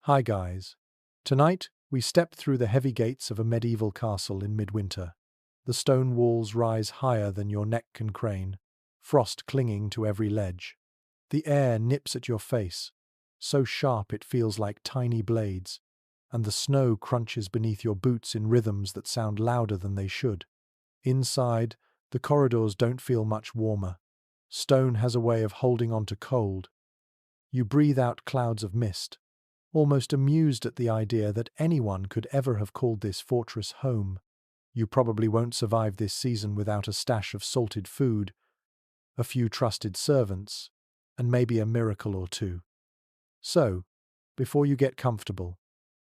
Hi guys. Tonight, we step through the heavy gates of a medieval castle in midwinter. The stone walls rise higher than your neck can crane, frost clinging to every ledge. The air nips at your face, so sharp it feels like tiny blades, and the snow crunches beneath your boots in rhythms that sound louder than they should. Inside, the corridors don't feel much warmer. Stone has a way of holding on to cold. You breathe out clouds of mist, almost amused at the idea that anyone could ever have called this fortress home. You probably won't survive this season without a stash of salted food, a few trusted servants, and maybe a miracle or two. So, before you get comfortable,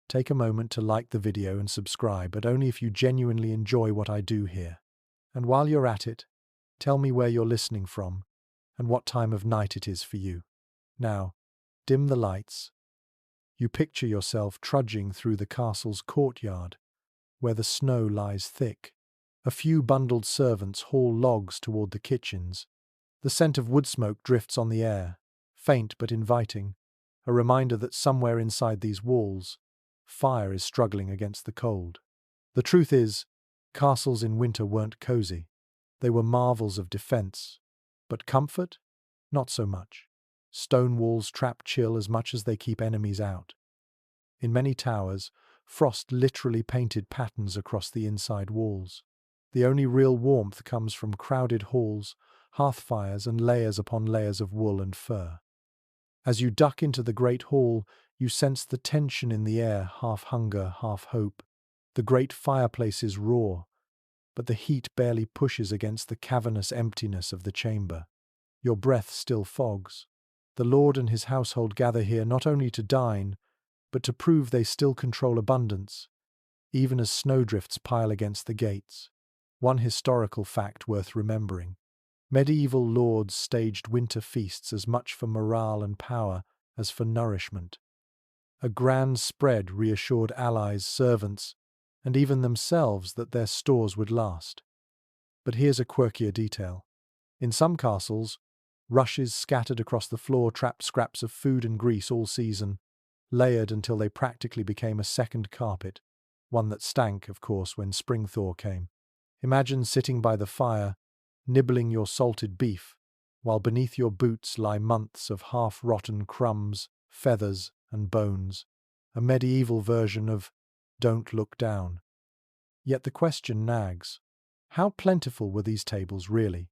take a moment to like the video and subscribe, but only if you genuinely enjoy what I do here. And while you're at it, tell me where you're listening from and what time of night it is for you. Now, dim the lights. You picture yourself trudging through the castle's courtyard, where the snow lies thick. A few bundled servants haul logs toward the kitchens. The scent of wood smoke drifts on the air, faint but inviting, a reminder that somewhere inside these walls, fire is struggling against the cold. The truth is, castles in winter weren't cozy. They were marvels of defense. But comfort? Not so much. Stone walls trap chill as much as they keep enemies out. In many towers, frost literally painted patterns across the inside walls. The only real warmth comes from crowded halls, hearth fires, and layers upon layers of wool and fur. As you duck into the great hall, you sense the tension in the air, half hunger, half hope. The great fireplaces roar, but the heat barely pushes against the cavernous emptiness of the chamber. Your breath still fogs. The lord and his household gather here not only to dine, but to prove they still control abundance, even as snowdrifts pile against the gates. One historical fact worth remembering. Medieval lords staged winter feasts as much for morale and power as for nourishment. A grand spread reassured allies, servants, and even themselves that their stores would last. But here's a quirkier detail. In some castles, rushes scattered across the floor trapped scraps of food and grease all season, layered until they practically became a second carpet, one that stank, of course, when spring thaw came. Imagine sitting by the fire, nibbling your salted beef, while beneath your boots lie months of half-rotten crumbs, feathers, and bones, a medieval version of "Don't Look Down." Yet the question nags, how plentiful were these tables really?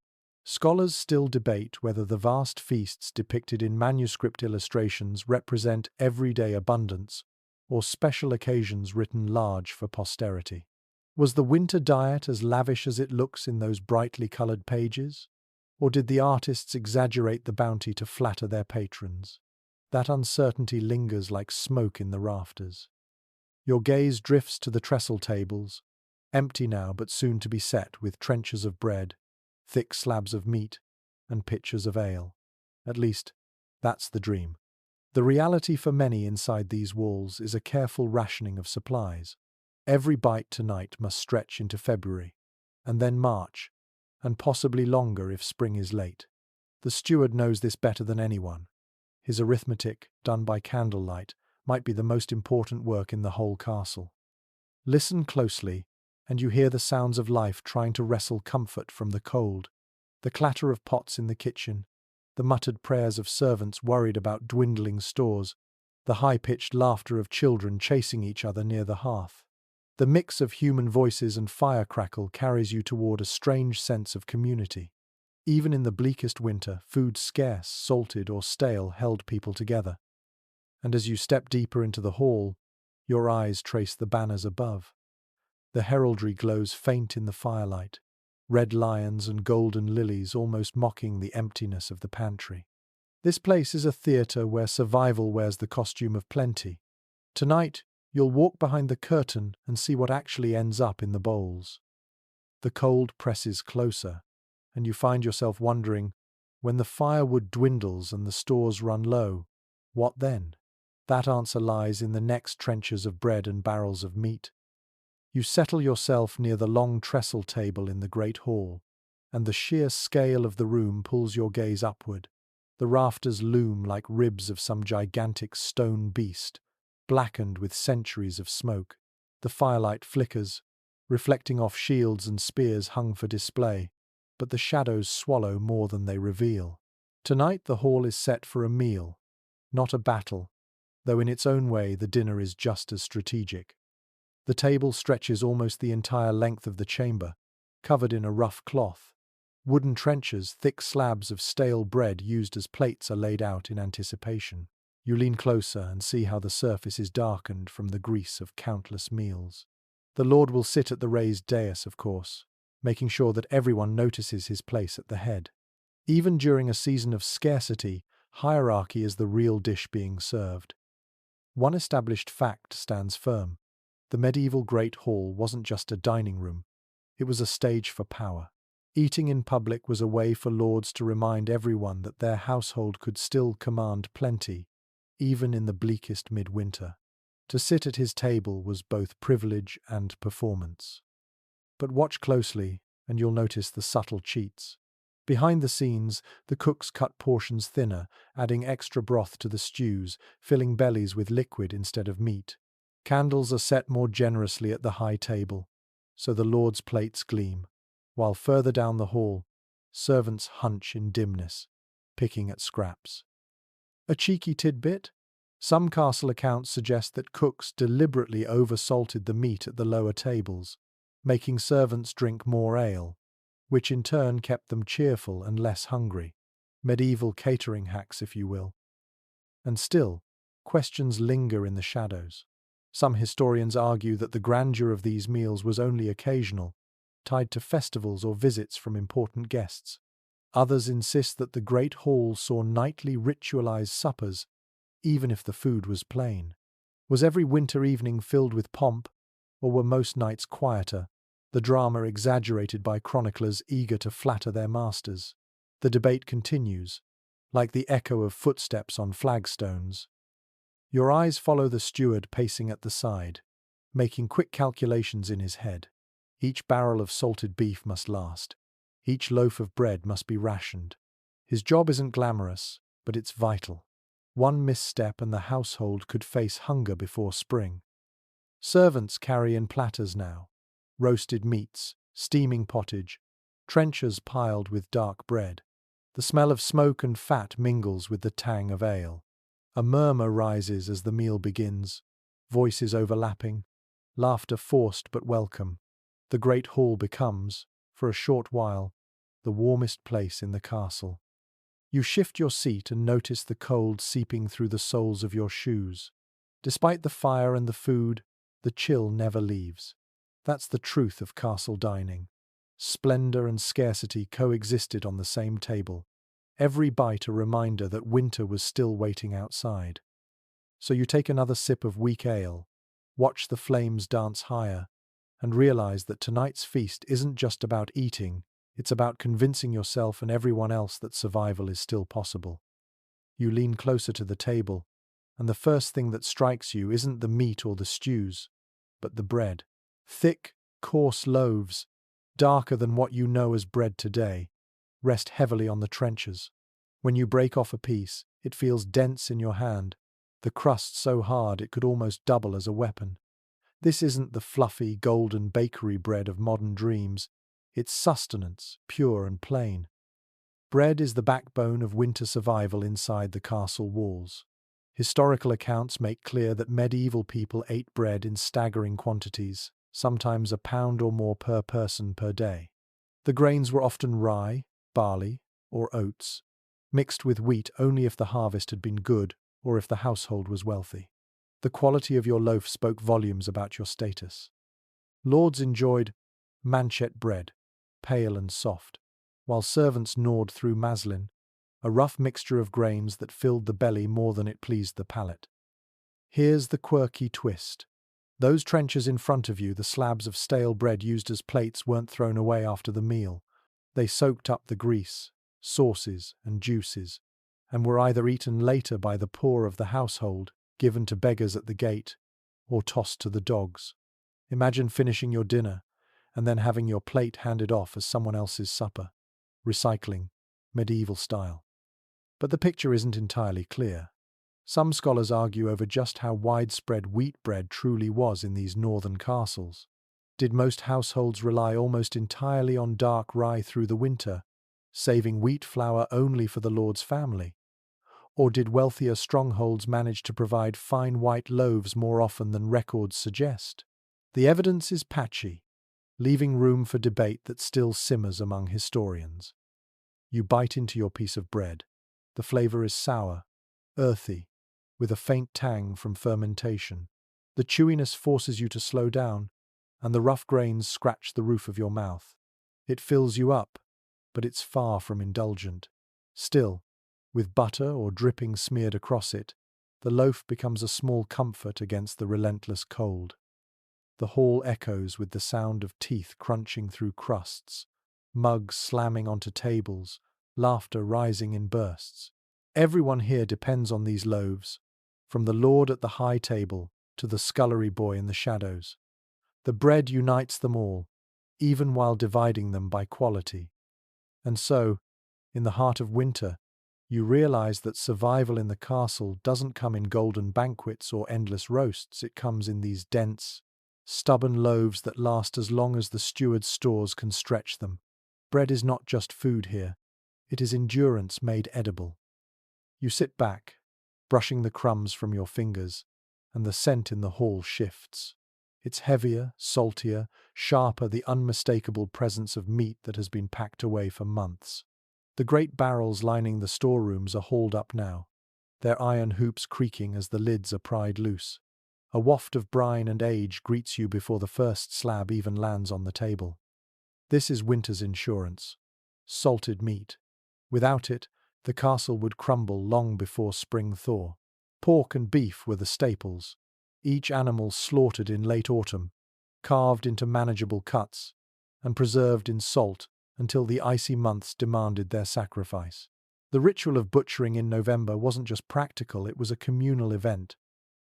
Scholars still debate whether the vast feasts depicted in manuscript illustrations represent everyday abundance or special occasions written large for posterity. Was the winter diet as lavish as it looks in those brightly colored pages? Or did the artists exaggerate the bounty to flatter their patrons? That uncertainty lingers like smoke in the rafters. Your gaze drifts to the trestle tables, empty now but soon to be set with trenchers of bread, thick slabs of meat, and pitchers of ale. At least, that's the dream. The reality for many inside these walls is a careful rationing of supplies. Every bite tonight must stretch into February, and then March, and possibly longer if spring is late. The steward knows this better than anyone. His arithmetic, done by candlelight, might be the most important work in the whole castle. Listen closely, and you hear the sounds of life trying to wrestle comfort from the cold, the clatter of pots in the kitchen, the muttered prayers of servants worried about dwindling stores, the high-pitched laughter of children chasing each other near the hearth. The mix of human voices and fire crackle carries you toward a strange sense of community. Even in the bleakest winter, food scarce, salted, or stale held people together. And as you step deeper into the hall, your eyes trace the banners above. The heraldry glows faint in the firelight, red lions and golden lilies almost mocking the emptiness of the pantry. This place is a theatre where survival wears the costume of plenty. Tonight, you'll walk behind the curtain and see what actually ends up in the bowls. The cold presses closer, and you find yourself wondering, when the firewood dwindles and the stores run low, what then? That answer lies in the next trenchers of bread and barrels of meat. You settle yourself near the long trestle table in the great hall, and the sheer scale of the room pulls your gaze upward. The rafters loom like ribs of some gigantic stone beast, blackened with centuries of smoke. The firelight flickers, reflecting off shields and spears hung for display, but the shadows swallow more than they reveal. Tonight the hall is set for a meal, not a battle, though in its own way the dinner is just as strategic. The table stretches almost the entire length of the chamber, covered in a rough cloth. Wooden trenchers, thick slabs of stale bread used as plates are laid out in anticipation. You lean closer and see how the surface is darkened from the grease of countless meals. The Lord will sit at the raised dais, of course, making sure that everyone notices his place at the head. Even during a season of scarcity, hierarchy is the real dish being served. One established fact stands firm. The medieval Great Hall wasn't just a dining room, it was a stage for power. Eating in public was a way for lords to remind everyone that their household could still command plenty, even in the bleakest midwinter. To sit at his table was both privilege and performance. But watch closely, and you'll notice the subtle cheats. Behind the scenes, the cooks cut portions thinner, adding extra broth to the stews, filling bellies with liquid instead of meat. Candles are set more generously at the high table, so the lord's plates gleam, while further down the hall, servants hunch in dimness, picking at scraps. A cheeky tidbit? Some castle accounts suggest that cooks deliberately oversalted the meat at the lower tables, making servants drink more ale, which in turn kept them cheerful and less hungry. Medieval catering hacks, if you will. And still, questions linger in the shadows. Some historians argue that the grandeur of these meals was only occasional, tied to festivals or visits from important guests. Others insist that the great hall saw nightly ritualized suppers, even if the food was plain. Was every winter evening filled with pomp, or were most nights quieter, the drama exaggerated by chroniclers eager to flatter their masters? The debate continues, like the echo of footsteps on flagstones. Your eyes follow the steward pacing at the side, making quick calculations in his head. Each barrel of salted beef must last. Each loaf of bread must be rationed. His job isn't glamorous, but it's vital. One misstep and the household could face hunger before spring. Servants carry in platters now. Roasted meats, steaming pottage, trenchers piled with dark bread. The smell of smoke and fat mingles with the tang of ale. A murmur rises as the meal begins, voices overlapping, laughter forced but welcome. The great hall becomes, for a short while, the warmest place in the castle. You shift your seat and notice the cold seeping through the soles of your shoes. Despite the fire and the food, the chill never leaves. That's the truth of castle dining. Splendor and scarcity coexisted on the same table, every bite a reminder that winter was still waiting outside. So you take another sip of weak ale, watch the flames dance higher, and realize that tonight's feast isn't just about eating, it's about convincing yourself and everyone else that survival is still possible. You lean closer to the table, and the first thing that strikes you isn't the meat or the stews, but the bread. Thick, coarse loaves, darker than what you know as bread today, rest heavily on the trenchers. When you break off a piece, it feels dense in your hand, the crust so hard it could almost double as a weapon. This isn't the fluffy, golden bakery bread of modern dreams. It's sustenance, pure and plain. Bread is the backbone of winter survival inside the castle walls. Historical accounts make clear that medieval people ate bread in staggering quantities, sometimes a pound or more per person per day. The grains were often rye, barley, or oats, mixed with wheat only if the harvest had been good or if the household was wealthy. The quality of your loaf spoke volumes about your status. Lords enjoyed manchet bread, pale and soft, while servants gnawed through maslin, a rough mixture of grains that filled the belly more than it pleased the palate. Here's the quirky twist. Those trenchers in front of you, the slabs of stale bread used as plates, weren't thrown away after the meal. They soaked up the grease, sauces, and juices, and were either eaten later by the poor of the household, given to beggars at the gate, or tossed to the dogs. Imagine finishing your dinner and then having your plate handed off as someone else's supper. Recycling, medieval style. But the picture isn't entirely clear. Some scholars argue over just how widespread wheat bread truly was in these northern castles. Did most households rely almost entirely on dark rye through the winter, saving wheat flour only for the lord's family? Or did wealthier strongholds manage to provide fine white loaves more often than records suggest? The evidence is patchy, leaving room for debate that still simmers among historians. You bite into your piece of bread. The flavor is sour, earthy, with a faint tang from fermentation. The chewiness forces you to slow down, and the rough grains scratch the roof of your mouth. It fills you up, but it's far from indulgent. Still, with butter or dripping smeared across it, the loaf becomes a small comfort against the relentless cold. The hall echoes with the sound of teeth crunching through crusts, mugs slamming onto tables, laughter rising in bursts. Everyone here depends on these loaves, from the lord at the high table to the scullery boy in the shadows. The bread unites them all, even while dividing them by quality. And so, in the heart of winter, you realize that survival in the castle doesn't come in golden banquets or endless roasts. It comes in these dense, stubborn loaves that last as long as the steward's stores can stretch them. Bread is not just food here, it is endurance made edible. You sit back, brushing the crumbs from your fingers, and the scent in the hall shifts. It's heavier, saltier, sharper, the unmistakable presence of meat that has been packed away for months. The great barrels lining the storerooms are hauled up now, their iron hoops creaking as the lids are pried loose. A waft of brine and age greets you before the first slab even lands on the table. This is winter's insurance. Salted meat. Without it, the castle would crumble long before spring thaw. Pork and beef were the staples, each animal slaughtered in late autumn, carved into manageable cuts, and preserved in salt until the icy months demanded their sacrifice. The ritual of butchering in November wasn't just practical, it was a communal event,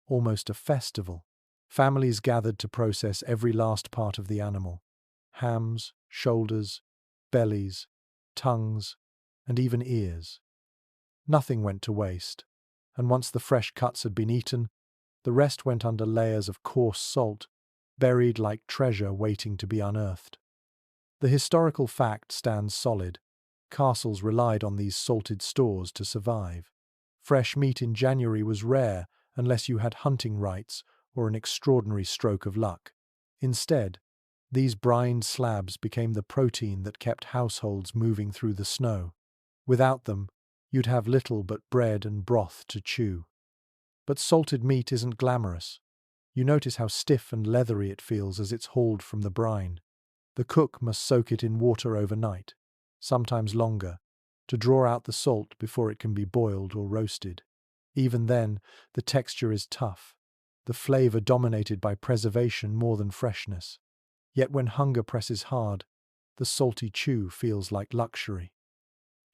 almost a festival. Families gathered to process every last part of the animal: hams, shoulders, bellies, tongues, and even ears. Nothing went to waste, and once the fresh cuts had been eaten, the rest went under layers of coarse salt, buried like treasure waiting to be unearthed. The historical fact stands solid. Castles relied on these salted stores to survive. Fresh meat in January was rare unless you had hunting rights or an extraordinary stroke of luck. Instead, these brined slabs became the protein that kept households moving through the snow. Without them, you'd have little but bread and broth to chew. But salted meat isn't glamorous. You notice how stiff and leathery it feels as it's hauled from the brine. The cook must soak it in water overnight, sometimes longer, to draw out the salt before it can be boiled or roasted. Even then, the texture is tough, the flavor dominated by preservation more than freshness. Yet when hunger presses hard, the salty chew feels like luxury.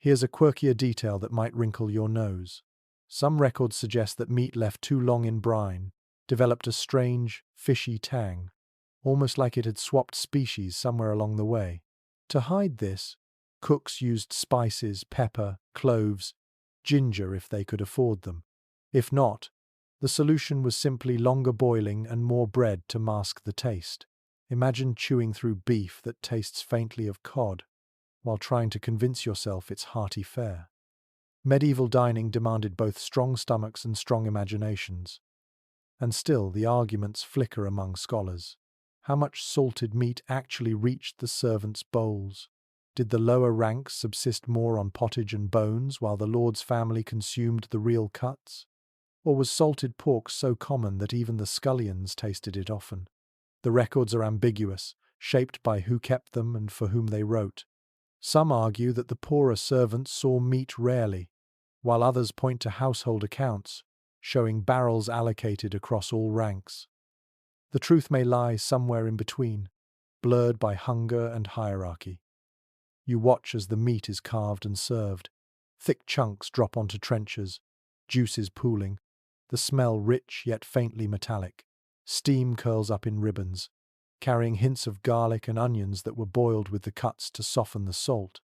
Here's a quirkier detail that might wrinkle your nose. Some records suggest that meat left too long in brine developed a strange, fishy tang, almost like it had swapped species somewhere along the way. To hide this, cooks used spices, pepper, cloves, ginger if they could afford them. If not, the solution was simply longer boiling and more bread to mask the taste. Imagine chewing through beef that tastes faintly of cod, while trying to convince yourself it's hearty fare. Medieval dining demanded both strong stomachs and strong imaginations. And still, the arguments flicker among scholars. How much salted meat actually reached the servants' bowls? Did the lower ranks subsist more on pottage and bones, while the lord's family consumed the real cuts? Or was salted pork so common that even the scullions tasted it often? The records are ambiguous, shaped by who kept them and for whom they wrote. Some argue that the poorer servants saw meat rarely, while others point to household accounts, showing barrels allocated across all ranks. The truth may lie somewhere in between, blurred by hunger and hierarchy. You watch as the meat is carved and served. Thick chunks drop onto trenchers, juices pooling, the smell rich yet faintly metallic. Steam curls up in ribbons, carrying hints of garlic and onions that were boiled with the cuts to soften the salt.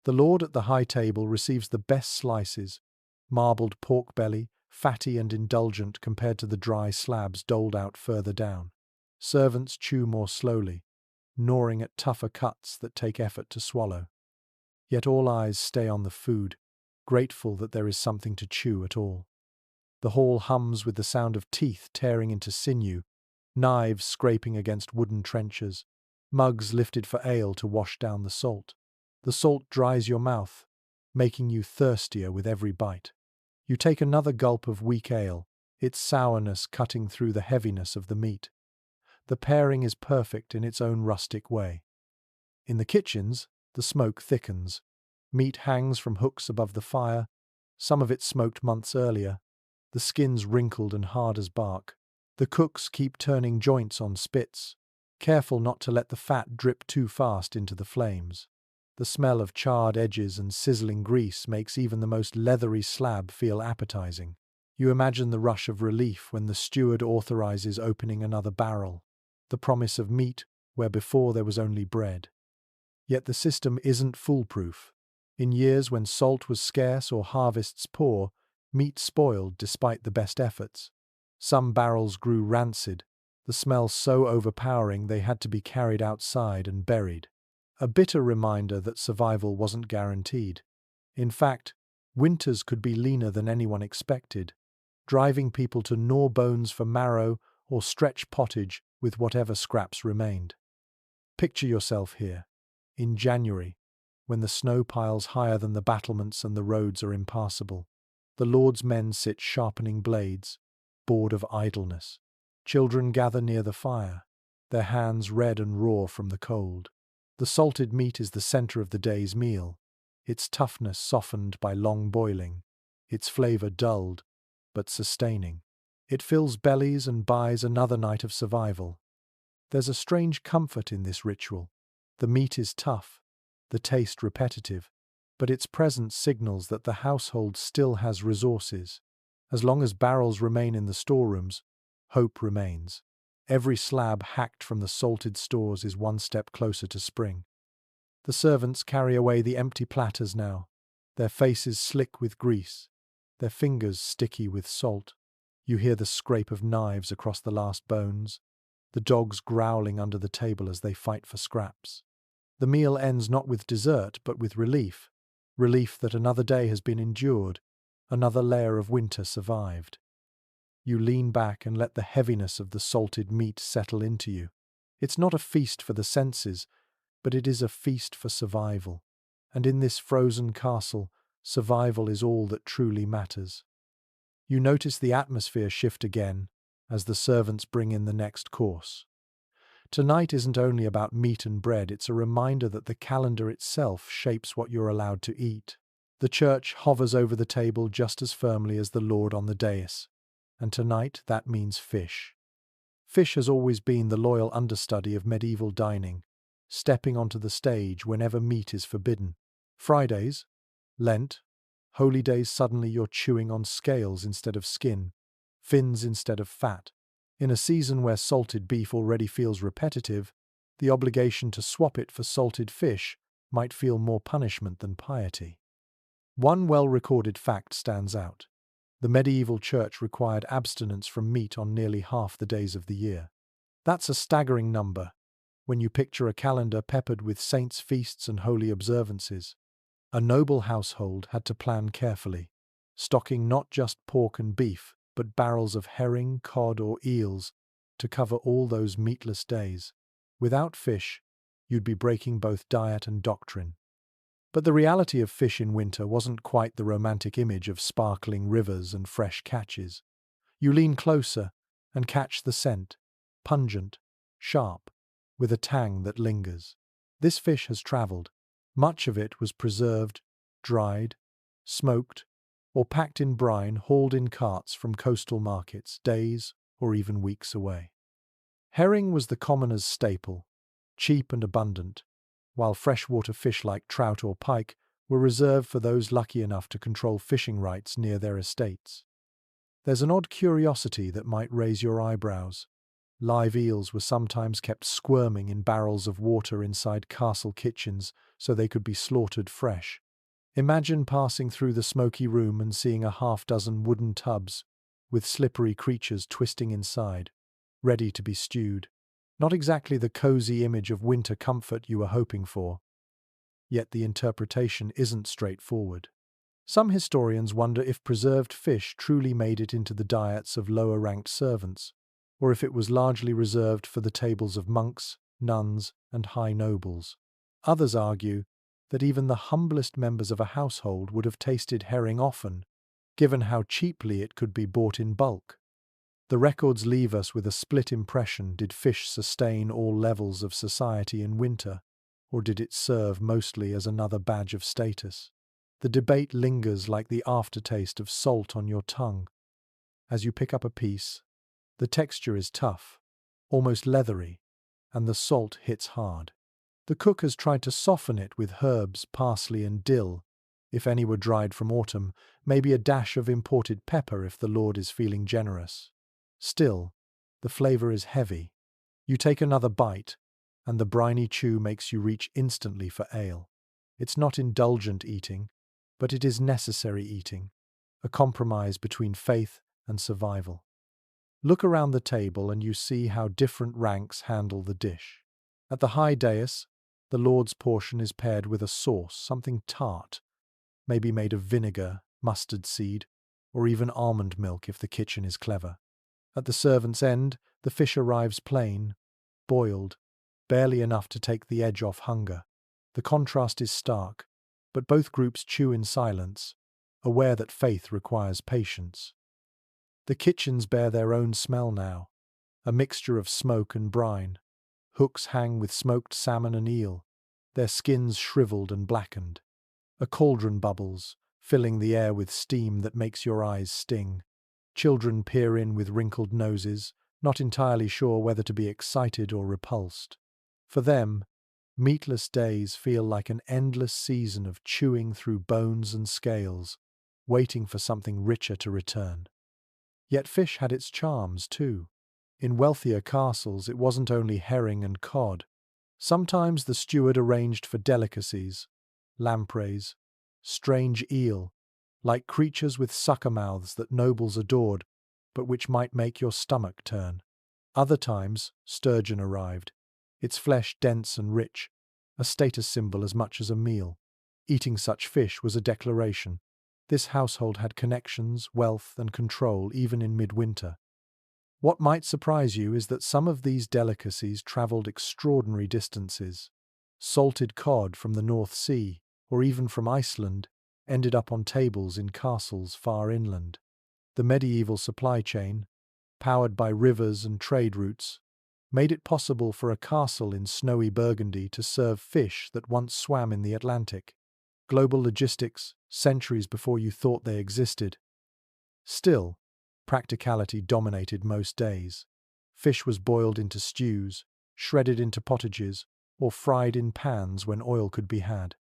The lord at the high table receives the best slices: marbled pork belly, fatty and indulgent compared to the dry slabs doled out further down. Servants chew more slowly, gnawing at tougher cuts that take effort to swallow. Yet all eyes stay on the food, grateful that there is something to chew at all. The hall hums with the sound of teeth tearing into sinew, knives scraping against wooden trenchers, mugs lifted for ale to wash down the salt. The salt dries your mouth, making you thirstier with every bite. You take another gulp of weak ale, its sourness cutting through the heaviness of the meat. The pairing is perfect in its own rustic way. In the kitchens, the smoke thickens. Meat hangs from hooks above the fire, some of it smoked months earlier, the skins wrinkled and hard as bark. The cooks keep turning joints on spits, careful not to let the fat drip too fast into the flames. The smell of charred edges and sizzling grease makes even the most leathery slab feel appetizing. You imagine the rush of relief when the steward authorizes opening another barrel, the promise of meat where before there was only bread. Yet the system isn't foolproof. In years when salt was scarce or harvests poor, meat spoiled despite the best efforts. Some barrels grew rancid, the smell so overpowering they had to be carried outside and buried. A bitter reminder that survival wasn't guaranteed. In fact, winters could be leaner than anyone expected, driving people to gnaw bones for marrow or stretch pottage with whatever scraps remained. Picture yourself here, in January, when the snow piles higher than the battlements and the roads are impassable. The Lord's men sit sharpening blades, bored of idleness. Children gather near the fire, their hands red and raw from the cold. The salted meat is the center of the day's meal, its toughness softened by long boiling, its flavor dulled, but sustaining. It fills bellies and buys another night of survival. There's a strange comfort in this ritual. The meat is tough, the taste repetitive, but its presence signals that the household still has resources. As long as barrels remain in the storerooms, hope remains. Every slab hacked from the salted stores is one step closer to spring. The servants carry away the empty platters now, their faces slick with grease, their fingers sticky with salt. You hear the scrape of knives across the last bones, the dogs growling under the table as they fight for scraps. The meal ends not with dessert, but with relief. Relief that another day has been endured, another layer of winter survived. You lean back and let the heaviness of the salted meat settle into you. It's not a feast for the senses, but it is a feast for survival. And in this frozen castle, survival is all that truly matters. You notice the atmosphere shift again as the servants bring in the next course. Tonight isn't only about meat and bread, it's a reminder that the calendar itself shapes what you're allowed to eat. The church hovers over the table just as firmly as the Lord on the dais. And tonight that means fish. Fish has always been the loyal understudy of medieval dining, stepping onto the stage whenever meat is forbidden. Fridays, Lent, holy days, suddenly you're chewing on scales instead of skin, fins instead of fat. In a season where salted beef already feels repetitive, the obligation to swap it for salted fish might feel more punishment than piety. One well-recorded fact stands out. The medieval church required abstinence from meat on nearly half the days of the year. That's a staggering number, when you picture a calendar peppered with saints' feasts and holy observances. A noble household had to plan carefully, stocking not just pork and beef, but barrels of herring, cod, or eels to cover all those meatless days. Without fish, you'd be breaking both diet and doctrine. But the reality of fish in winter wasn't quite the romantic image of sparkling rivers and fresh catches. You lean closer and catch the scent, pungent, sharp, with a tang that lingers. This fish has traveled. Much of it was preserved, dried, smoked, or packed in brine hauled in carts from coastal markets days or even weeks away. Herring was the commoner's staple, cheap and abundant, while freshwater fish like trout or pike were reserved for those lucky enough to control fishing rights near their estates. There's an odd curiosity that might raise your eyebrows. Live eels were sometimes kept squirming in barrels of water inside castle kitchens so they could be slaughtered fresh. Imagine passing through the smoky room and seeing a half-dozen wooden tubs with slippery creatures twisting inside, ready to be stewed. Not exactly the cozy image of winter comfort you were hoping for, yet the interpretation isn't straightforward. Some historians wonder if preserved fish truly made it into the diets of lower-ranked servants, or if it was largely reserved for the tables of monks, nuns, and high nobles. Others argue that even the humblest members of a household would have tasted herring often, given how cheaply it could be bought in bulk. The records leave us with a split impression. Did fish sustain all levels of society in winter, or did it serve mostly as another badge of status? The debate lingers like the aftertaste of salt on your tongue. As you pick up a piece, the texture is tough, almost leathery, and the salt hits hard. The cook has tried to soften it with herbs, parsley and dill, if any were dried from autumn, maybe a dash of imported pepper if the Lord is feeling generous. Still, the flavor is heavy. You take another bite, and the briny chew makes you reach instantly for ale. It's not indulgent eating, but it is necessary eating, a compromise between faith and survival. Look around the table and you see how different ranks handle the dish. At the high dais, the Lord's portion is paired with a sauce, something tart, maybe made of vinegar, mustard seed, or even almond milk if the kitchen is clever. At the servant's end, the fish arrives plain, boiled, barely enough to take the edge off hunger. The contrast is stark, but both groups chew in silence, aware that faith requires patience. The kitchens bear their own smell now, a mixture of smoke and brine. Hooks hang with smoked salmon and eel, their skins shriveled and blackened. A cauldron bubbles, filling the air with steam that makes your eyes sting. Children peer in with wrinkled noses, not entirely sure whether to be excited or repulsed. For them, meatless days feel like an endless season of chewing through bones and scales, waiting for something richer to return. Yet fish had its charms too. In wealthier castles it wasn't only herring and cod. Sometimes the steward arranged for delicacies, lampreys, strange eel, like creatures with sucker mouths that nobles adored, but which might make your stomach turn. Other times, sturgeon arrived, its flesh dense and rich, a status symbol as much as a meal. Eating such fish was a declaration. This household had connections, wealth, and control even in midwinter. What might surprise you is that some of these delicacies travelled extraordinary distances. Salted cod from the North Sea, or even from Iceland, ended up on tables in castles far inland. The medieval supply chain, powered by rivers and trade routes, made it possible for a castle in snowy Burgundy to serve fish that once swam in the Atlantic. Global logistics, centuries before you thought they existed. Still, practicality dominated most days. Fish was boiled into stews, shredded into pottages, or fried in pans when oil could be had.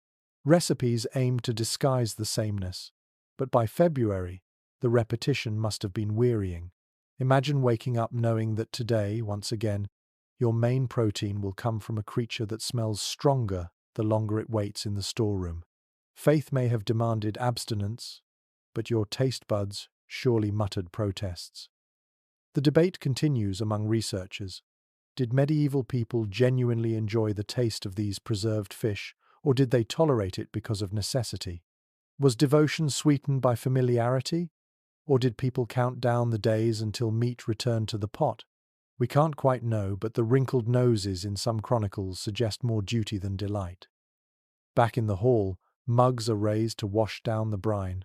Recipes aimed to disguise the sameness, but by February, the repetition must have been wearying. Imagine waking up knowing that today, once again, your main protein will come from a creature that smells stronger the longer it waits in the storeroom. Faith may have demanded abstinence, but your taste buds surely muttered protests. The debate continues among researchers. Did medieval people genuinely enjoy the taste of these preserved fish, or did they tolerate it because of necessity? Was devotion sweetened by familiarity, or did people count down the days until meat returned to the pot? We can't quite know, but the wrinkled noses in some chronicles suggest more duty than delight. Back in the hall, mugs are raised to wash down the brine,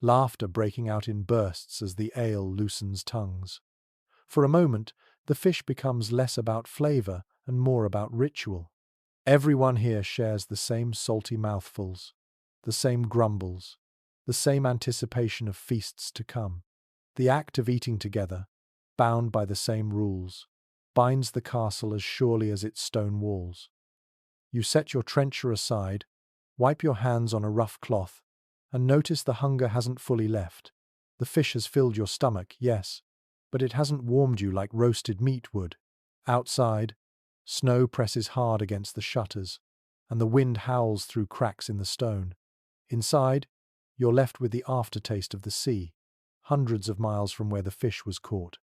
laughter breaking out in bursts as the ale loosens tongues. For a moment, the fish becomes less about flavor and more about ritual. Everyone here shares the same salty mouthfuls, the same grumbles, the same anticipation of feasts to come. The act of eating together, bound by the same rules, binds the castle as surely as its stone walls. You set your trencher aside, wipe your hands on a rough cloth, and notice the hunger hasn't fully left. The fish has filled your stomach, yes, but it hasn't warmed you like roasted meat would. Outside, snow presses hard against the shutters, and the wind howls through cracks in the stone. Inside, you're left with the aftertaste of the sea, hundreds of miles from where the fish was caught.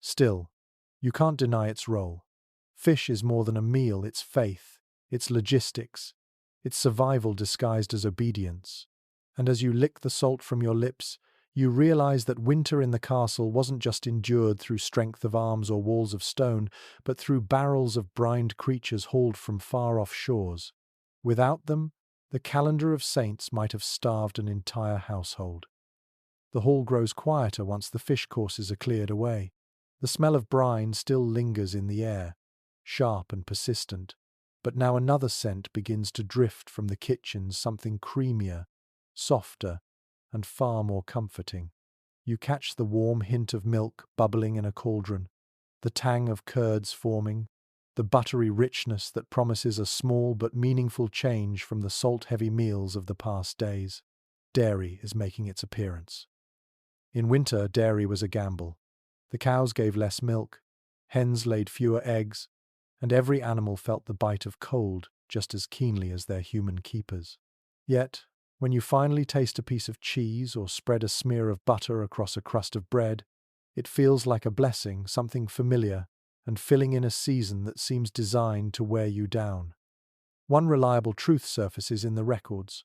Still, you can't deny its role. Fish is more than a meal, it's faith, it's logistics, it's survival disguised as obedience. And as you lick the salt from your lips, you realize that winter in the castle wasn't just endured through strength of arms or walls of stone, but through barrels of brined creatures hauled from far-off shores. Without them, the calendar of saints might have starved an entire household. The hall grows quieter once the fish courses are cleared away. The smell of brine still lingers in the air, sharp and persistent, but now another scent begins to drift from the kitchen, something creamier, softer, and far more comforting. You catch the warm hint of milk bubbling in a cauldron, the tang of curds forming, the buttery richness that promises a small but meaningful change from the salt-heavy meals of the past days. Dairy is making its appearance. In winter, dairy was a gamble. The cows gave less milk, hens laid fewer eggs, and every animal felt the bite of cold just as keenly as their human keepers. Yet, when you finally taste a piece of cheese or spread a smear of butter across a crust of bread, it feels like a blessing, something familiar, and filling in a season that seems designed to wear you down. One reliable truth surfaces in the records.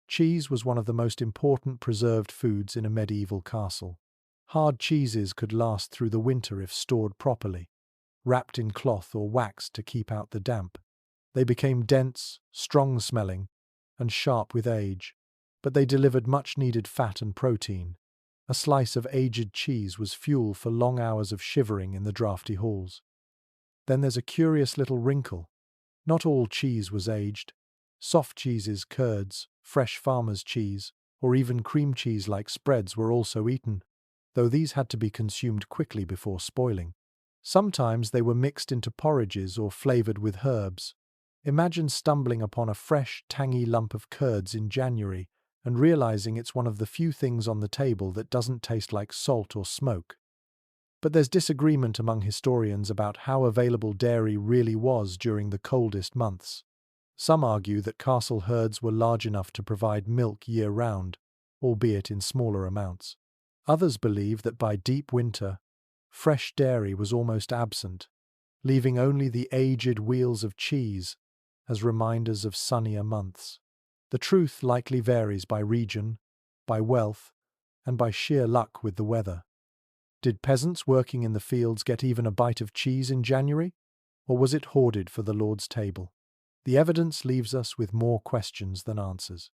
Cheese was one of the most important preserved foods in a medieval castle. Hard cheeses could last through the winter if stored properly, wrapped in cloth or wax to keep out the damp. They became dense, strong-smelling, and sharp with age, but they delivered much-needed fat and protein. A slice of aged cheese was fuel for long hours of shivering in the drafty halls. Then there's a curious little wrinkle. Not all cheese was aged. Soft cheeses, curds, fresh farmer's cheese, or even cream cheese like spreads were also eaten, though these had to be consumed quickly before spoiling. Sometimes they were mixed into porridges or flavored with herbs. Imagine stumbling upon a fresh, tangy lump of curds in January and realizing it's one of the few things on the table that doesn't taste like salt or smoke. But there's disagreement among historians about how available dairy really was during the coldest months. Some argue that castle herds were large enough to provide milk year-round, albeit in smaller amounts. Others believe that by deep winter, fresh dairy was almost absent, leaving only the aged wheels of cheese as reminders of sunnier months. The truth likely varies by region, by wealth, and by sheer luck with the weather. Did peasants working in the fields get even a bite of cheese in January, or was it hoarded for the Lord's table? The evidence leaves us with more questions than answers.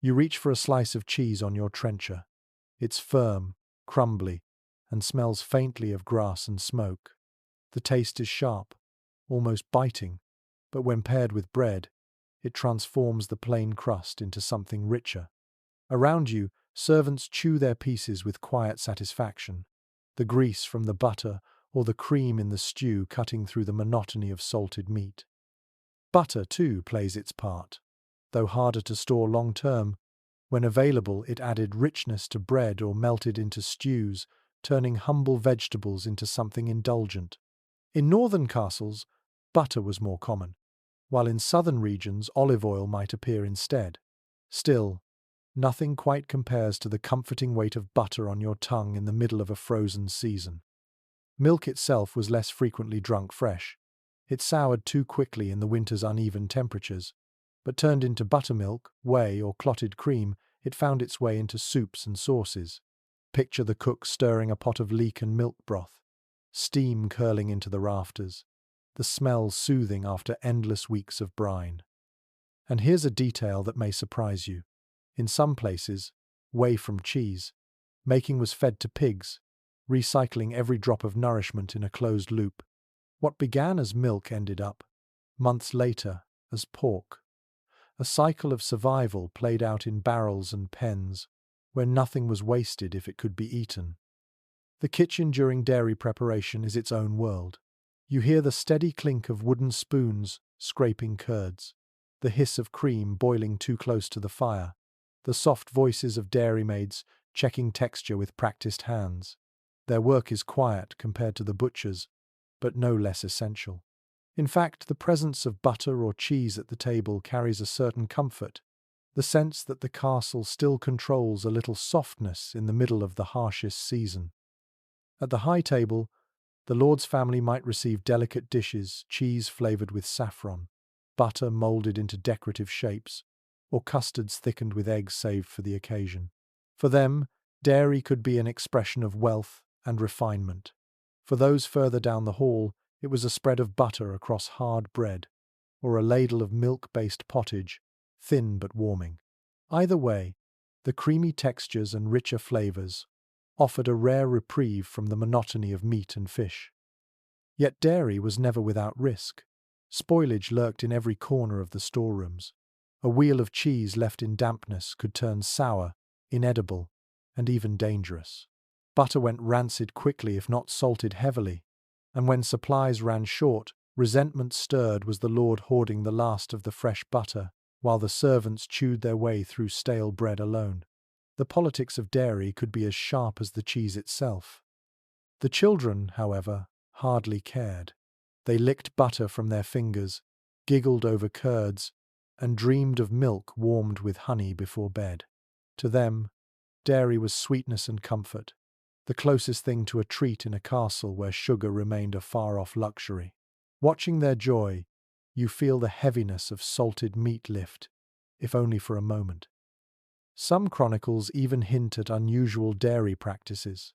You reach for a slice of cheese on your trencher. It's firm, crumbly, and smells faintly of grass and smoke. The taste is sharp, almost biting, but when paired with bread, it transforms the plain crust into something richer. Around you, servants chew their pieces with quiet satisfaction, the grease from the butter or the cream in the stew cutting through the monotony of salted meat. Butter, too, plays its part. Though harder to store long-term, when available it added richness to bread or melted into stews, turning humble vegetables into something indulgent. In northern castles, butter was more common, while in southern regions olive oil might appear instead. Still, nothing quite compares to the comforting weight of butter on your tongue in the middle of a frozen season. Milk itself was less frequently drunk fresh. It soured too quickly in the winter's uneven temperatures, but turned into buttermilk, whey, or clotted cream, it found its way into soups and sauces. Picture the cook stirring a pot of leek and milk broth, steam curling into the rafters, the smell soothing after endless weeks of brine. And here's a detail that may surprise you. In some places, whey from cheese, making was fed to pigs, recycling every drop of nourishment in a closed loop. What began as milk ended up, months later, as pork. A cycle of survival played out in barrels and pens, where nothing was wasted if it could be eaten. The kitchen during dairy preparation is its own world. You hear the steady clink of wooden spoons scraping curds, the hiss of cream boiling too close to the fire, the soft voices of dairymaids checking texture with practiced hands. Their work is quiet compared to the butcher's, but no less essential. In fact, the presence of butter or cheese at the table carries a certain comfort. the sense that the castle still controls a little softness in the middle of the harshest season. At the high table, the lord's family might receive delicate dishes, cheese flavoured with saffron, butter moulded into decorative shapes, or custards thickened with eggs saved for the occasion. For them, dairy could be an expression of wealth and refinement. For those further down the hall, it was a spread of butter across hard bread, or a ladle of milk-based pottage, thin but warming. Either way, the creamy textures and richer flavours offered a rare reprieve from the monotony of meat and fish. Yet dairy was never without risk. Spoilage lurked in every corner of the storerooms. A wheel of cheese left in dampness could turn sour, inedible, and even dangerous. Butter went rancid quickly if not salted heavily, and when supplies ran short, resentment stirred was the lord hoarding the last of the fresh butter, while the servants chewed their way through stale bread alone. The politics of dairy could be as sharp as the cheese itself. The children, however, hardly cared. They licked butter from their fingers, giggled over curds, and dreamed of milk warmed with honey before bed. To them, dairy was sweetness and comfort, the closest thing to a treat in a castle where sugar remained a far-off luxury. Watching their joy, you feel the heaviness of salted meat lift, if only for a moment. Some chronicles even hint at unusual dairy practices.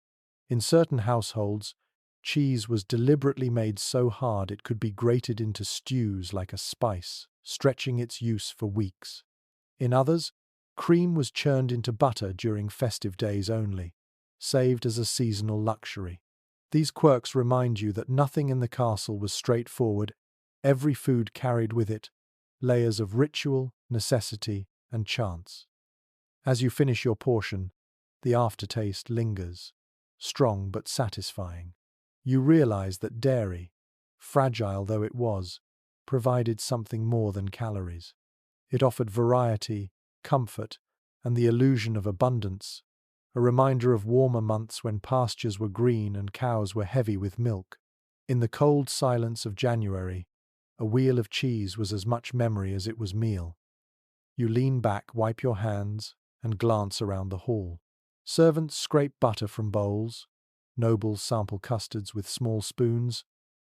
In certain households, cheese was deliberately made so hard it could be grated into stews like a spice, stretching its use for weeks. In others, cream was churned into butter during festive days only, saved as a seasonal luxury. These quirks remind you that nothing in the castle was straightforward. Every food carried with it layers of ritual, necessity, and chance. As you finish your portion, the aftertaste lingers, strong but satisfying. You realize that dairy, fragile though it was, provided something more than calories. It offered variety, comfort, and the illusion of abundance, a reminder of warmer months when pastures were green and cows were heavy with milk. In the cold silence of January, a wheel of cheese was as much memory as it was meal. You lean back, wipe your hands, and glance around the hall. Servants scrape butter from bowls, nobles sample custards with small spoons,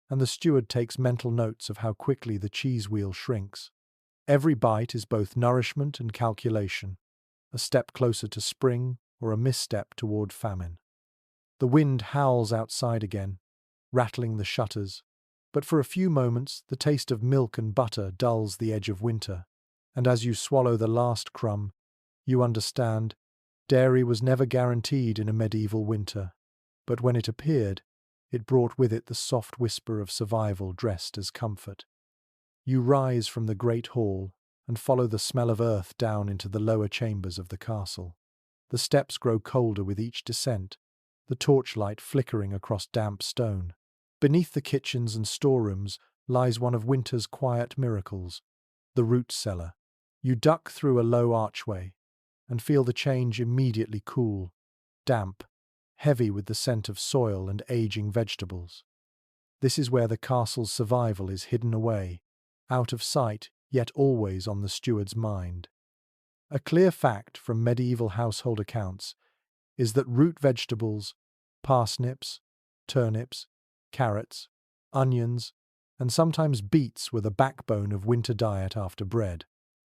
and the steward takes mental notes of how quickly the cheese wheel shrinks. Every bite is both nourishment and calculation, a step closer to spring or a misstep toward famine. The wind howls outside again, rattling the shutters, but for a few moments the taste of milk and butter dulls the edge of winter, and as you swallow the last crumb, you understand dairy was never guaranteed in a medieval winter, but when it appeared, it brought with it the soft whisper of survival dressed as comfort. You rise from the great hall and follow the smell of earth down into the lower chambers of the castle. The steps grow colder with each descent, the torchlight flickering across damp stone. Beneath the kitchens and storerooms lies one of winter's quiet miracles, the root cellar. You duck through a low archway and feel the change immediately cool, damp, heavy with the scent of soil and aging vegetables. This is where the castle's survival is hidden away, out of sight, yet always on the steward's mind. A clear fact from medieval household accounts is that root vegetables, parsnips, turnips, carrots, onions, and sometimes beets were the backbone of winter diet after bread.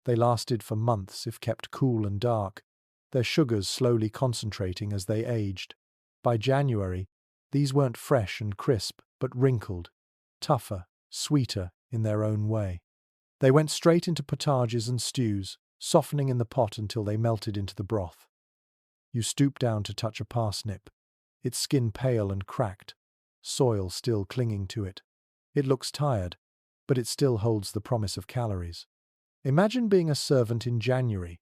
They lasted for months if kept cool and dark, their sugars slowly concentrating as they aged. By January, these weren't fresh and crisp, but wrinkled, tougher, sweeter in their own way. They went straight into potages and stews, softening in the pot until they melted into the broth. You stoop down to touch a parsnip, its skin pale and cracked, soil still clinging to it. It looks tired, but it still holds the promise of calories. Imagine being a servant in January,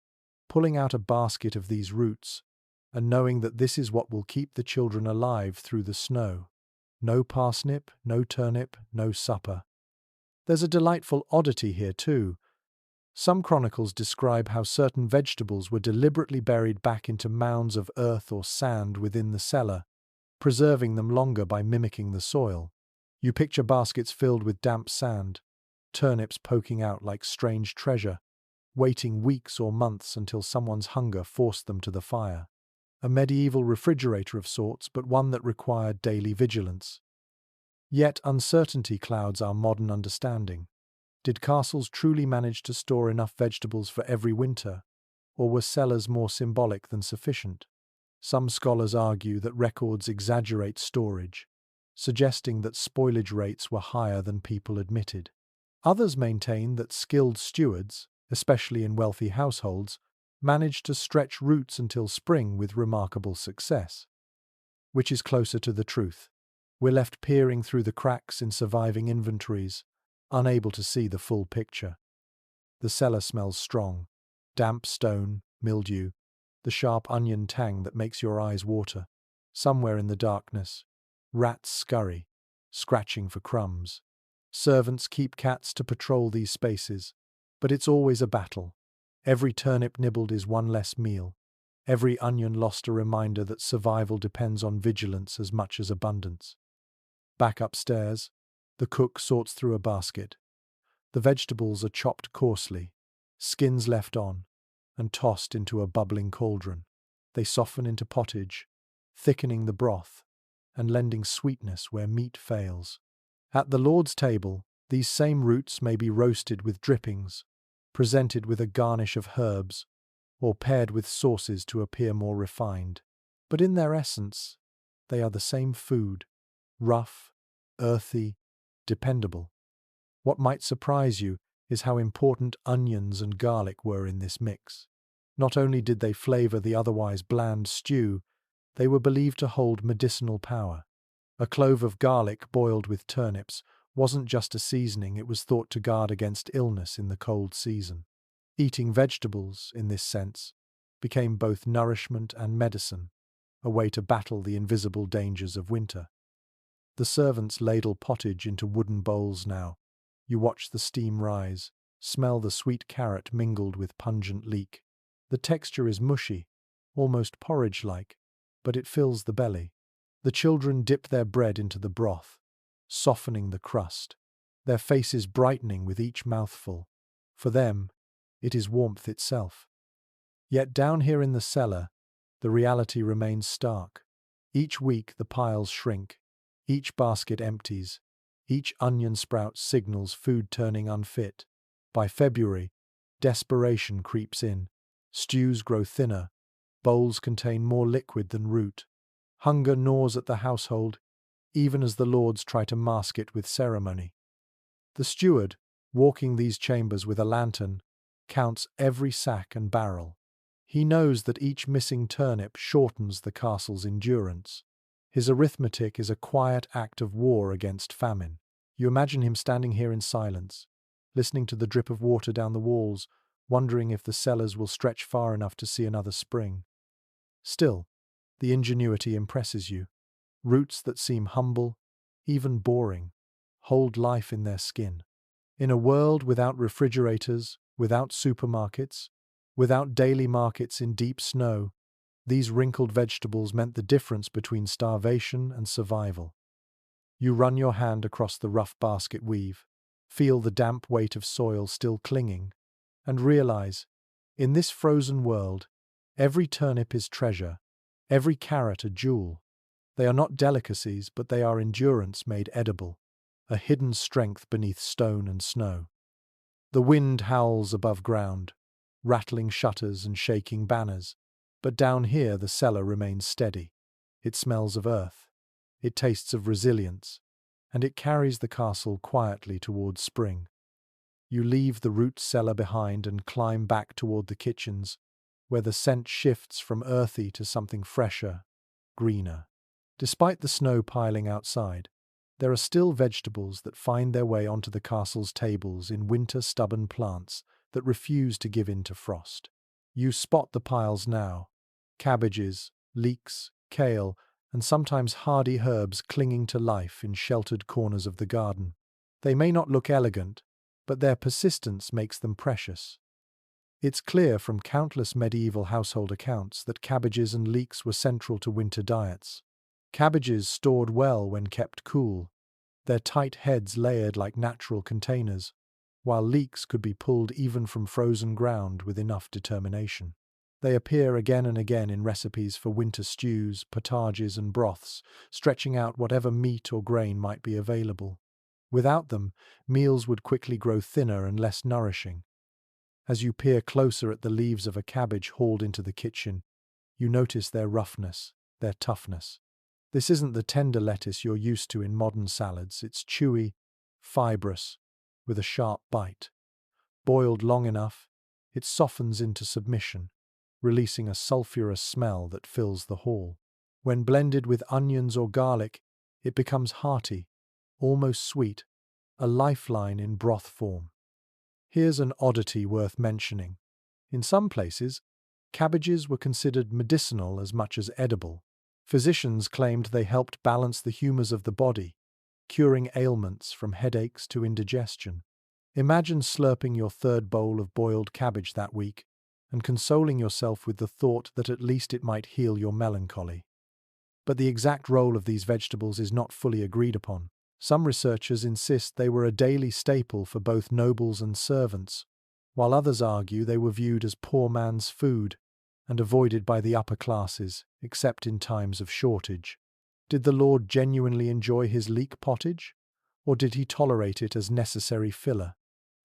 pulling out a basket of these roots, and knowing that this is what will keep the children alive through the snow. No parsnip, no turnip, no supper. There's a delightful oddity here too. Some chronicles describe how certain vegetables were deliberately buried back into mounds of earth or sand within the cellar, preserving them longer by mimicking the soil. You picture baskets filled with damp sand, turnips poking out like strange treasure, waiting weeks or months until someone's hunger forced them to the fire. A medieval refrigerator of sorts, but one that required daily vigilance. Yet uncertainty clouds our modern understanding. Did castles truly manage to store enough vegetables for every winter, or were cellars more symbolic than sufficient? Some scholars argue that records exaggerate storage, suggesting that spoilage rates were higher than people admitted. Others maintain that skilled stewards, especially in wealthy households, managed to stretch roots until spring with remarkable success. Which is closer to the truth? We're left peering through the cracks in surviving inventories, unable to see the full picture. The cellar smells strong. Damp stone, mildew, the sharp onion tang that makes your eyes water. Somewhere in the darkness, rats scurry, scratching for crumbs. Servants keep cats to patrol these spaces, but it's always a battle. Every turnip nibbled is one less meal. Every onion lost a reminder that survival depends on vigilance as much as abundance. Back upstairs, the cook sorts through a basket. The vegetables are chopped coarsely, skins left on, and tossed into a bubbling cauldron. They soften into pottage, thickening the broth and lending sweetness where meat fails. At the Lord's table, these same roots may be roasted with drippings, presented with a garnish of herbs, or paired with sauces to appear more refined. But in their essence, they are the same food, rough, earthy, dependable. What might surprise you is how important onions and garlic were in this mix. Not only did they flavor the otherwise bland stew, they were believed to hold medicinal power. A clove of garlic boiled with turnips wasn't just a seasoning, it was thought to guard against illness in the cold season. Eating vegetables, in this sense, became both nourishment and medicine, a way to battle the invisible dangers of winter. The servants ladle pottage into wooden bowls now. You watch the steam rise, smell the sweet carrot mingled with pungent leek. The texture is mushy, almost porridge-like, but it fills the belly. The children dip their bread into the broth, softening the crust, their faces brightening with each mouthful. For them, it is warmth itself. Yet down here in the cellar, the reality remains stark. Each week the piles shrink, each basket empties, each onion sprout signals food turning unfit. By February, desperation creeps in. Stews grow thinner, bowls contain more liquid than root. Hunger gnaws at the household, even as the lords try to mask it with ceremony. The steward, walking these chambers with a lantern, counts every sack and barrel. He knows that each missing turnip shortens the castle's endurance. His arithmetic is a quiet act of war against famine. You imagine him standing here in silence, listening to the drip of water down the walls, wondering if the cellars will stretch far enough to see another spring. Still, the ingenuity impresses you. Roots that seem humble, even boring, hold life in their skin. In a world without refrigerators, without supermarkets, without daily markets in deep snow, these wrinkled vegetables meant the difference between starvation and survival. You run your hand across the rough basket weave, feel the damp weight of soil still clinging, and realize, in this frozen world, every turnip is treasure, every carrot a jewel. They are not delicacies, but they are endurance made edible, a hidden strength beneath stone and snow. The wind howls above ground, rattling shutters and shaking banners, but down here the cellar remains steady. It smells of earth, it tastes of resilience, and it carries the castle quietly towards spring. You leave the root cellar behind and climb back toward the kitchens, where the scent shifts from earthy to something fresher, greener. Despite the snow piling outside, there are still vegetables that find their way onto the castle's tables in winter stubborn plants that refuse to give in to frost. You spot the piles now: cabbages, leeks, kale, and sometimes hardy herbs clinging to life in sheltered corners of the garden. They may not look elegant, but their persistence makes them precious. It's clear from countless medieval household accounts that cabbages and leeks were central to winter diets. Cabbages stored well when kept cool, their tight heads layered like natural containers, while leeks could be pulled even from frozen ground with enough determination. They appear again and again in recipes for winter stews, potages, and broths, stretching out whatever meat or grain might be available. Without them, meals would quickly grow thinner and less nourishing. As you peer closer at the leaves of a cabbage hauled into the kitchen, you notice their roughness, their toughness. This isn't the tender lettuce you're used to in modern salads. It's chewy, fibrous, with a sharp bite. Boiled long enough, it softens into submission, releasing a sulphurous smell that fills the hall. When blended with onions or garlic, it becomes hearty, almost sweet, a lifeline in broth form. Here's an oddity worth mentioning. In some places, cabbages were considered medicinal as much as edible. Physicians claimed they helped balance the humors of the body, curing ailments from headaches to indigestion. Imagine slurping your third bowl of boiled cabbage that week and consoling yourself with the thought that at least it might heal your melancholy. But the exact role of these vegetables is not fully agreed upon. Some researchers insist they were a daily staple for both nobles and servants, while others argue they were viewed as poor man's food and avoided by the upper classes, except in times of shortage. Did the Lord genuinely enjoy his leek pottage, or did he tolerate it as necessary filler?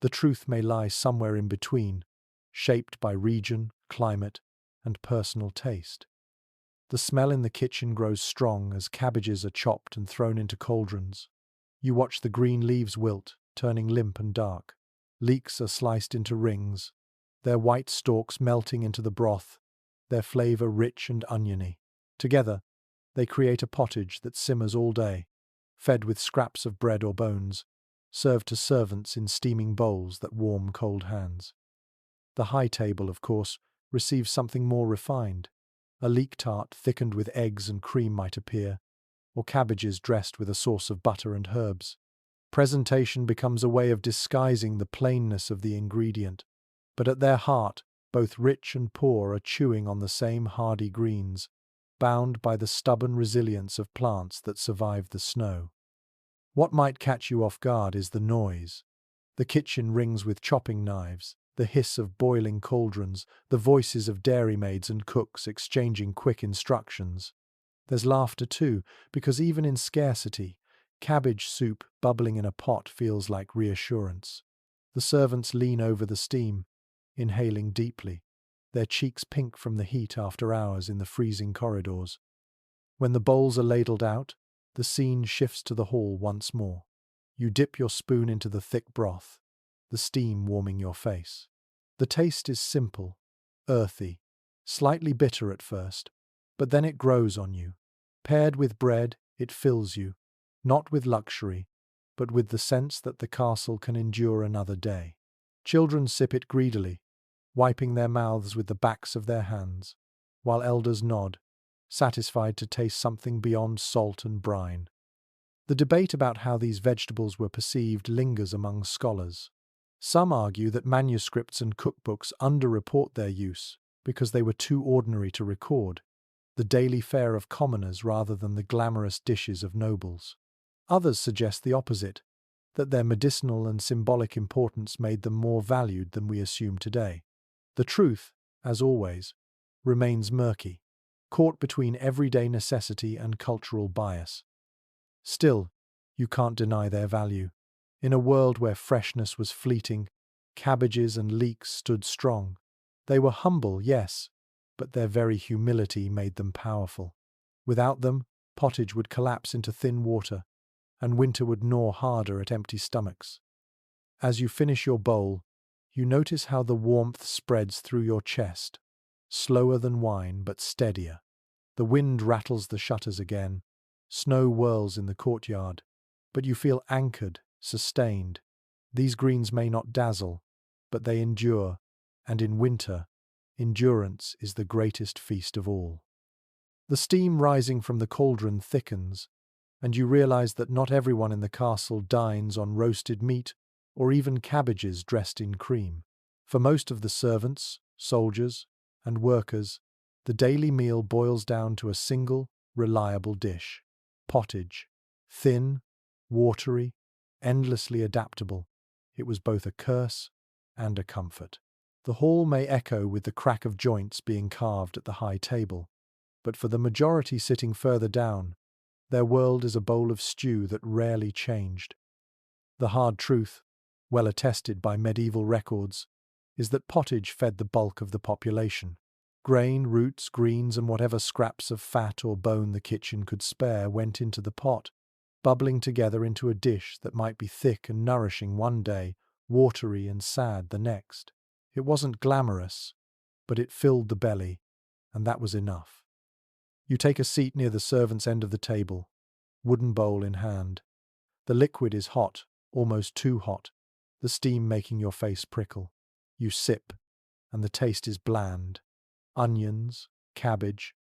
The truth may lie somewhere in between, shaped by region, climate, and personal taste. The smell in the kitchen grows strong as cabbages are chopped and thrown into cauldrons. You watch the green leaves wilt, turning limp and dark. Leeks are sliced into rings, their white stalks melting into the broth, their flavor rich and oniony. Together, they create a pottage that simmers all day, fed with scraps of bread or bones, served to servants in steaming bowls that warm cold hands. The high table, of course, receives something more refined. A leek tart thickened with eggs and cream might appear, or cabbages dressed with a sauce of butter and herbs. Presentation becomes a way of disguising the plainness of the ingredient, but at their heart, both rich and poor are chewing on the same hardy greens, bound by the stubborn resilience of plants that survive the snow. What might catch you off guard is the noise. The kitchen rings with chopping knives, the hiss of boiling cauldrons, the voices of dairymaids and cooks exchanging quick instructions. There's laughter too, because even in scarcity, cabbage soup bubbling in a pot feels like reassurance. The servants lean over the steam, inhaling deeply, their cheeks pink from the heat after hours in the freezing corridors. When the bowls are ladled out, the scene shifts to the hall once more. You dip your spoon into the thick broth, the steam warming your face. The taste is simple, earthy, slightly bitter at first, but then it grows on you. Paired with bread, it fills you, not with luxury, but with the sense that the castle can endure another day. Children sip it greedily, wiping their mouths with the backs of their hands, while elders nod, satisfied to taste something beyond salt and brine. The debate about how these vegetables were perceived lingers among scholars. Some argue that manuscripts and cookbooks underreport their use because they were too ordinary to record, the daily fare of commoners rather than the glamorous dishes of nobles. Others suggest the opposite, that their medicinal and symbolic importance made them more valued than we assume today. The truth, as always, remains murky, caught between everyday necessity and cultural bias. Still, you can't deny their value. In a world where freshness was fleeting, cabbages and leeks stood strong. They were humble, yes, but their very humility made them powerful. Without them, pottage would collapse into thin water, and winter would gnaw harder at empty stomachs. As you finish your bowl, you notice how the warmth spreads through your chest, slower than wine but steadier. The wind rattles the shutters again, snow whirls in the courtyard, but you feel anchored, sustained. These greens may not dazzle, but they endure, and in winter, endurance is the greatest feast of all. The steam rising from the cauldron thickens, and you realize that not everyone in the castle dines on roasted meat or even cabbages dressed in cream. For most of the servants, soldiers, and workers, the daily meal boils down to a single, reliable dish: pottage. Thin, watery, endlessly adaptable, It was both a curse and a comfort. The hall may echo with the crack of joints being carved at the high table, but for the majority sitting further down, their world is a bowl of stew that rarely changed. The hard truth, well attested by medieval records, is that pottage fed the bulk of the population. Grain, roots, greens, and whatever scraps of fat or bone the kitchen could spare went into the pot, bubbling together into a dish that might be thick and nourishing one day, watery and sad the next. It wasn't glamorous, but it filled the belly, and that was enough. You take a seat near the servant's end of the table, wooden bowl in hand. The liquid is hot, almost too hot, the steam making your face prickle. You sip, and the taste is bland. Onions, cabbage,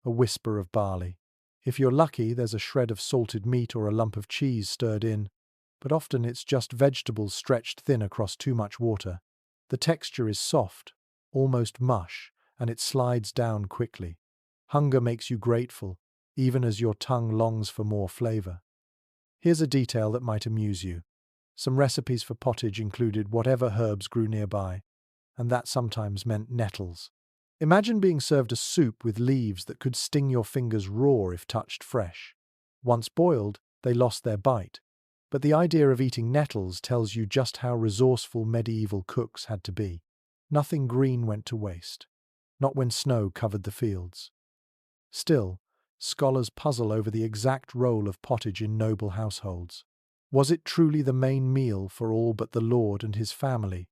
a whisper of barley. If you're lucky, there's a shred of salted meat or a lump of cheese stirred in, but often it's just vegetables stretched thin across too much water. The texture is soft, almost mush, and it slides down quickly. Hunger makes you grateful, even as your tongue longs for more flavor. Here's a detail that might amuse you. Some recipes for pottage included whatever herbs grew nearby, and that sometimes meant nettles. Imagine being served a soup with leaves that could sting your fingers raw if touched fresh. Once boiled, they lost their bite, but the idea of eating nettles tells you just how resourceful medieval cooks had to be. Nothing green went to waste, not when snow covered the fields. Still, scholars puzzle over the exact role of pottage in noble households. Was it truly the main meal for all but the lord and his family,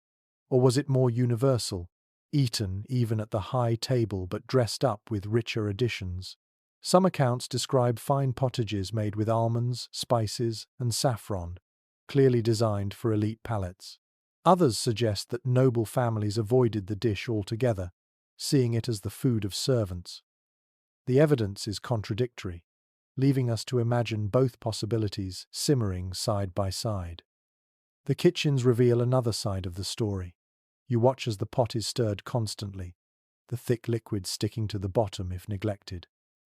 or was it more universal, eaten even at the high table but dressed up with richer additions? Some accounts describe fine pottages made with almonds, spices, and saffron, clearly designed for elite palates. Others suggest that noble families avoided the dish altogether, seeing it as the food of servants. The evidence is contradictory, leaving us to imagine both possibilities simmering side by side. The kitchens reveal another side of the story. You watch as the pot is stirred constantly, the thick liquid sticking to the bottom if neglected.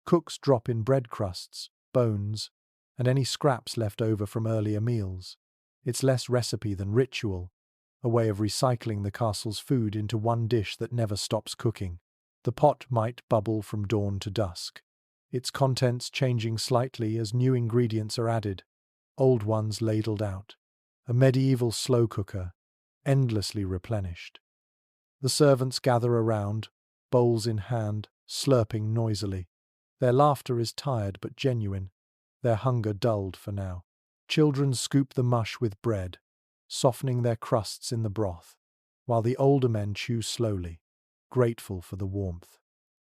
Cooks drop in bread crusts, bones, and any scraps left over from earlier meals. It's less recipe than ritual, a way of recycling the castle's food into one dish that never stops cooking. The pot might bubble from dawn to dusk, its contents changing slightly as new ingredients are added, old ones ladled out. A medieval slow cooker, endlessly replenished. The servants gather around, bowls in hand, slurping noisily. Their laughter is tired but genuine, their hunger dulled for now. Children scoop the mush with bread, softening their crusts in the broth, while the older men chew slowly, grateful for the warmth.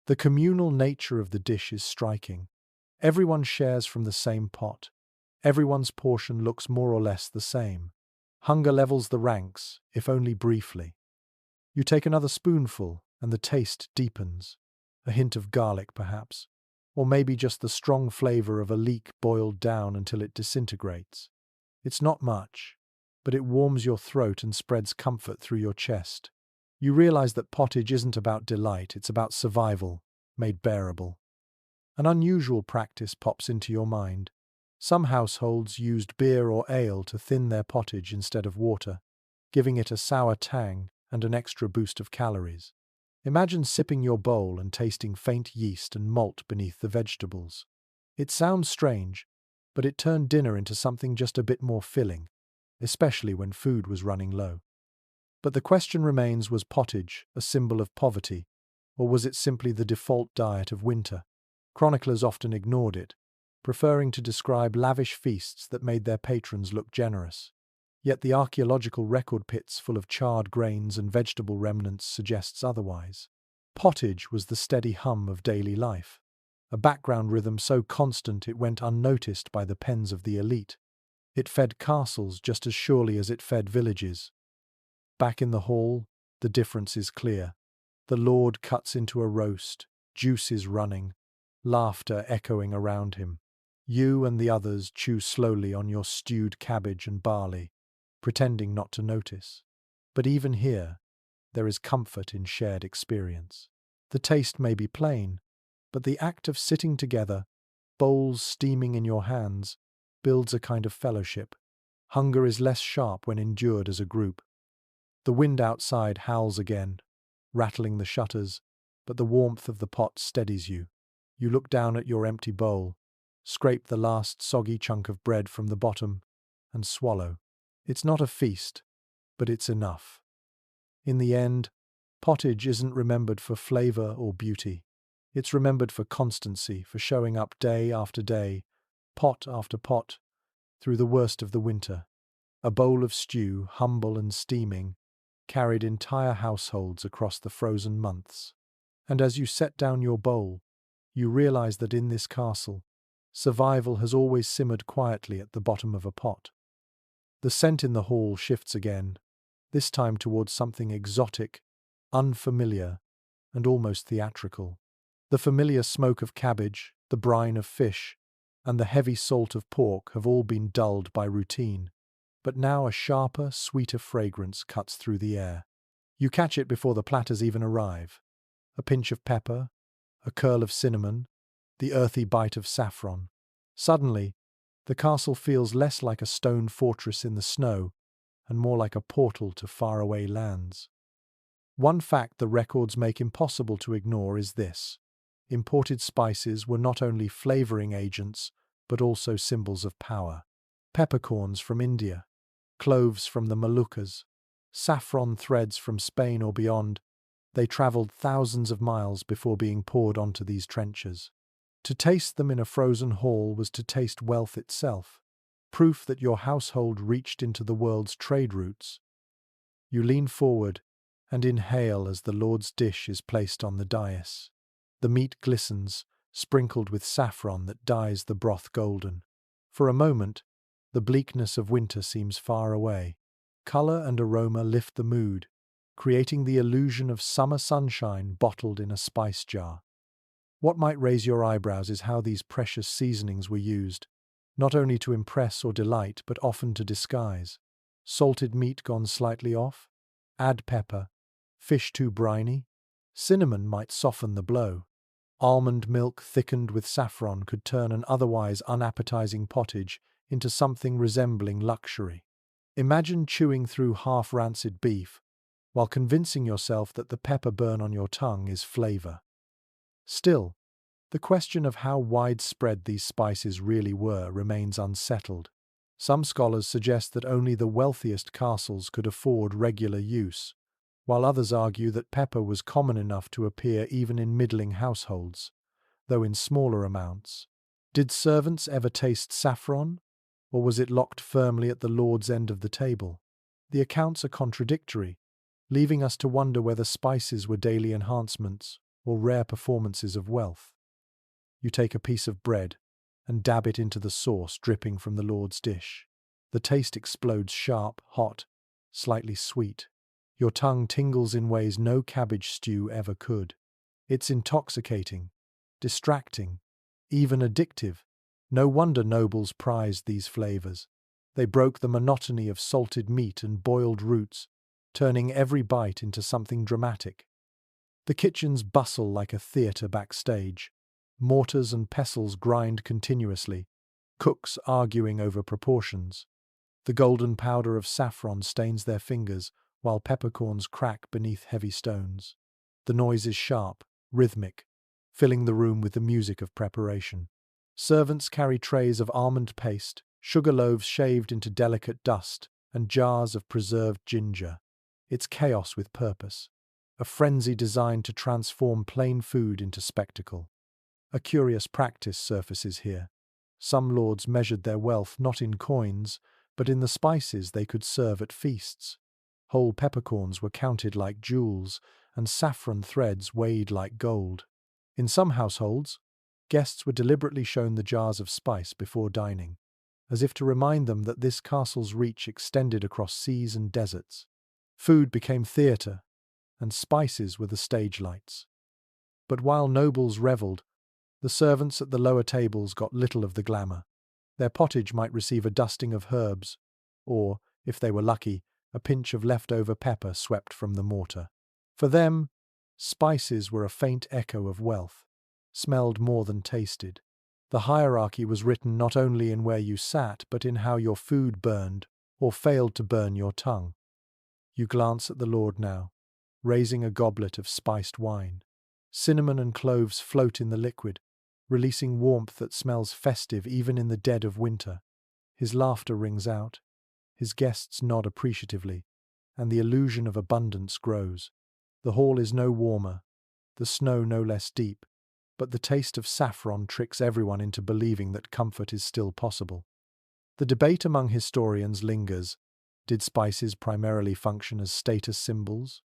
The communal nature of the dish is striking. Everyone shares from the same pot. Everyone's portion looks more or less the same. Hunger levels the ranks, if only briefly. You take another spoonful, and the taste deepens. A hint of garlic, perhaps, or maybe just the strong flavor of a leek boiled down until it disintegrates. It's not much, but it warms your throat and spreads comfort through your chest. You realize that pottage isn't about delight, it's about survival, made bearable. An unusual practice pops into your mind. Some households used beer or ale to thin their pottage instead of water, giving it a sour tang and an extra boost of calories. Imagine sipping your bowl and tasting faint yeast and malt beneath the vegetables. It sounds strange, but it turned dinner into something just a bit more filling, especially when food was running low. But the question remains, was pottage a symbol of poverty, or was it simply the default diet of winter? Chroniclers often ignored it, preferring to describe lavish feasts that made their patrons look generous. Yet the archaeological record pits full of charred grains and vegetable remnants suggests otherwise. Pottage was the steady hum of daily life, a background rhythm so constant it went unnoticed by the pens of the elite. It fed castles just as surely as it fed villages. Back in the hall, the difference is clear. The lord cuts into a roast, juices running, laughter echoing around him. You and the others chew slowly on your stewed cabbage and barley, pretending not to notice. But even here, there is comfort in shared experience. The taste may be plain, but the act of sitting together, bowls steaming in your hands, builds a kind of fellowship. Hunger is less sharp when endured as a group. The wind outside howls again, rattling the shutters, but the warmth of the pot steadies you. You look down at your empty bowl, scrape the last soggy chunk of bread from the bottom, and swallow. It's not a feast, but it's enough. In the end, pottage isn't remembered for flavor or beauty. It's remembered for constancy, for showing up day after day, pot after pot, through the worst of the winter. A bowl of stew, humble and steaming, carried entire households across the frozen months. And as you set down your bowl, you realize that in this castle, survival has always simmered quietly at the bottom of a pot. The scent in the hall shifts again, this time towards something exotic, unfamiliar, and almost theatrical. The familiar smoke of cabbage, the brine of fish, and the heavy salt of pork have all been dulled by routine, but now a sharper, sweeter fragrance cuts through the air. You catch it before the platters even arrive. A pinch of pepper, a curl of cinnamon, the earthy bite of saffron. Suddenly, the castle feels less like a stone fortress in the snow and more like a portal to faraway lands. One fact the records make impossible to ignore is this: imported spices were not only flavoring agents, but also symbols of power. Peppercorns from India, cloves from the Moluccas, saffron threads from Spain or beyond, they travelled thousands of miles before being poured onto these trenches. To taste them in a frozen hall was to taste wealth itself, proof that your household reached into the world's trade routes. You lean forward and inhale as the Lord's dish is placed on the dais. The meat glistens, sprinkled with saffron that dyes the broth golden. For a moment, the bleakness of winter seems far away. Colour and aroma lift the mood, creating the illusion of summer sunshine bottled in a spice jar. What might raise your eyebrows is how these precious seasonings were used, not only to impress or delight, but often to disguise. Salted meat gone slightly off? Add pepper. Fish too briny? Cinnamon might soften the blow. Almond milk thickened with saffron could turn an otherwise unappetizing pottage into something resembling luxury. Imagine chewing through half-rancid beef, while convincing yourself that the pepper burn on your tongue is flavor. Still, the question of how widespread these spices really were remains unsettled. Some scholars suggest that only the wealthiest castles could afford regular use, while others argue that pepper was common enough to appear even in middling households, though in smaller amounts. Did servants ever taste saffron, or was it locked firmly at the lord's end of the table? The accounts are contradictory, leaving us to wonder whether spices were daily enhancements or rare performances of wealth. You take a piece of bread and dab it into the sauce dripping from the Lord's dish. The taste explodes sharp, hot, slightly sweet. Your tongue tingles in ways no cabbage stew ever could. It's intoxicating, distracting, even addictive. No wonder nobles prized these flavors. They broke the monotony of salted meat and boiled roots, turning every bite into something dramatic. The kitchens bustle like a theatre backstage. Mortars and pestles grind continuously, cooks arguing over proportions. The golden powder of saffron stains their fingers, while peppercorns crack beneath heavy stones. The noise is sharp, rhythmic, filling the room with the music of preparation. Servants carry trays of almond paste, sugar loaves shaved into delicate dust, and jars of preserved ginger. It's chaos with purpose, a frenzy designed to transform plain food into spectacle. A curious practice surfaces here. Some lords measured their wealth not in coins, but in the spices they could serve at feasts. Whole peppercorns were counted like jewels, and saffron threads weighed like gold. In some households, guests were deliberately shown the jars of spice before dining, as if to remind them that this castle's reach extended across seas and deserts. Food became theatre, and spices were the stage lights. But while nobles revelled, the servants at the lower tables got little of the glamour. Their pottage might receive a dusting of herbs, or, if they were lucky, a pinch of leftover pepper swept from the mortar. For them, spices were a faint echo of wealth, smelled more than tasted. The hierarchy was written not only in where you sat, but in how your food burned or failed to burn your tongue. You glance at the Lord now, raising a goblet of spiced wine. Cinnamon and cloves float in the liquid, releasing warmth that smells festive even in the dead of winter. His laughter rings out. His guests nod appreciatively, and the illusion of abundance grows. The hall is no warmer, the snow no less deep, but the taste of saffron tricks everyone into believing that comfort is still possible. The debate among historians lingers. Did spices primarily function as status symbols,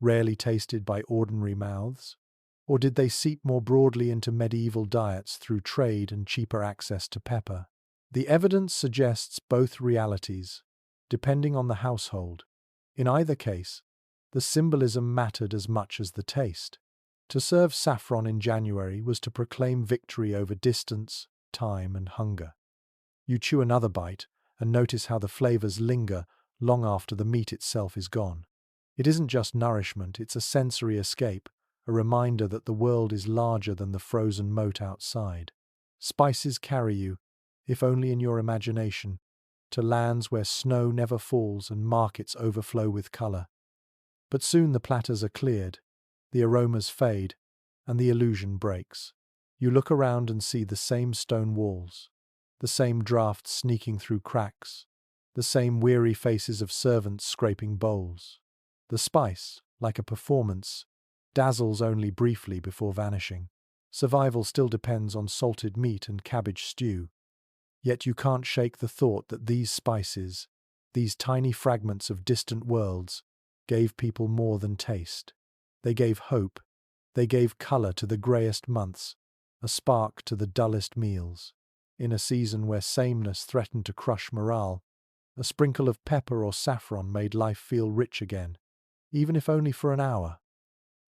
rarely tasted by ordinary mouths? Or did they seep more broadly into medieval diets through trade and cheaper access to pepper? The evidence suggests both realities, depending on the household. In either case, the symbolism mattered as much as the taste. To serve saffron in January was to proclaim victory over distance, time, and hunger. You chew another bite and notice how the flavors linger long after the meat itself is gone. It isn't just nourishment, it's a sensory escape, a reminder that the world is larger than the frozen moat outside. Spices carry you, if only in your imagination, to lands where snow never falls and markets overflow with color. But soon the platters are cleared, the aromas fade, and the illusion breaks. You look around and see the same stone walls, the same draughts sneaking through cracks, the same weary faces of servants scraping bowls. The spice, like a performance, dazzles only briefly before vanishing. Survival still depends on salted meat and cabbage stew. Yet you can't shake the thought that these spices, these tiny fragments of distant worlds, gave people more than taste. They gave hope. They gave color to the greyest months, a spark to the dullest meals. In a season where sameness threatened to crush morale, a sprinkle of pepper or saffron made life feel rich again, even if only for an hour.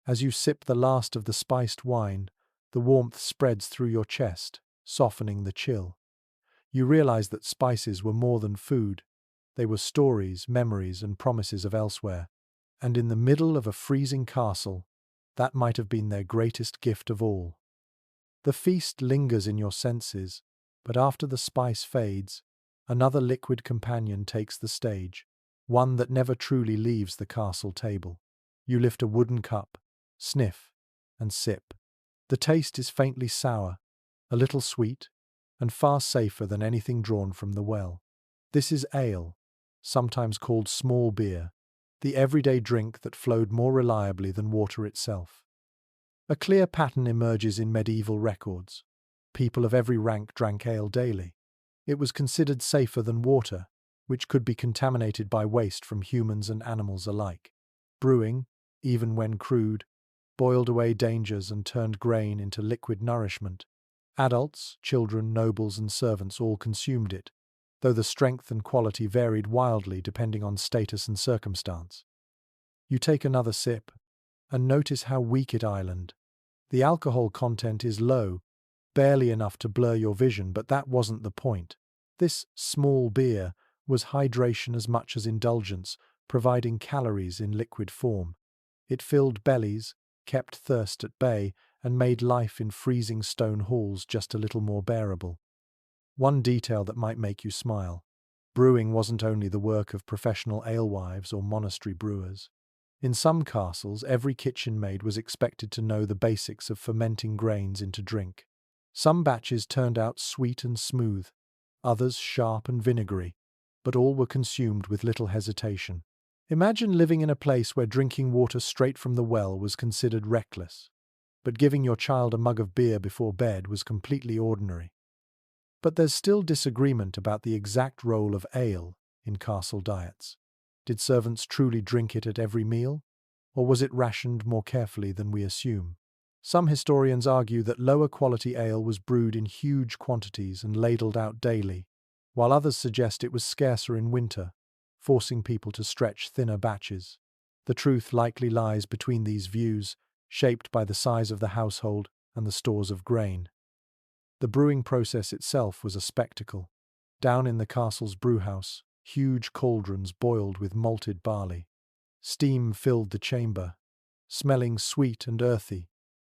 As you sip the last of the spiced wine, the warmth spreads through your chest, softening the chill. You realize that spices were more than food. They were stories, memories, and promises of elsewhere. And in the middle of a freezing castle, that might have been their greatest gift of all. The feast lingers in your senses, but after the spice fades, another liquid companion takes the stage, one that never truly leaves the castle table. You lift a wooden cup, sniff, and sip. The taste is faintly sour, a little sweet, and far safer than anything drawn from the well. This is ale, sometimes called small beer, the everyday drink that flowed more reliably than water itself. A clear pattern emerges in medieval records. People of every rank drank ale daily. It was considered safer than water, which could be contaminated by waste from humans and animals alike. Brewing, even when crude, boiled away dangers and turned grain into liquid nourishment. Adults, children, nobles, and servants all consumed it, though the strength and quality varied wildly depending on status and circumstance. You take another sip, and notice how weak it island. The alcohol content is low, barely enough to blur your vision, but that wasn't the point. This small beer was hydration as much as indulgence, providing calories in liquid form. It filled bellies, kept thirst at bay, and made life in freezing stone halls just a little more bearable. One detail that might make you smile. Brewing wasn't only the work of professional alewives or monastery brewers. In some castles, every kitchen maid was expected to know the basics of fermenting grains into drink. Some batches turned out sweet and smooth, others sharp and vinegary, but all were consumed with little hesitation. Imagine living in a place where drinking water straight from the well was considered reckless, but giving your child a mug of beer before bed was completely ordinary. But there's still disagreement about the exact role of ale in castle diets. Did servants truly drink it at every meal, or was it rationed more carefully than we assume? Some historians argue that lower quality ale was brewed in huge quantities and ladled out daily, while others suggest it was scarcer in winter, forcing people to stretch thinner batches. The truth likely lies between these views, shaped by the size of the household and the stores of grain. The brewing process itself was a spectacle. Down in the castle's brewhouse, huge cauldrons boiled with malted barley. Steam filled the chamber, smelling sweet and earthy,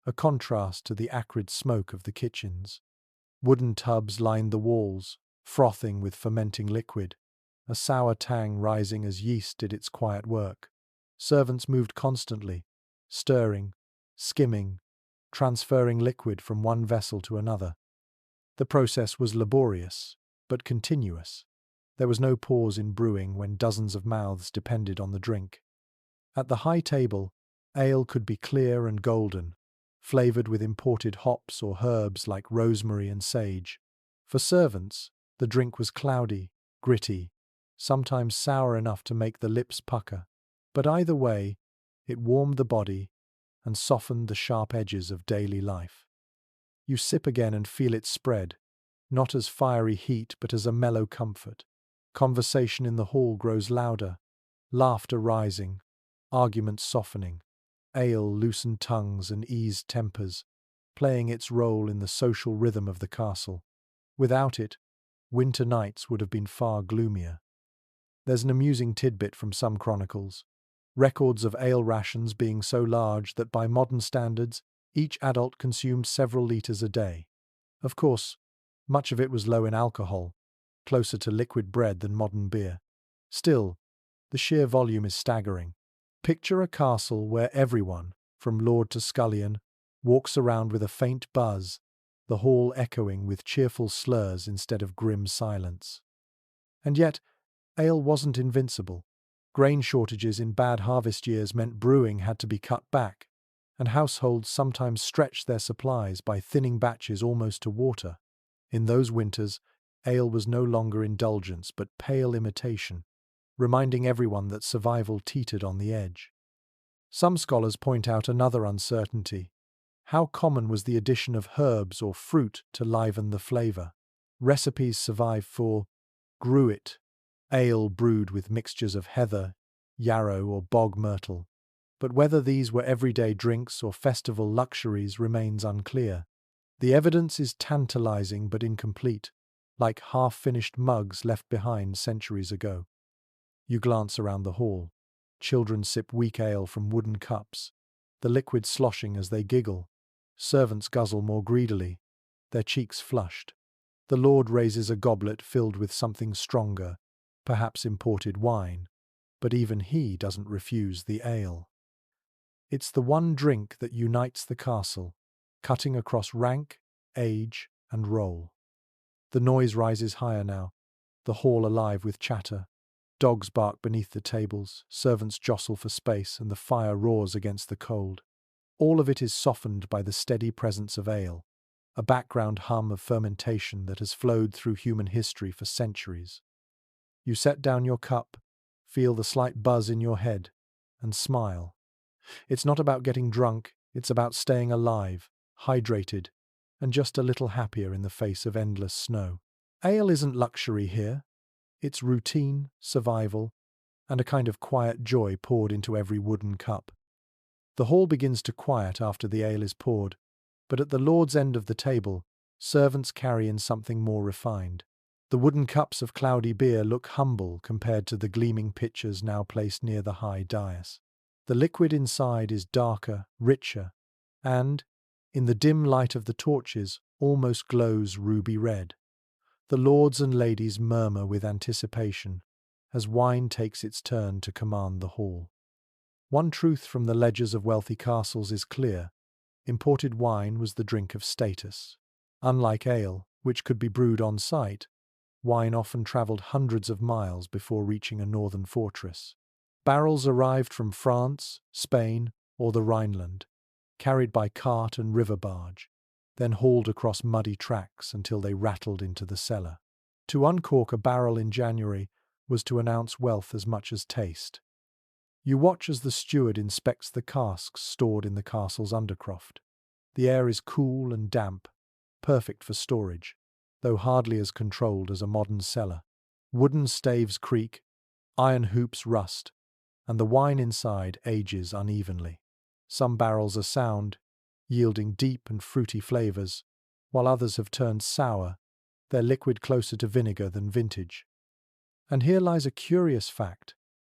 a contrast to the acrid smoke of the kitchens. Wooden tubs lined the walls, frothing with fermenting liquid. a sour tang rising as yeast did its quiet work. Servants moved constantly, stirring, skimming, transferring liquid from one vessel to another. The process was laborious, but continuous. There was no pause in brewing when dozens of mouths depended on the drink. At the high table, ale could be clear and golden, flavoured with imported hops or herbs like rosemary and sage. For servants, the drink was cloudy, gritty, sometimes sour enough to make the lips pucker. But either way, it warmed the body and softened the sharp edges of daily life. You sip again and feel it spread, not as fiery heat but as a mellow comfort. Conversation in the hall grows louder, laughter rising, arguments softening. Ale loosened tongues and eased tempers, playing its role in the social rhythm of the castle. Without it, winter nights would have been far gloomier. There's an amusing tidbit from some chronicles. Records of ale rations being so large that by modern standards, each adult consumed several litres a day. Of course, much of it was low in alcohol, closer to liquid bread than modern beer. Still, the sheer volume is staggering. Picture a castle where everyone, from lord to scullion, walks around with a faint buzz, the hall echoing with cheerful slurs instead of grim silence. And yet, ale wasn't invincible. Grain shortages in bad harvest years meant brewing had to be cut back, and households sometimes stretched their supplies by thinning batches almost to water. In those winters, ale was no longer indulgence but pale imitation, reminding everyone that survival teetered on the edge. Some scholars point out another uncertainty. How common was the addition of herbs or fruit to liven the flavour? Recipes survive for gruit, ale brewed with mixtures of heather, yarrow or bog myrtle. But whether these were everyday drinks or festival luxuries remains unclear. The evidence is tantalizing but incomplete, like half-finished mugs left behind centuries ago. You glance around the hall. Children sip weak ale from wooden cups, the liquid sloshing as they giggle. Servants guzzle more greedily, their cheeks flushed. The lord raises a goblet filled with something stronger, perhaps imported wine, but even he doesn't refuse the ale. It's the one drink that unites the castle, cutting across rank, age, and role. The noise rises higher now, the hall alive with chatter. Dogs bark beneath the tables, servants jostle for space, and the fire roars against the cold. All of it is softened by the steady presence of ale, a background hum of fermentation that has flowed through human history for centuries. You set down your cup, feel the slight buzz in your head, and smile. It's not about getting drunk, it's about staying alive, hydrated, and just a little happier in the face of endless snow. Ale isn't luxury here. It's routine, survival, and a kind of quiet joy poured into every wooden cup. The hall begins to quiet after the ale is poured, but at the lord's end of the table, servants carry in something more refined. The wooden cups of cloudy beer look humble compared to the gleaming pitchers now placed near the high dais. The liquid inside is darker, richer, and, in the dim light of the torches, almost glows ruby red. The lords and ladies murmur with anticipation as wine takes its turn to command the hall. One truth from the ledgers of wealthy castles is clear. Imported wine was the drink of status. Unlike ale, which could be brewed on site, wine often travelled hundreds of miles before reaching a northern fortress. Barrels arrived from France, Spain, or the Rhineland, carried by cart and river barge, then hauled across muddy tracks until they rattled into the cellar. To uncork a barrel in January was to announce wealth as much as taste. You watch as the steward inspects the casks stored in the castle's undercroft. The air is cool and damp, perfect for storage, though hardly as controlled as a modern cellar. Wooden staves creak, iron hoops rust, and the wine inside ages unevenly. Some barrels are sound, yielding deep and fruity flavours, while others have turned sour, their liquid closer to vinegar than vintage. And here lies a curious fact.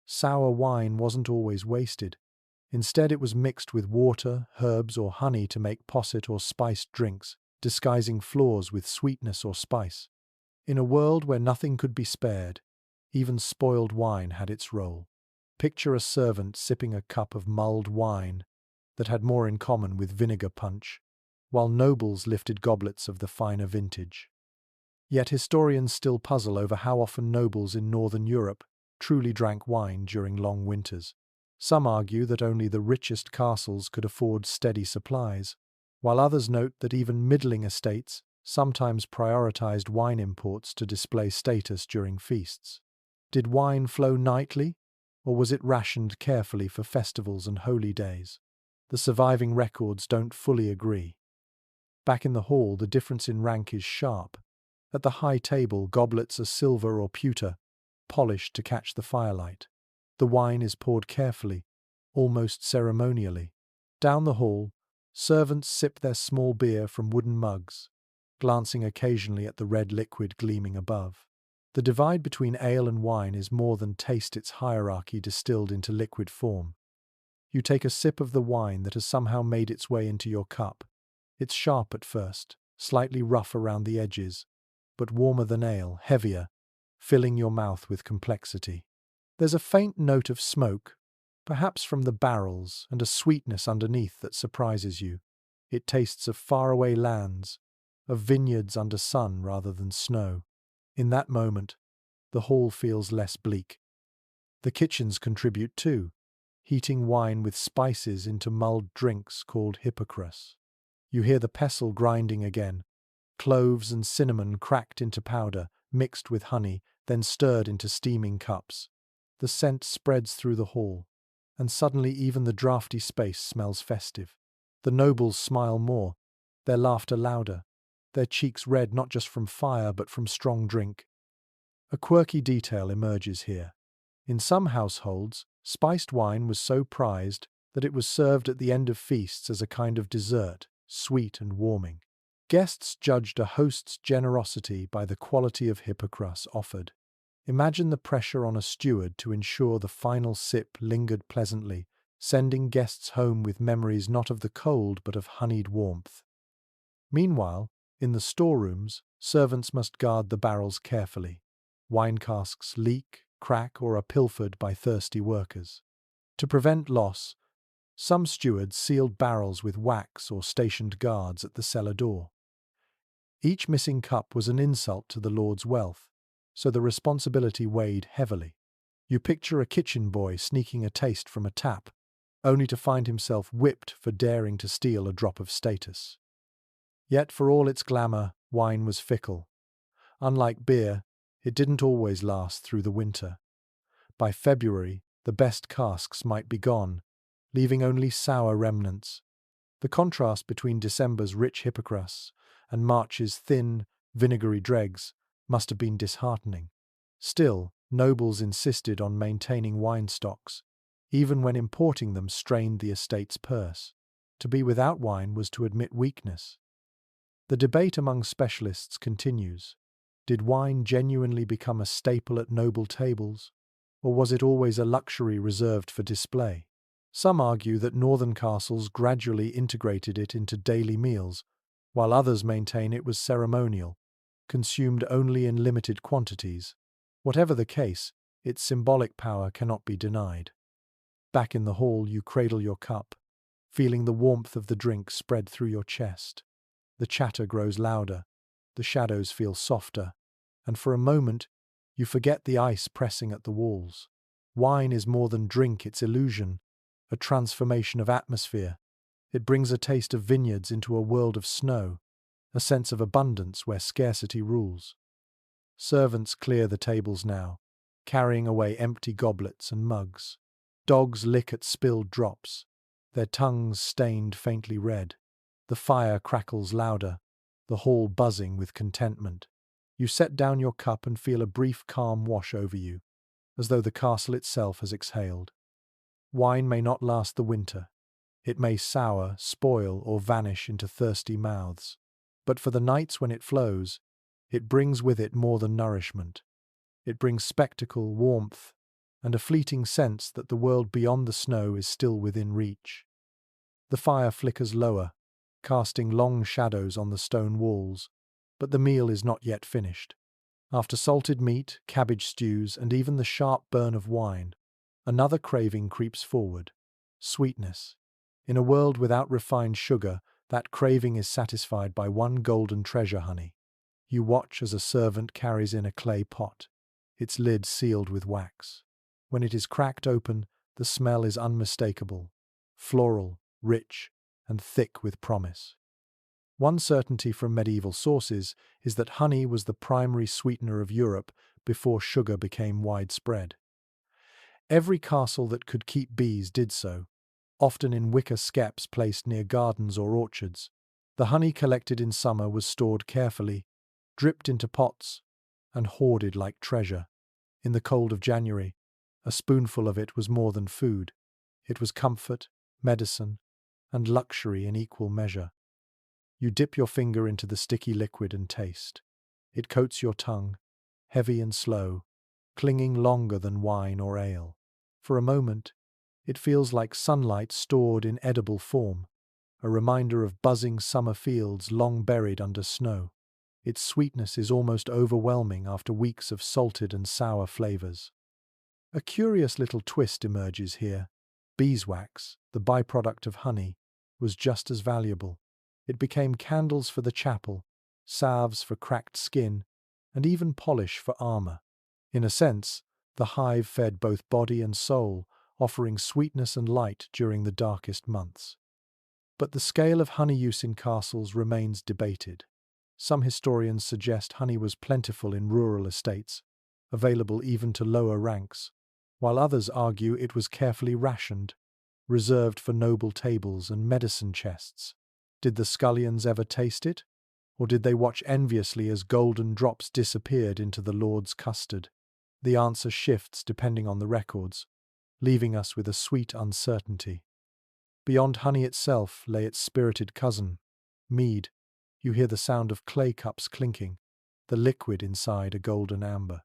Sour wine wasn't always wasted. Instead, it was mixed with water, herbs, or honey to make posset or spiced drinks, disguising flaws with sweetness or spice. In a world where nothing could be spared, Even spoiled wine had its role. Picture a servant sipping a cup of mulled wine that had more in common with vinegar punch, while nobles lifted goblets of the finer vintage. Yet historians still puzzle over how often nobles in northern Europe truly drank wine during long winters. Some argue that only the richest castles could afford steady supplies, while others note that even middling estates sometimes prioritized wine imports to display status during feasts. Did wine flow nightly, or was it rationed carefully for festivals and holy days? The surviving records don't fully agree. Back in the hall, the difference in rank is sharp. At the high table, goblets are silver or pewter, polished to catch the firelight. The wine is poured carefully, almost ceremonially. Down the hall, servants sip their small beer from wooden mugs, glancing occasionally at the red liquid gleaming above. The divide between ale and wine is more than taste, its hierarchy distilled into liquid form. You take a sip of the wine that has somehow made its way into your cup. It's sharp at first, slightly rough around the edges, but warmer than ale, heavier, filling your mouth with complexity. There's a faint note of smoke, perhaps from the barrels, and a sweetness underneath that surprises you. It tastes of faraway lands, of vineyards under sun rather than snow. In that moment, the hall feels less bleak. The kitchens contribute too, heating wine with spices into mulled drinks called hippocras. You hear the pestle grinding again, cloves and cinnamon cracked into powder, mixed with honey, then stirred into steaming cups. The scent spreads through the hall, and suddenly even the draughty space smells festive. The nobles smile more, their laughter louder, their cheeks red not just from fire but from strong drink. A quirky detail emerges here. In some households, spiced wine was so prized that it was served at the end of feasts as a kind of dessert, sweet and warming. Guests judged a host's generosity by the quality of hippocras offered. Imagine the pressure on a steward to ensure the final sip lingered pleasantly, sending guests home with memories not of the cold but of honeyed warmth. Meanwhile, in the storerooms, servants must guard the barrels carefully. Wine casks leak, crack, or are pilfered by thirsty workers. To prevent loss, some stewards sealed barrels with wax or stationed guards at the cellar door. Each missing cup was an insult to the lord's wealth, so the responsibility weighed heavily. You picture a kitchen boy sneaking a taste from a tap, only to find himself whipped for daring to steal a drop of status. Yet for all its glamour, wine was fickle. Unlike beer, it didn't always last through the winter. By February, the best casks might be gone, leaving only sour remnants. The contrast between December's rich hippocras and March's thin, vinegary dregs must have been disheartening. Still, nobles insisted on maintaining wine stocks, even when importing them strained the estate's purse. To be without wine was to admit weakness. The debate among specialists continues. Did wine genuinely become a staple at noble tables, or was it always a luxury reserved for display? Some argue that northern castles gradually integrated it into daily meals, while others maintain it was ceremonial, consumed only in limited quantities. Whatever the case, its symbolic power cannot be denied. Back in the hall, you cradle your cup, feeling the warmth of the drink spread through your chest. The chatter grows louder, the shadows feel softer, and for a moment, you forget the ice pressing at the walls. Wine is more than drink, it's illusion, a transformation of atmosphere. It brings a taste of vineyards into a world of snow, a sense of abundance where scarcity rules. Servants clear the tables now, carrying away empty goblets and mugs. Dogs lick at spilled drops, their tongues stained faintly red. The fire crackles louder, the hall buzzing with contentment. You set down your cup and feel a brief calm wash over you, as though the castle itself has exhaled. Wine may not last the winter. It may sour, spoil, or vanish into thirsty mouths. But for the nights when it flows, it brings with it more than nourishment. It brings spectacle, warmth, and a fleeting sense that the world beyond the snow is still within reach. The fire flickers lower, casting long shadows on the stone walls, but the meal is not yet finished. After salted meat, cabbage stews, and even the sharp burn of wine, another craving creeps forward: sweetness. In a world without refined sugar, that craving is satisfied by one golden treasure: honey. You watch as a servant carries in a clay pot, its lid sealed with wax. When it is cracked open, the smell is unmistakable: floral, rich, and thick with promise. One certainty from medieval sources is that honey was the primary sweetener of Europe before sugar became widespread. Every castle that could keep bees did so, often in wicker skeps placed near gardens or orchards. The honey collected in summer was stored carefully, dripped into pots, and hoarded like treasure. In the cold of January, a spoonful of it was more than food. It was comfort, medicine, and luxury in equal measure. You dip your finger into the sticky liquid and taste. It coats your tongue, heavy and slow, clinging longer than wine or ale. For a moment, it feels like sunlight stored in edible form, a reminder of buzzing summer fields long buried under snow. Its sweetness is almost overwhelming after weeks of salted and sour flavors. A curious little twist emerges here. Beeswax, the byproduct of honey, was just as valuable. It became candles for the chapel, salves for cracked skin, and even polish for armor. In a sense, the hive fed both body and soul, offering sweetness and light during the darkest months. But the scale of honey use in castles remains debated. Some historians suggest honey was plentiful in rural estates, available even to lower ranks, while others argue it was carefully rationed, reserved for noble tables and medicine chests. Did the scullions ever taste it? Or did they watch enviously as golden drops disappeared into the Lord's custard? The answer shifts depending on the records, leaving us with a sweet uncertainty. Beyond honey itself lay its spirited cousin, mead. You hear the sound of clay cups clinking, the liquid inside a golden amber.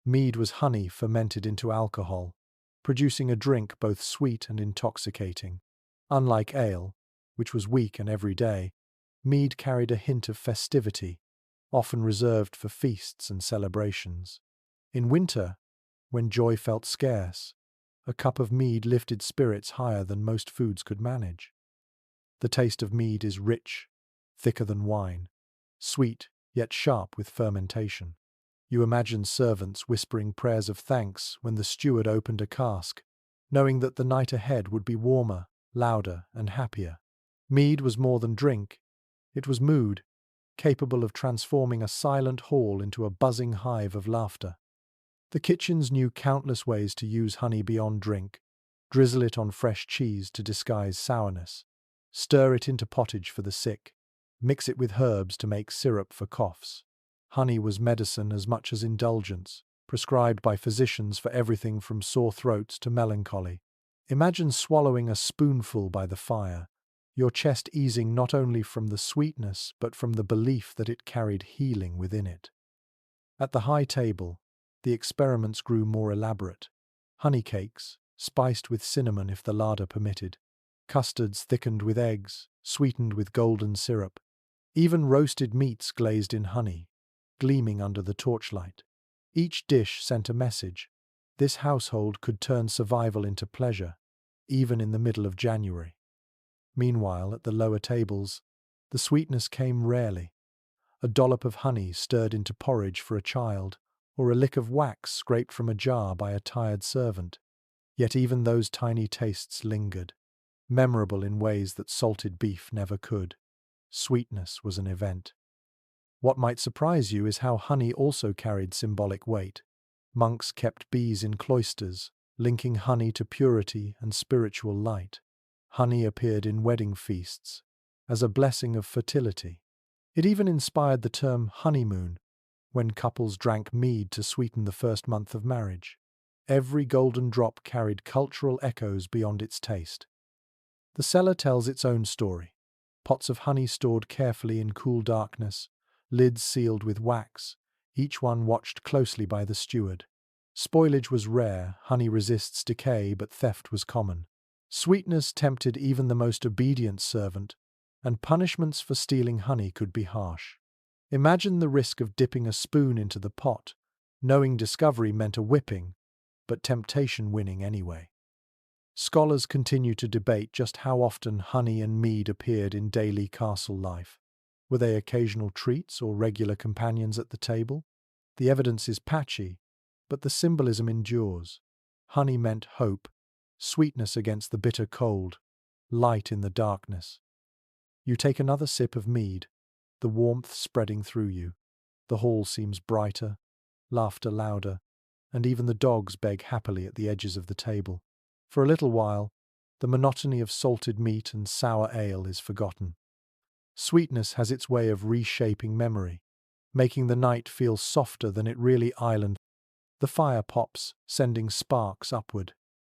Mead was honey fermented into alcohol, producing a drink both sweet and intoxicating. Unlike ale, which was weak and everyday, mead carried a hint of festivity, often reserved for feasts and celebrations. In winter, when joy felt scarce, a cup of mead lifted spirits higher than most foods could manage. The taste of mead is rich, thicker than wine, sweet yet sharp with fermentation. You imagine servants whispering prayers of thanks when the steward opened a cask, knowing that the night ahead would be warmer, louder, and happier. Mead was more than drink. It was mood, capable of transforming a silent hall into a buzzing hive of laughter. The kitchens knew countless ways to use honey beyond drink: drizzle it on fresh cheese to disguise sourness, stir it into pottage for the sick, mix it with herbs to make syrup for coughs. Honey was medicine as much as indulgence, prescribed by physicians for everything from sore throats to melancholy. Imagine swallowing a spoonful by the fire, your chest easing not only from the sweetness but from the belief that it carried healing within it. At the high table, the experiments grew more elaborate. Honey cakes, spiced with cinnamon if the larder permitted, custards thickened with eggs, sweetened with golden syrup, even roasted meats glazed in honey, gleaming under the torchlight. Each dish sent a message. This household could turn survival into pleasure, even in the middle of January. Meanwhile, at the lower tables, the sweetness came rarely. A dollop of honey stirred into porridge for a child, or a lick of wax scraped from a jar by a tired servant. Yet even those tiny tastes lingered, memorable in ways that salted beef never could. Sweetness was an event. What might surprise you is how honey also carried symbolic weight. Monks kept bees in cloisters, linking honey to purity and spiritual light. Honey appeared in wedding feasts as a blessing of fertility. It even inspired the term honeymoon, when couples drank mead to sweeten the first month of marriage. Every golden drop carried cultural echoes beyond its taste. The cellar tells its own story. Pots of honey stored carefully in cool darkness, lids sealed with wax, each one watched closely by the steward. Spoilage was rare, honey resists decay, but theft was common. Sweetness tempted even the most obedient servant, and punishments for stealing honey could be harsh. Imagine the risk of dipping a spoon into the pot, knowing discovery meant a whipping, but temptation winning anyway. Scholars continue to debate just how often honey and mead appeared in daily castle life. Were they occasional treats or regular companions at the table? The evidence is patchy, but the symbolism endures. Honey meant hope, sweetness against the bitter cold, light in the darkness. You take another sip of mead, the warmth spreading through you. The hall seems brighter, laughter louder, and even the dogs beg happily at the edges of the table. For a little while, the monotony of salted meat and sour ale is forgotten. Sweetness has its way of reshaping memory, making the night feel softer than it really island. The fire pops, sending sparks upward.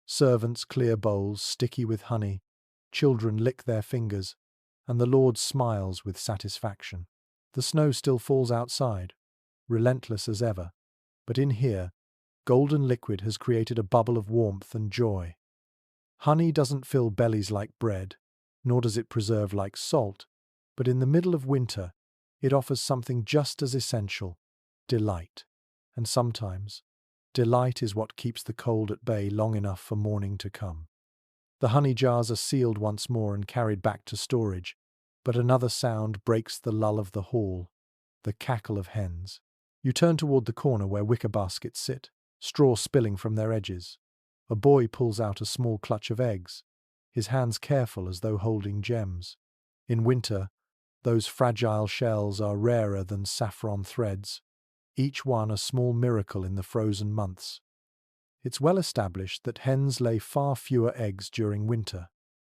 Servants clear bowls sticky with honey. Children lick their fingers, and the Lord smiles with satisfaction. The snow still falls outside, relentless as ever, but in here, golden liquid has created a bubble of warmth and joy. Honey doesn't fill bellies like bread, nor does it preserve like salt, but in the middle of winter, it offers something just as essential: delight. And sometimes, delight is what keeps the cold at bay long enough for morning to come. The honey jars are sealed once more and carried back to storage, but another sound breaks the lull of the hall: the cackle of hens. You turn toward the corner where wicker baskets sit, straw spilling from their edges. A boy pulls out a small clutch of eggs, his hands careful as though holding gems. In winter, those fragile shells are rarer than saffron threads, each one a small miracle in the frozen months. It's well established that hens lay far fewer eggs during winter.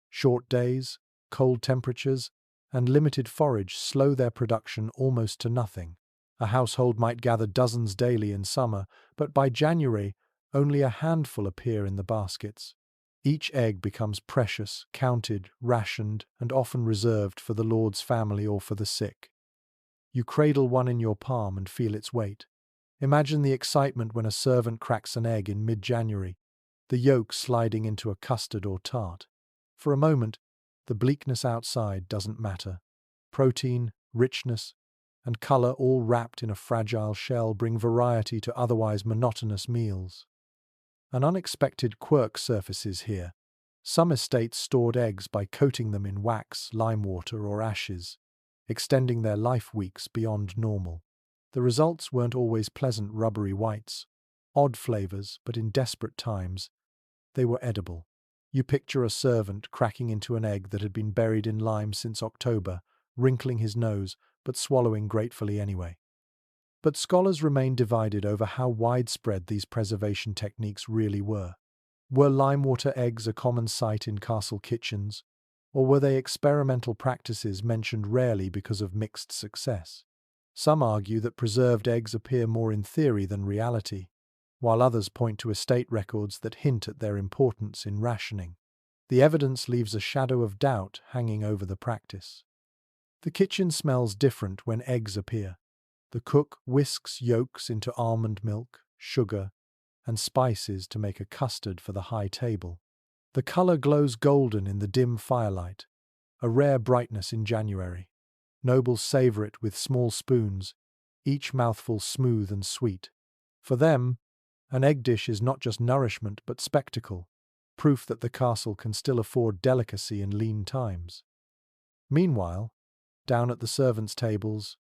Short days, cold temperatures, and limited forage slow their production almost to nothing. A household might gather dozens daily in summer, but by January, only a handful appear in the baskets. Each egg becomes precious, counted, rationed, and often reserved for the Lord's family or for the sick. You cradle one in your palm and feel its weight. Imagine the excitement when a servant cracks an egg in mid-January, the yolk sliding into a custard or tart. For a moment, the bleakness outside doesn't matter. Protein, richness, and color all wrapped in a fragile shell bring variety to otherwise monotonous meals. An unexpected quirk surfaces here. Some estates stored eggs by coating them in wax, lime water, or ashes, extending their life weeks beyond normal. The results weren't always pleasant rubbery whites, odd flavors, but in desperate times, they were edible. You picture a servant cracking into an egg that had been buried in lime since October, wrinkling his nose, but swallowing gratefully anyway. But scholars remain divided over how widespread these preservation techniques really were. Were lime water eggs a common sight in castle kitchens, or were they experimental practices mentioned rarely because of mixed success? Some argue that preserved eggs appear more in theory than reality, while others point to estate records that hint at their importance in rationing. The evidence leaves a shadow of doubt hanging over the practice. The kitchen smells different when eggs appear. The cook whisks yolks into almond milk, sugar, and spices to make a custard for the high table. The color glows golden in the dim firelight, a rare brightness in January. Nobles savor it with small spoons, each mouthful smooth and sweet. For them, an egg dish is not just nourishment but spectacle, proof that the castle can still afford delicacy in lean times. Meanwhile, down at the servants' tables,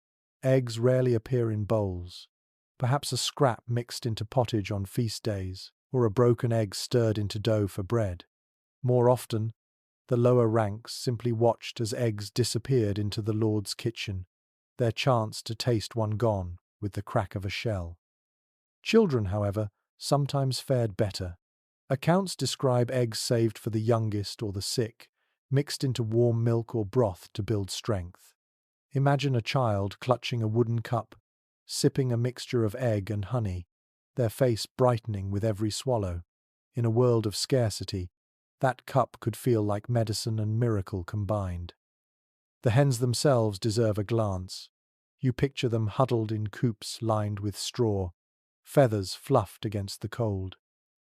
eggs rarely appear in bowls. Perhaps a scrap mixed into pottage on feast days, or a broken egg stirred into dough for bread. More often, the lower ranks simply watched as eggs disappeared into the Lord's kitchen, their chance to taste one gone with the crack of a shell. Children, however, sometimes fared better. Accounts describe eggs saved for the youngest or the sick, mixed into warm milk or broth to build strength. Imagine a child clutching a wooden cup, sipping a mixture of egg and honey, their face brightening with every swallow. In a world of scarcity, that cup could feel like medicine and miracle combined. The hens themselves deserve a glance. You picture them huddled in coops lined with straw, feathers fluffed against the cold.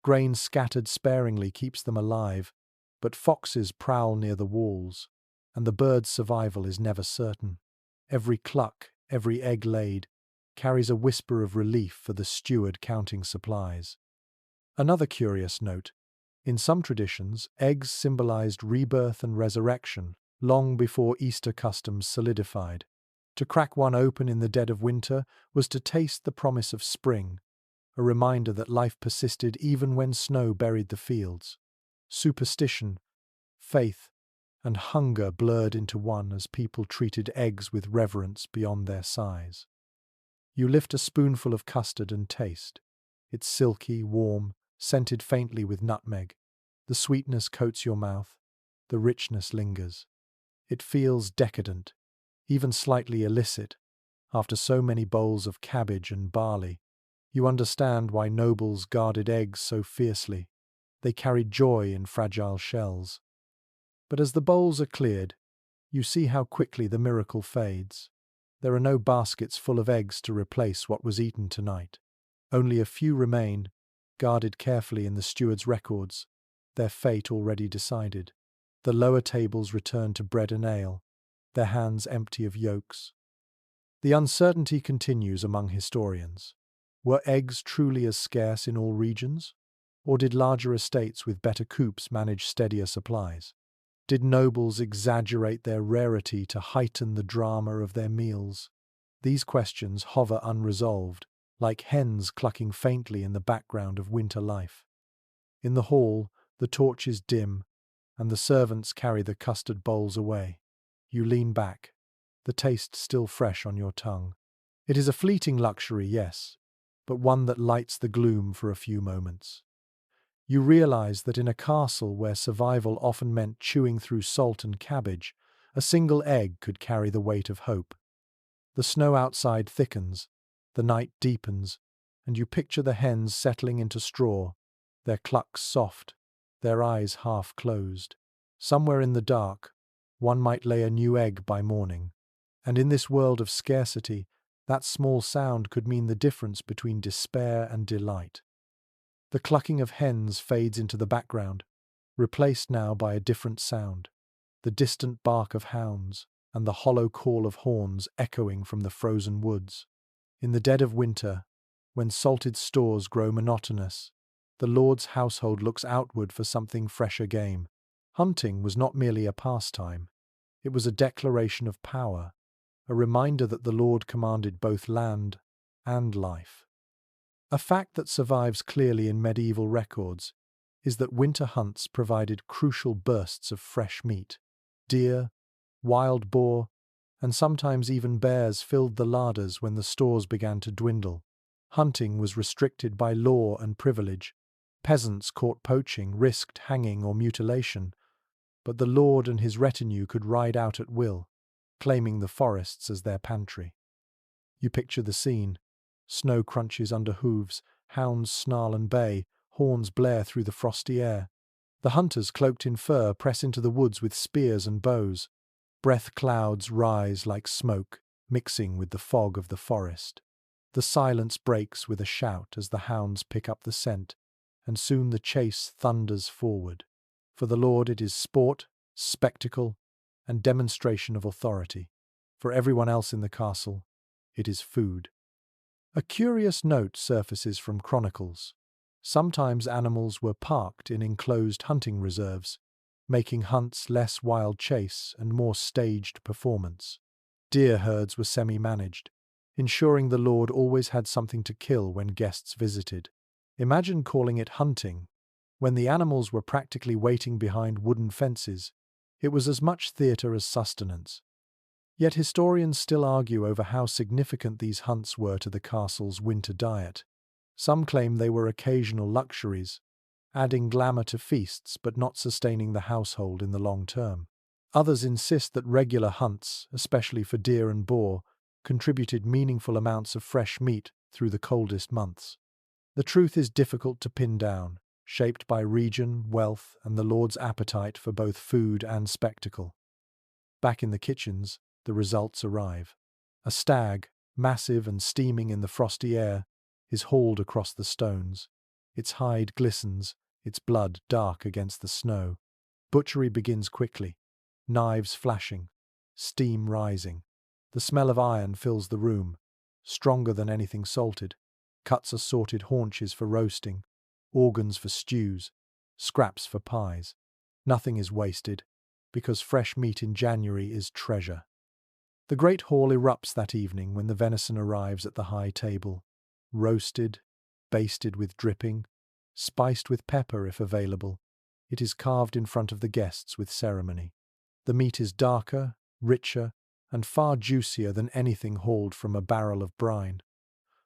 Grain scattered sparingly keeps them alive, but foxes prowl near the walls, and the bird's survival is never certain. Every cluck, every egg laid, carries a whisper of relief for the steward counting supplies. Another curious note: in some traditions, eggs symbolized rebirth and resurrection, long before Easter customs solidified. To crack one open in the dead of winter was to taste the promise of spring, a reminder that life persisted even when snow buried the fields. Superstition, faith, and hunger blurred into one as people treated eggs with reverence beyond their size. You lift a spoonful of custard and taste. It's silky, warm, scented faintly with nutmeg. The sweetness coats your mouth. The richness lingers. It feels decadent, even slightly illicit. After so many bowls of cabbage and barley, you understand why nobles guarded eggs so fiercely. They carried joy in fragile shells. But as the bowls are cleared, you see how quickly the miracle fades. There are no baskets full of eggs to replace what was eaten tonight. Only a few remain, guarded carefully in the steward's records, their fate already decided. The lower tables return to bread and ale, their hands empty of yolks. The uncertainty continues among historians. Were eggs truly as scarce in all regions? Or did larger estates with better coops manage steadier supplies? Did nobles exaggerate their rarity to heighten the drama of their meals? These questions hover unresolved, like hens clucking faintly in the background of winter life. In the hall, the torches dim, and the servants carry the custard bowls away. You lean back, the taste still fresh on your tongue. It is a fleeting luxury, yes, but one that lights the gloom for a few moments. You realize that in a castle where survival often meant chewing through salt and cabbage, a single egg could carry the weight of hope. The snow outside thickens, the night deepens, and you picture the hens settling into straw, their clucks soft, their eyes half closed. Somewhere in the dark, one might lay a new egg by morning. And in this world of scarcity, that small sound could mean the difference between despair and delight. The clucking of hens fades into the background, replaced now by a different sound, the distant bark of hounds and the hollow call of horns echoing from the frozen woods. In the dead of winter, when salted stores grow monotonous, the Lord's household looks outward for something fresher game. Hunting was not merely a pastime, it was a declaration of power, a reminder that the Lord commanded both land and life. A fact that survives clearly in medieval records is that winter hunts provided crucial bursts of fresh meat. Deer, wild boar, and sometimes even bears filled the larders when the stores began to dwindle. Hunting was restricted by law and privilege. Peasants caught poaching risked hanging or mutilation, but the lord and his retinue could ride out at will, claiming the forests as their pantry. You picture the scene. Snow crunches under hooves, hounds snarl and bay, horns blare through the frosty air. The hunters, cloaked in fur, press into the woods with spears and bows. Breath clouds rise like smoke, mixing with the fog of the forest. The silence breaks with a shout as the hounds pick up the scent, and soon the chase thunders forward. For the Lord it is sport, spectacle, and demonstration of authority. For everyone else in the castle, it is food. A curious note surfaces from chronicles. Sometimes animals were parked in enclosed hunting reserves, making hunts less wild chase and more staged performance. Deer herds were semi-managed, ensuring the Lord always had something to kill when guests visited. Imagine calling it hunting, when the animals were practically waiting behind wooden fences. It was as much theatre as sustenance. Yet historians still argue over how significant these hunts were to the castle's winter diet. Some claim they were occasional luxuries, adding glamour to feasts but not sustaining the household in the long term. Others insist that regular hunts, especially for deer and boar, contributed meaningful amounts of fresh meat through the coldest months. The truth is difficult to pin down, shaped by region, wealth, and the Lord's appetite for both food and spectacle. Back in the kitchens, the results arrive. A stag, massive and steaming in the frosty air, is hauled across the stones. Its hide glistens, its blood dark against the snow. Butchery begins quickly, knives flashing, steam rising. The The smell of iron fills the room, stronger than anything salted. Cuts assorted haunches for roasting, organs for stews, scraps for pies. Nothing is wasted, because fresh meat in January is treasure. The great hall erupts that evening when the venison arrives at the high table, roasted, basted with dripping, spiced with pepper if available. It is carved in front of the guests with ceremony. The meat is darker, richer, and far juicier than anything hauled from a barrel of brine.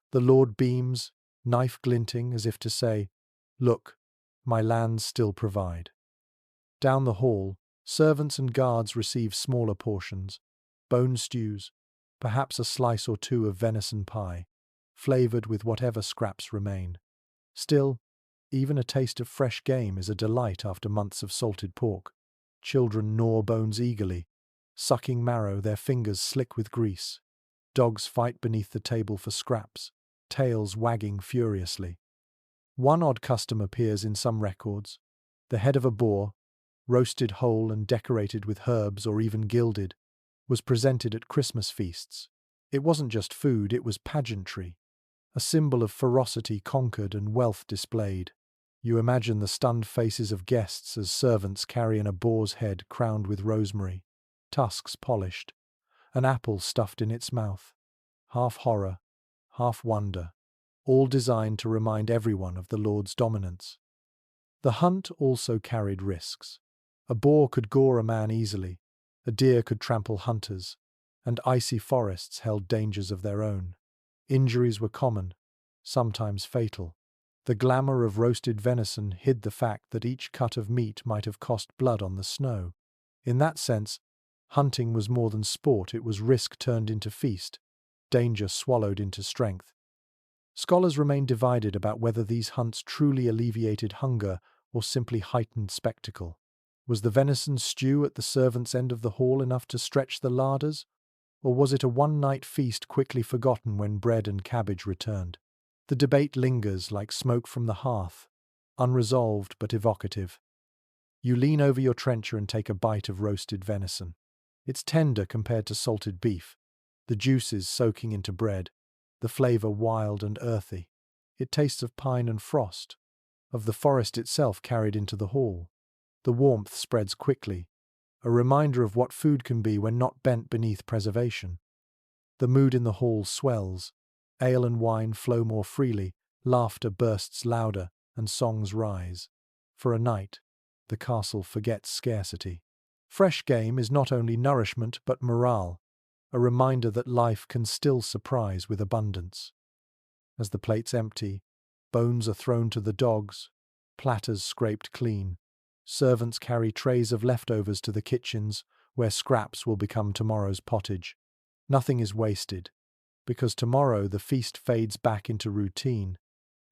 The Lord beams, knife glinting, as if to say, "Look, my lands still provide." Down the hall, servants and guards receive smaller portions, bone stews, perhaps a slice or two of venison pie, flavoured with whatever scraps remain. Still, even a taste of fresh game is a delight after months of salted pork. Children gnaw bones eagerly, sucking marrow, their fingers slick with grease. Dogs fight beneath the table for scraps, tails wagging furiously. One odd custom appears in some records: the head of a boar, roasted whole and decorated with herbs or even gilded, was presented at Christmas feasts. It wasn't just food, it was pageantry, a symbol of ferocity conquered and wealth displayed. You imagine the stunned faces of guests as servants carry in a boar's head crowned with rosemary, tusks polished, an apple stuffed in its mouth, half horror, half wonder, all designed to remind everyone of the Lord's dominance. The hunt also carried risks. A boar could gore a man easily, a deer could trample hunters, and icy forests held dangers of their own. Injuries were common, sometimes fatal. The glamour of roasted venison hid the fact that each cut of meat might have cost blood on the snow. In that sense, hunting was more than sport, it was risk turned into feast, danger swallowed into strength. Scholars remain divided about whether these hunts truly alleviated hunger or simply heightened spectacle. Was the venison stew at the servants' end of the hall enough to stretch the larders, or was it a one-night feast quickly forgotten when bread and cabbage returned? The debate lingers like smoke from the hearth, unresolved but evocative. You lean over your trencher and take a bite of roasted venison. It's tender compared to salted beef, the juices soaking into bread, the flavour wild and earthy. It tastes of pine and frost, of the forest itself carried into the hall. The warmth spreads quickly, a reminder of what food can be when not bent beneath preservation. The mood in the hall swells. Ale and wine flow more freely, laughter bursts louder, and songs rise. For a night, the castle forgets scarcity. Fresh game is not only nourishment but morale, a reminder that life can still surprise with abundance. As the plates empty, bones are thrown to the dogs, platters scraped clean. Servants carry trays of leftovers to the kitchens, where scraps will become tomorrow's pottage. Nothing is wasted, because tomorrow the feast fades back into routine,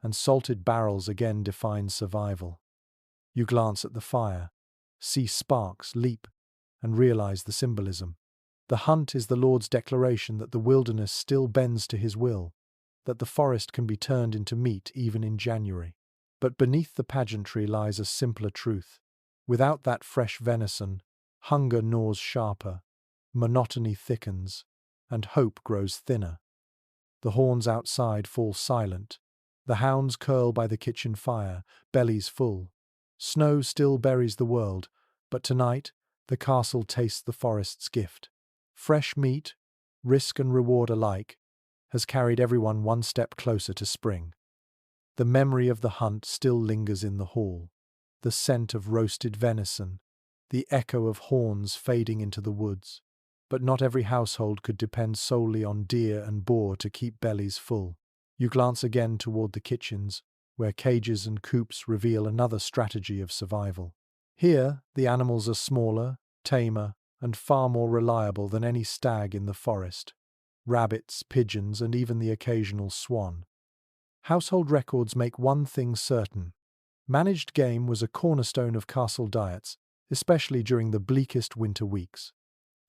and salted barrels again define survival. You glance at the fire, see sparks leap, and realize the symbolism. The hunt is the Lord's declaration that the wilderness still bends to his will, that the forest can be turned into meat even in January. But beneath the pageantry lies a simpler truth. Without that fresh venison, hunger gnaws sharper, monotony thickens, and hope grows thinner. The horns outside fall silent. The hounds curl by the kitchen fire, bellies full. Snow still buries the world, but tonight the castle tastes the forest's gift. Fresh meat, risk and reward alike, has carried everyone one step closer to spring. The memory of the hunt still lingers in the hall, the scent of roasted venison, the echo of horns fading into the woods. But not every household could depend solely on deer and boar to keep bellies full. You glance again toward the kitchens, where cages and coops reveal another strategy of survival. Here, the animals are smaller, tamer, and far more reliable than any stag in the forest. Rabbits, pigeons, and even the occasional swan. Household records make one thing certain. Managed game was a cornerstone of castle diets, especially during the bleakest winter weeks.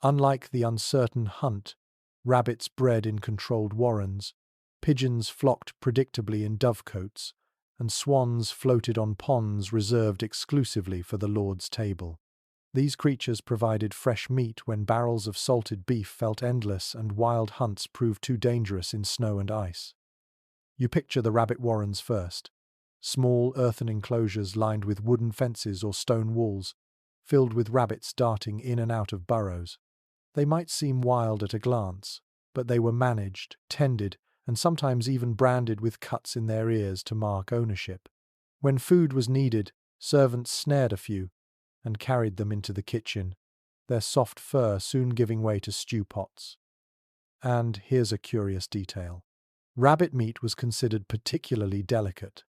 Unlike the uncertain hunt, rabbits bred in controlled warrens, pigeons flocked predictably in dovecotes, and swans floated on ponds reserved exclusively for the Lord's table. These creatures provided fresh meat when barrels of salted beef felt endless and wild hunts proved too dangerous in snow and ice. You picture the rabbit warrens first. Small earthen enclosures lined with wooden fences or stone walls, filled with rabbits darting in and out of burrows. They might seem wild at a glance, but they were managed, tended, and sometimes even branded with cuts in their ears to mark ownership. When food was needed, servants snared a few and carried them into the kitchen, their soft fur soon giving way to stew pots. And here's a curious detail. Rabbit meat was considered particularly delicate,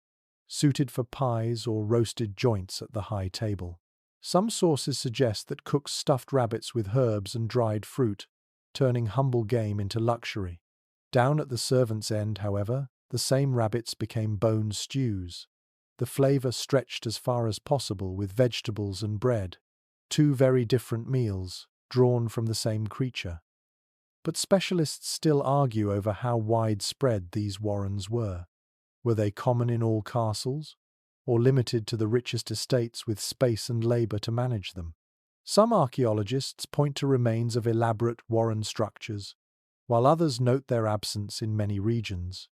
suited for pies or roasted joints at the high table. Some sources suggest that cooks stuffed rabbits with herbs and dried fruit, turning humble game into luxury. Down at the servant's end, however, the same rabbits became bone stews. The flavor stretched as far as possible with vegetables and bread. Two very different meals, drawn from the same creature. But specialists still argue over how widespread these warrens were. Were they common in all castles, or limited to the richest estates with space and labor to manage them? Some archaeologists point to remains of elaborate warren structures, while others note their absence in many regions.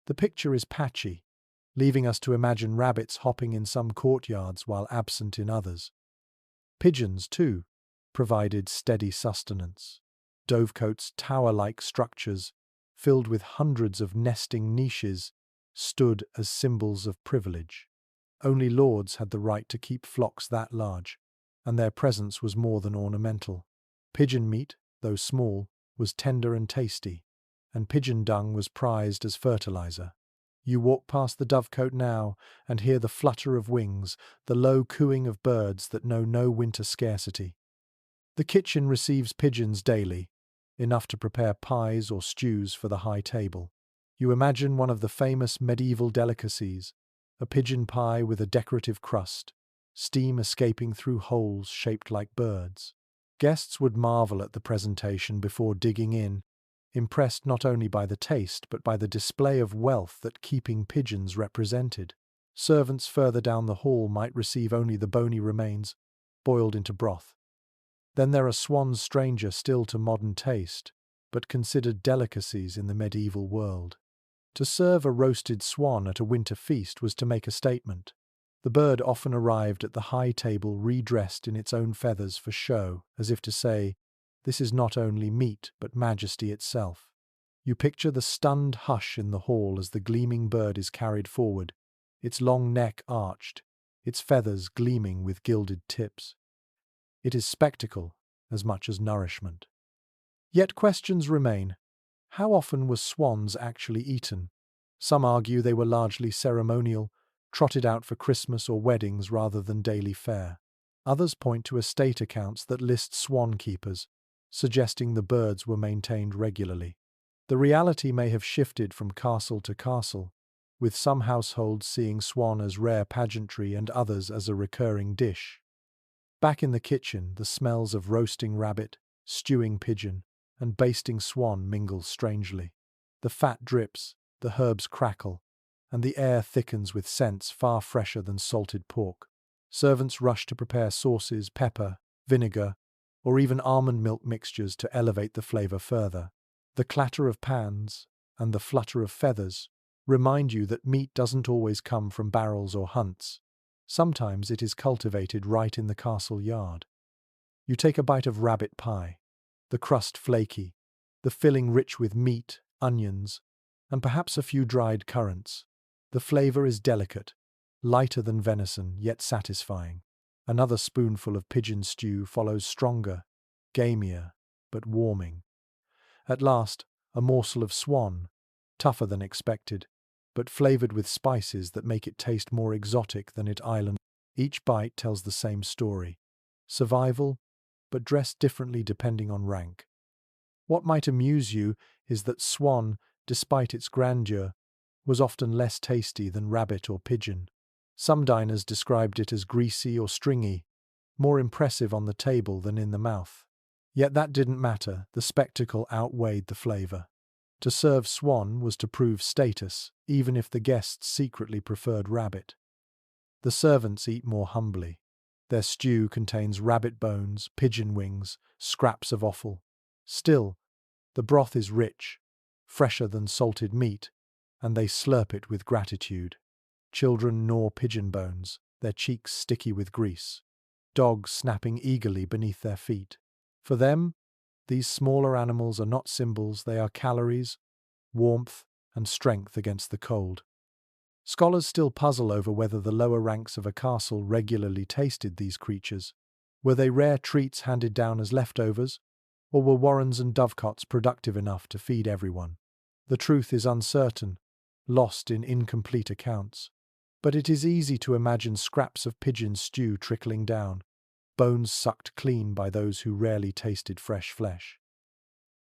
The picture is patchy, leaving us to imagine rabbits hopping in some courtyards while absent in others. Pigeons, too, provided steady sustenance. Dovecotes' tower-like structures, filled with hundreds of nesting niches, stood as symbols of privilege. Only lords had the right to keep flocks that large, and their presence was more than ornamental. Pigeon meat, though small, was tender and tasty, and pigeon dung was prized as fertilizer. You walk past the dovecote now and hear the flutter of wings, the low cooing of birds that know no winter scarcity. The kitchen receives pigeons daily, enough to prepare pies or stews for the high table. You imagine one of the famous medieval delicacies, a pigeon pie with a decorative crust, steam escaping through holes shaped like birds. Guests would marvel at the presentation before digging in, impressed not only by the taste but by the display of wealth that keeping pigeons represented. Servants further down the hall might receive only the bony remains, boiled into broth. Then there are swans stranger still to modern taste, but considered delicacies in the medieval world. To serve a roasted swan at a winter feast was to make a statement. The bird often arrived at the high table redressed in its own feathers for show, as if to say, "This is not only meat, but majesty itself." You picture the stunned hush in the hall as the gleaming bird is carried forward, its long neck arched, its feathers gleaming with gilded tips. It is spectacle as much as nourishment. Yet questions remain. How often were swans actually eaten? Some argue they were largely ceremonial, trotted out for Christmas or weddings rather than daily fare. Others point to estate accounts that list swan keepers, suggesting the birds were maintained regularly. The reality may have shifted from castle to castle, with some households seeing swan as rare pageantry and others as a recurring dish. Back in the kitchen, the smells of roasting rabbit, stewing pigeon, and basting swan mingle strangely. The fat drips, the herbs crackle, and the air thickens with scents far fresher than salted pork. Servants rush to prepare sauces, pepper, vinegar, or even almond milk mixtures to elevate the flavor further. The clatter of pans and the flutter of feathers remind you that meat doesn't always come from barrels or hunts. Sometimes it is cultivated right in the castle yard. You take a bite of rabbit pie, the crust flaky, the filling rich with meat, onions, and perhaps a few dried currants. The flavor is delicate, lighter than venison, yet satisfying. Another spoonful of pigeon stew follows stronger, gamier, but warming. At last, a morsel of swan, tougher than expected, but flavored with spices that make it taste more exotic than its island. Each bite tells the same story. Survival, but dressed differently depending on rank. What might amuse you is that swan, despite its grandeur, was often less tasty than rabbit or pigeon. Some diners described it as greasy or stringy, more impressive on the table than in the mouth. Yet that didn't matter, the spectacle outweighed the flavor. To serve swan was to prove status, even if the guests secretly preferred rabbit. The servants eat more humbly. Their stew contains rabbit bones, pigeon wings, scraps of offal. Still, the broth is rich, fresher than salted meat, and they slurp it with gratitude. Children gnaw pigeon bones, their cheeks sticky with grease, dogs snapping eagerly beneath their feet. For them, these smaller animals are not symbols, they are calories, warmth, and strength against the cold. Scholars still puzzle over whether the lower ranks of a castle regularly tasted these creatures. Were they rare treats handed down as leftovers, or were warrens and dovecots productive enough to feed everyone? The truth is uncertain, lost in incomplete accounts. But it is easy to imagine scraps of pigeon stew trickling down, bones sucked clean by those who rarely tasted fresh flesh.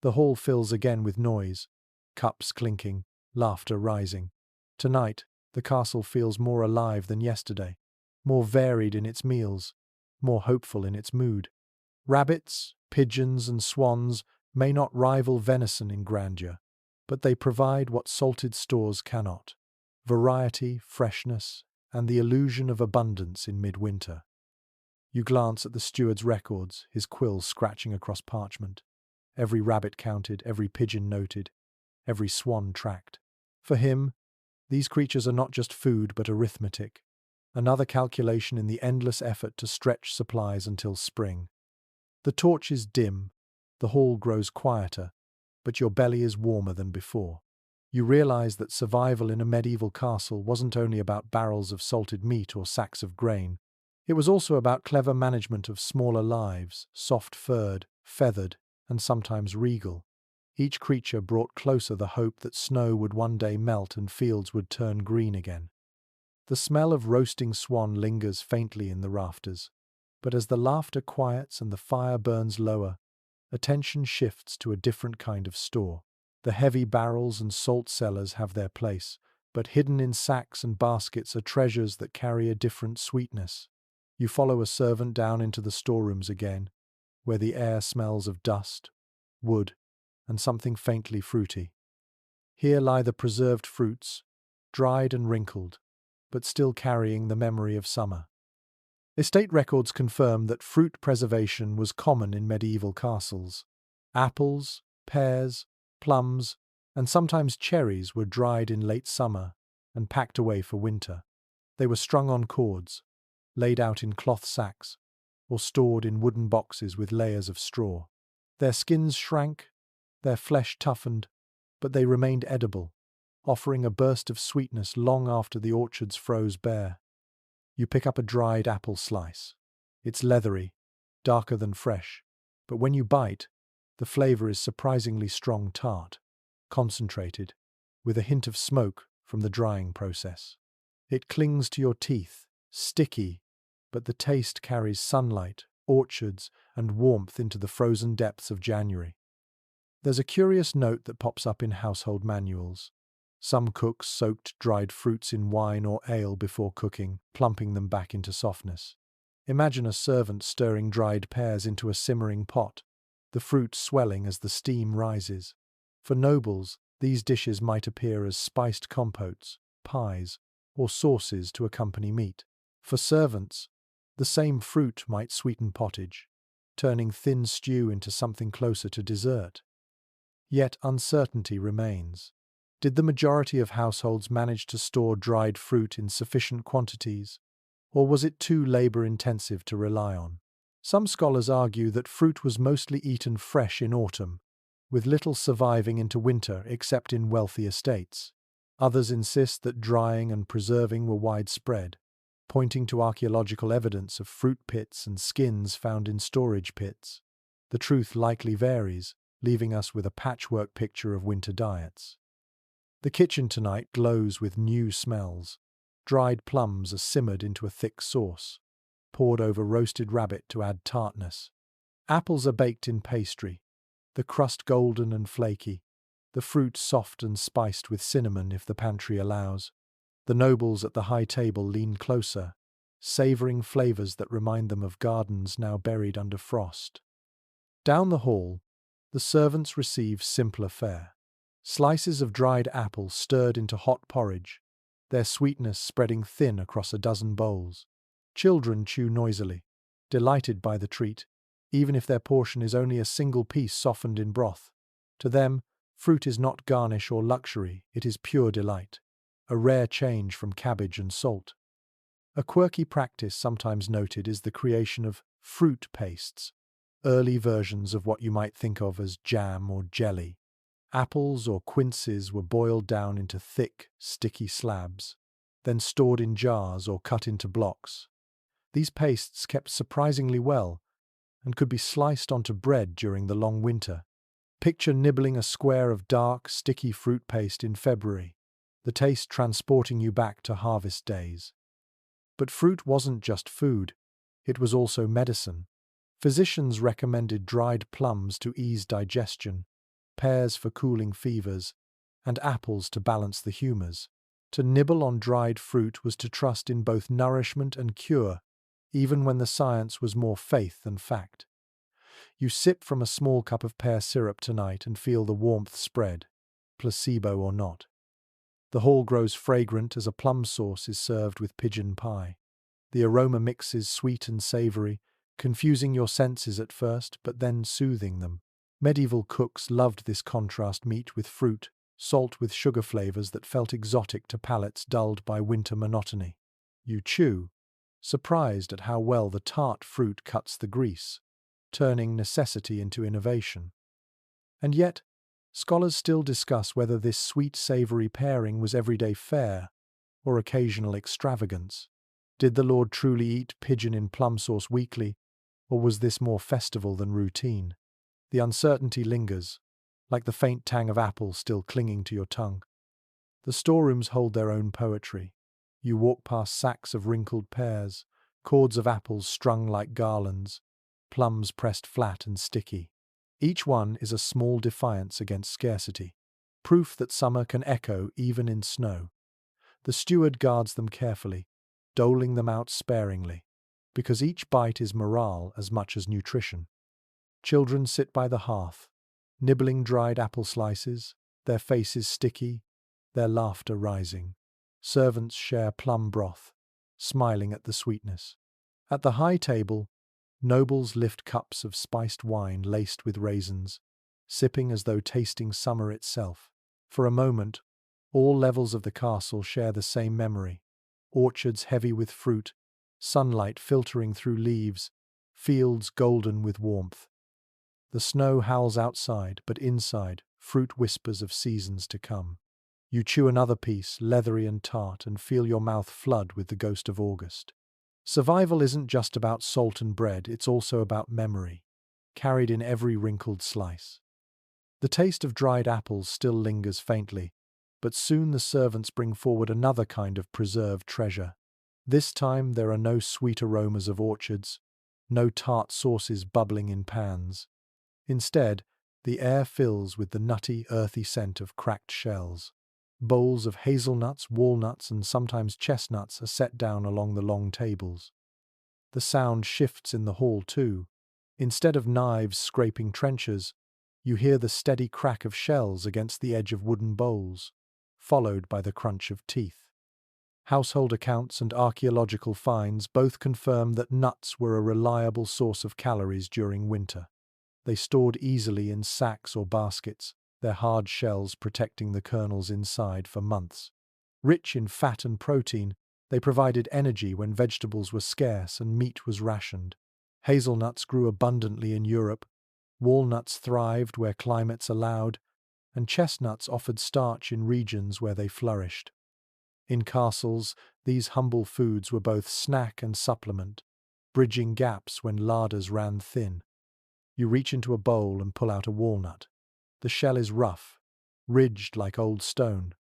The hall fills again with noise, cups clinking, laughter rising. Tonight, the castle feels more alive than yesterday, more varied in its meals, more hopeful in its mood. Rabbits, pigeons, and swans may not rival venison in grandeur, but they provide what salted stores cannot: variety, freshness, and the illusion of abundance in midwinter. You glance at the steward's records, his quill scratching across parchment. Every rabbit counted, every pigeon noted, every swan tracked. For him, these creatures are not just food but arithmetic, another calculation in the endless effort to stretch supplies until spring. The torch is dim, the hall grows quieter, but your belly is warmer than before. You realize that survival in a medieval castle wasn't only about barrels of salted meat or sacks of grain. It was also about clever management of smaller lives, soft-furred, feathered, and sometimes regal. Each creature brought closer the hope that snow would one day melt and fields would turn green again. The smell of roasting swan lingers faintly in the rafters, but as the laughter quiets and the fire burns lower, attention shifts to a different kind of store. The heavy barrels and salt cellars have their place, but hidden in sacks and baskets are treasures that carry a different sweetness. You follow a servant down into the storerooms again, where the air smells of dust, wood, and something faintly fruity. Here lie the preserved fruits, dried and wrinkled, but still carrying the memory of summer. Estate records confirm that fruit preservation was common in medieval castles. Apples, pears, plums, and sometimes cherries were dried in late summer and packed away for winter. They were strung on cords, laid out in cloth sacks, or stored in wooden boxes with layers of straw. Their skins shrank, their flesh toughened, but they remained edible, offering a burst of sweetness long after the orchards froze bare. You pick up a dried apple slice. It's leathery, darker than fresh, but when you bite, the flavor is surprisingly strong tart, concentrated, with a hint of smoke from the drying process. It clings to your teeth, sticky, but the taste carries sunlight, orchards, and warmth into the frozen depths of January. There's a curious note that pops up in household manuals. Some cooks soaked dried fruits in wine or ale before cooking, plumping them back into softness. Imagine a servant stirring dried pears into a simmering pot, the fruit swelling as the steam rises. For nobles, these dishes might appear as spiced compotes, pies, or sauces to accompany meat. For servants, the same fruit might sweeten pottage, turning thin stew into something closer to dessert. Yet uncertainty remains. Did the majority of households manage to store dried fruit in sufficient quantities, or was it too labor-intensive to rely on? Some scholars argue that fruit was mostly eaten fresh in autumn, with little surviving into winter except in wealthy estates. Others insist that drying and preserving were widespread, pointing to archaeological evidence of fruit pits and skins found in storage pits. The truth likely varies, leaving us with a patchwork picture of winter diets. The kitchen tonight glows with new smells. Dried plums are simmered into a thick sauce, poured over roasted rabbit to add tartness. Apples are baked in pastry, the crust golden and flaky, the fruit soft and spiced with cinnamon if the pantry allows. The nobles at the high table lean closer, savoring flavors that remind them of gardens now buried under frost. Down the hall, the servants receive simpler fare. Slices of dried apple stirred into hot porridge, their sweetness spreading thin across a dozen bowls. Children chew noisily, delighted by the treat, even if their portion is only a single piece softened in broth. To them, fruit is not garnish or luxury, it is pure delight, a rare change from cabbage and salt. A quirky practice sometimes noted is the creation of fruit pastes, early versions of what you might think of as jam or jelly. Apples or quinces were boiled down into thick, sticky slabs, then stored in jars or cut into blocks. These pastes kept surprisingly well and could be sliced onto bread during the long winter. Picture nibbling a square of dark, sticky fruit paste in February, the taste transporting you back to harvest days. But fruit wasn't just food, it was also medicine. Physicians recommended dried plums to ease digestion, pears for cooling fevers, and apples to balance the humours. To nibble on dried fruit was to trust in both nourishment and cure, even when the science was more faith than fact. You sip from a small cup of pear syrup tonight and feel the warmth spread, placebo or not. The hall grows fragrant as a plum sauce is served with pigeon pie. The aroma mixes sweet and savoury, confusing your senses at first, but then soothing them. Medieval cooks loved this contrast meat with fruit, salt with sugar flavours that felt exotic to palates dulled by winter monotony. You chew, surprised at how well the tart fruit cuts the grease, turning necessity into innovation. And yet, scholars still discuss whether this sweet-savoury pairing was everyday fare or occasional extravagance. Did the Lord truly eat pigeon in plum sauce weekly, or was this more festival than routine? The uncertainty lingers, like the faint tang of apple still clinging to your tongue. The storerooms hold their own poetry. You walk past sacks of wrinkled pears, cords of apples strung like garlands, plums pressed flat and sticky. Each one is a small defiance against scarcity, proof that summer can echo even in snow. The steward guards them carefully, doling them out sparingly, because each bite is morale as much as nutrition. Children sit by the hearth, nibbling dried apple slices, their faces sticky, their laughter rising. Servants share plum broth, smiling at the sweetness. At the high table, nobles lift cups of spiced wine laced with raisins, sipping as though tasting summer itself. For a moment, all levels of the castle share the same memory. Orchards heavy with fruit, sunlight filtering through leaves, fields golden with warmth. The snow howls outside, but inside, fruit whispers of seasons to come. You chew another piece, leathery and tart, and feel your mouth flood with the ghost of August. Survival isn't just about salt and bread, it's also about memory, carried in every wrinkled slice. The taste of dried apples still lingers faintly, but soon the servants bring forward another kind of preserved treasure. This time there are no sweet aromas of orchards, no tart sauces bubbling in pans. Instead, the air fills with the nutty, earthy scent of cracked shells. Bowls of hazelnuts, walnuts, and sometimes chestnuts are set down along the long tables. The sound shifts in the hall too. Instead of knives scraping trenchers, you hear the steady crack of shells against the edge of wooden bowls, followed by the crunch of teeth. Household accounts and archaeological finds both confirm that nuts were a reliable source of calories during winter. They stored easily in sacks or baskets, their hard shells protecting the kernels inside for months. Rich in fat and protein, they provided energy when vegetables were scarce and meat was rationed. Hazelnuts grew abundantly in Europe, walnuts thrived where climates allowed, and chestnuts offered starch in regions where they flourished. In castles, these humble foods were both snack and supplement, bridging gaps when larders ran thin. You reach into a bowl and pull out a walnut. The shell is rough, ridged like old stone,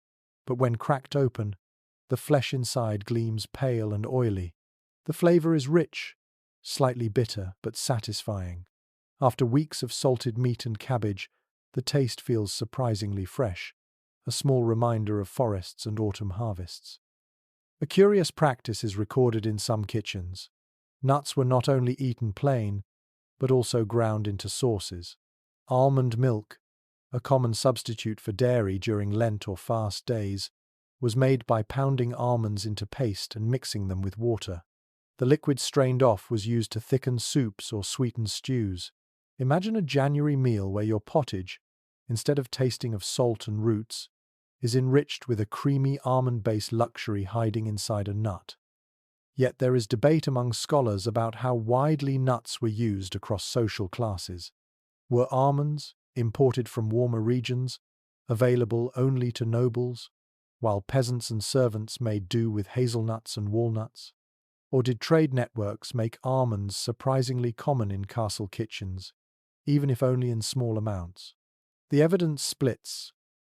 but when cracked open, the flesh inside gleams pale and oily. The flavor is rich, slightly bitter but satisfying. After weeks of salted meat and cabbage, the taste feels surprisingly fresh, a small reminder of forests and autumn harvests. A curious practice is recorded in some kitchens. Nuts were not only eaten plain, but also ground into sauces. Almond milk, a common substitute for dairy during Lent or fast days, was made by pounding almonds into paste and mixing them with water. The liquid strained off was used to thicken soups or sweeten stews. Imagine a January meal where your pottage, instead of tasting of salt and roots, is enriched with a creamy almond-based luxury hiding inside a nut. Yet there is debate among scholars about how widely nuts were used across social classes. Were almonds, imported from warmer regions, available only to nobles, while peasants and servants made do with hazelnuts and walnuts? Or did trade networks make almonds surprisingly common in castle kitchens, even if only in small amounts? The evidence splits,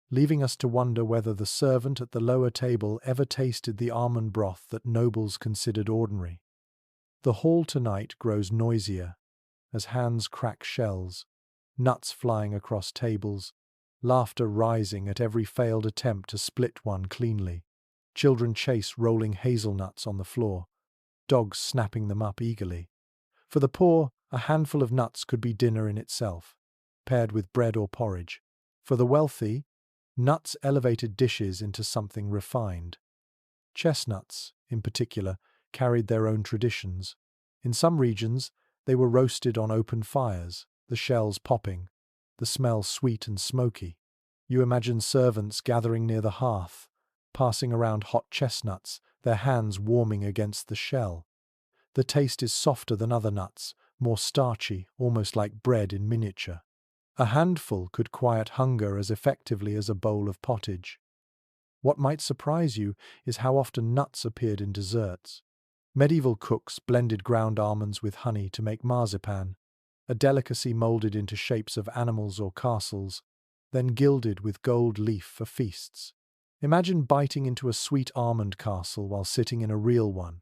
leaving us to wonder whether the servant at the lower table ever tasted the almond broth that nobles considered ordinary. The hall tonight grows noisier as hands crack shells, nuts flying across tables, laughter rising at every failed attempt to split one cleanly. Children chase rolling hazelnuts on the floor, dogs snapping them up eagerly. For the poor, a handful of nuts could be dinner in itself, paired with bread or porridge. For the wealthy, nuts elevated dishes into something refined. Chestnuts, in particular, carried their own traditions. In some regions, they were roasted on open fires, the shells popping, the smell sweet and smoky. You imagine servants gathering near the hearth, passing around hot chestnuts, their hands warming against the shell. The taste is softer than other nuts, more starchy, almost like bread in miniature. A handful could quiet hunger as effectively as a bowl of pottage. What might surprise you is how often nuts appeared in desserts. Medieval cooks blended ground almonds with honey to make marzipan, a delicacy molded into shapes of animals or castles, then gilded with gold leaf for feasts. Imagine biting into a sweet almond castle while sitting in a real one,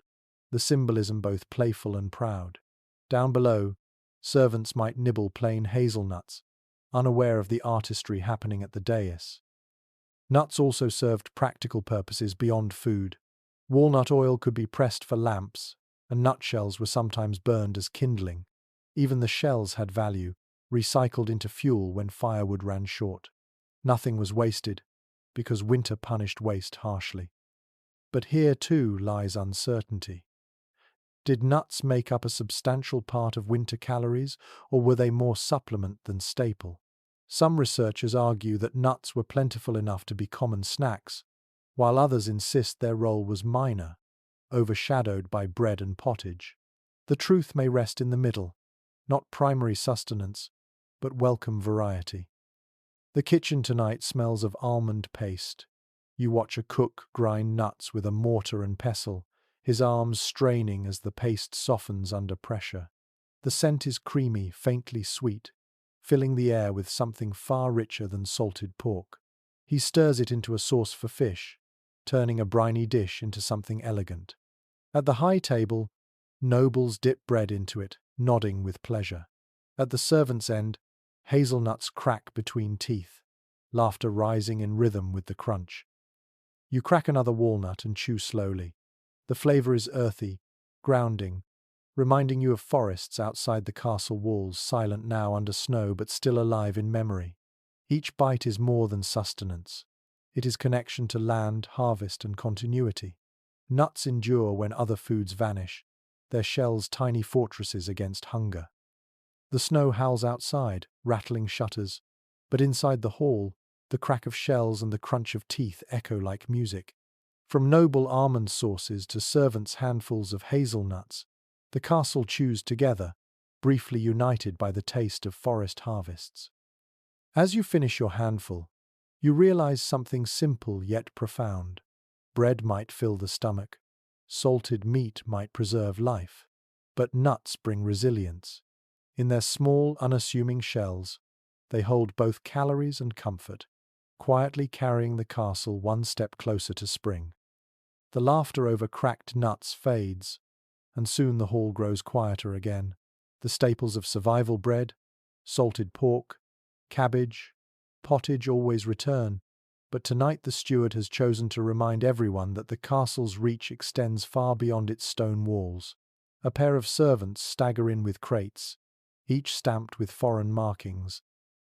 the symbolism both playful and proud. Down below, servants might nibble plain hazelnuts, unaware of the artistry happening at the dais. Nuts also served practical purposes beyond food. Walnut oil could be pressed for lamps, and nutshells were sometimes burned as kindling. Even the shells had value, recycled into fuel when firewood ran short. Nothing was wasted, because winter punished waste harshly. But here too lies uncertainty. Did nuts make up a substantial part of winter calories, or were they more supplement than staple? Some researchers argue that nuts were plentiful enough to be common snacks, while others insist their role was minor, overshadowed by bread and pottage. The truth may rest in the middle, not primary sustenance, but welcome variety. The kitchen tonight smells of almond paste. You watch a cook grind nuts with a mortar and pestle, his arms straining as the paste softens under pressure. The scent is creamy, faintly sweet, filling the air with something far richer than salted pork. He stirs it into a sauce for fish, turning a briny dish into something elegant. At the high table, nobles dip bread into it, nodding with pleasure. At the servants' end, hazelnuts crack between teeth, laughter rising in rhythm with the crunch. You crack another walnut and chew slowly. The flavor is earthy, grounding, reminding you of forests outside the castle walls, silent now under snow but still alive in memory. Each bite is more than sustenance. It is connection to land, harvest, and continuity. Nuts endure when other foods vanish, their shells tiny fortresses against hunger. The snow howls outside, rattling shutters, but inside the hall, the crack of shells and the crunch of teeth echo like music. From noble almond sauces to servants' handfuls of hazelnuts, the castle chews together, briefly united by the taste of forest harvests. As you finish your handful, you realize something simple yet profound. Bread might fill the stomach, salted meat might preserve life, but nuts bring resilience. In their small, unassuming shells, they hold both calories and comfort, quietly carrying the castle one step closer to spring. The laughter over cracked nuts fades, and soon the hall grows quieter again. The staples of survival bread, salted pork, cabbage, pottage always return, but tonight the steward has chosen to remind everyone that the castle's reach extends far beyond its stone walls. A pair of servants stagger in with crates, each stamped with foreign markings,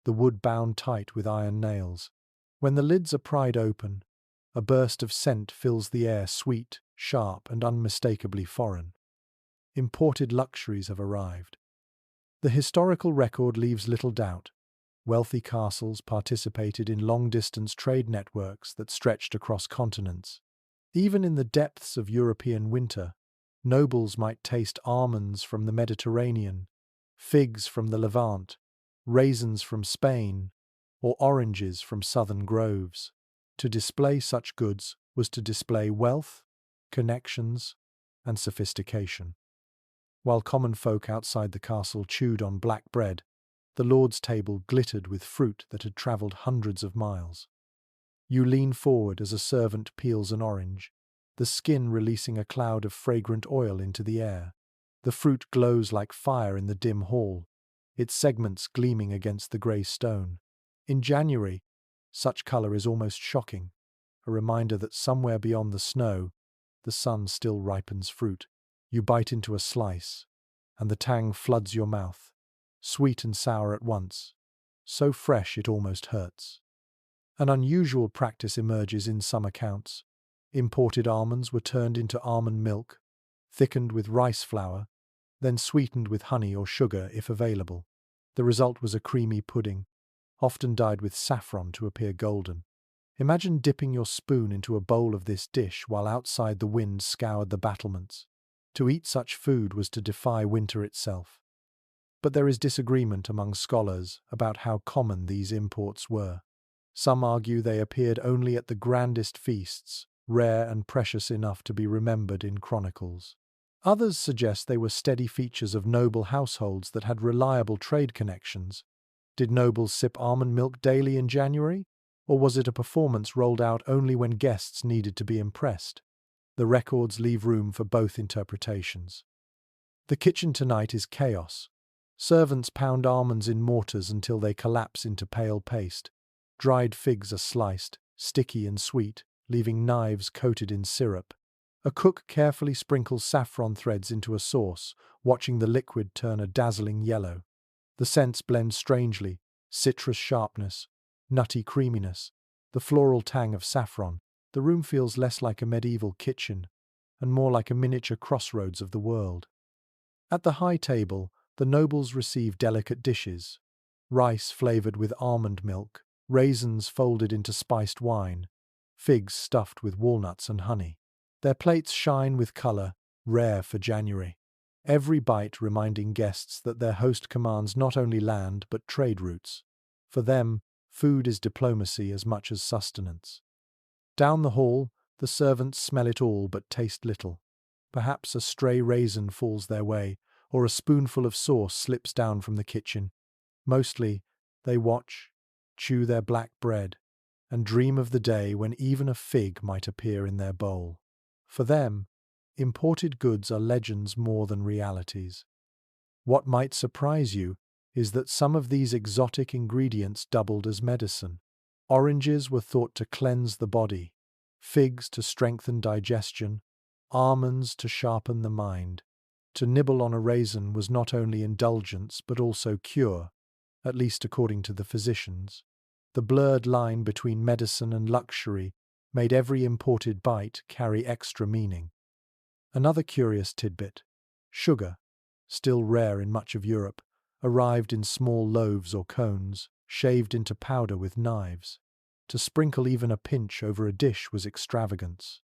the wood bound tight with iron nails. When the lids are pried open, a burst of scent fills the air, sweet, sharp, and unmistakably foreign. imported luxuries have arrived. The historical record leaves little doubt. Wealthy castles participated in long-distance trade networks that stretched across continents. Even in the depths of European winter, nobles might taste almonds from the Mediterranean, figs from the Levant, raisins from Spain, or oranges from southern groves. To display such goods was to display wealth, connections, and sophistication. While common folk outside the castle chewed on black bread, the lord's table glittered with fruit that had travelled hundreds of miles. You lean forward as a servant peels an orange, the skin releasing a cloud of fragrant oil into the air. The fruit glows like fire in the dim hall, its segments gleaming against the grey stone. In January, such colour is almost shocking, a reminder that somewhere beyond the snow, the sun still ripens fruit. You bite into a slice, and the tang floods your mouth, sweet and sour at once, so fresh it almost hurts. An unusual practice emerges in some accounts. Imported almonds were turned into almond milk, thickened with rice flour, then sweetened with honey or sugar if available. The result was a creamy pudding, often dyed with saffron to appear golden. Imagine dipping your spoon into a bowl of this dish while outside the wind scoured the battlements. To eat such food was to defy winter itself. But there is disagreement among scholars about how common these imports were. Some argue they appeared only at the grandest feasts, rare and precious enough to be remembered in chronicles. Others suggest they were steady features of noble households that had reliable trade connections. Did nobles sip almond milk daily in January? Or was it a performance rolled out only when guests needed to be impressed? The records leave room for both interpretations. The kitchen tonight is chaos. Servants pound almonds in mortars until they collapse into pale paste. Dried figs are sliced, sticky and sweet, leaving knives coated in syrup. A cook carefully sprinkles saffron threads into a sauce, watching the liquid turn a dazzling yellow. The scents blend strangely: citrus sharpness, nutty creaminess, the floral tang of saffron. The room feels less like a medieval kitchen and more like a miniature crossroads of the world. At the high table, the nobles receive delicate dishes: rice flavoured with almond milk, raisins folded into spiced wine, figs stuffed with walnuts and honey. Their plates shine with colour, rare for January, every bite reminding guests that their host commands not only land but trade routes. For them, food is diplomacy as much as sustenance. Down the hall, the servants smell it all but taste little. Perhaps a stray raisin falls their way, or a spoonful of sauce slips down from the kitchen. Mostly, they watch, chew their black bread, and dream of the day when even a fig might appear in their bowl. For them, imported goods are legends more than realities. What might surprise you is that some of these exotic ingredients doubled as medicine. Oranges were thought to cleanse the body, figs to strengthen digestion, almonds to sharpen the mind. To nibble on a raisin was not only indulgence but also cure, at least according to the physicians. The blurred line between medicine and luxury made every imported bite carry extra meaning. Another curious tidbit: sugar, still rare in much of Europe, arrived in small loaves or cones, shaved into powder with knives. To sprinkle even a pinch over a dish was extravagance.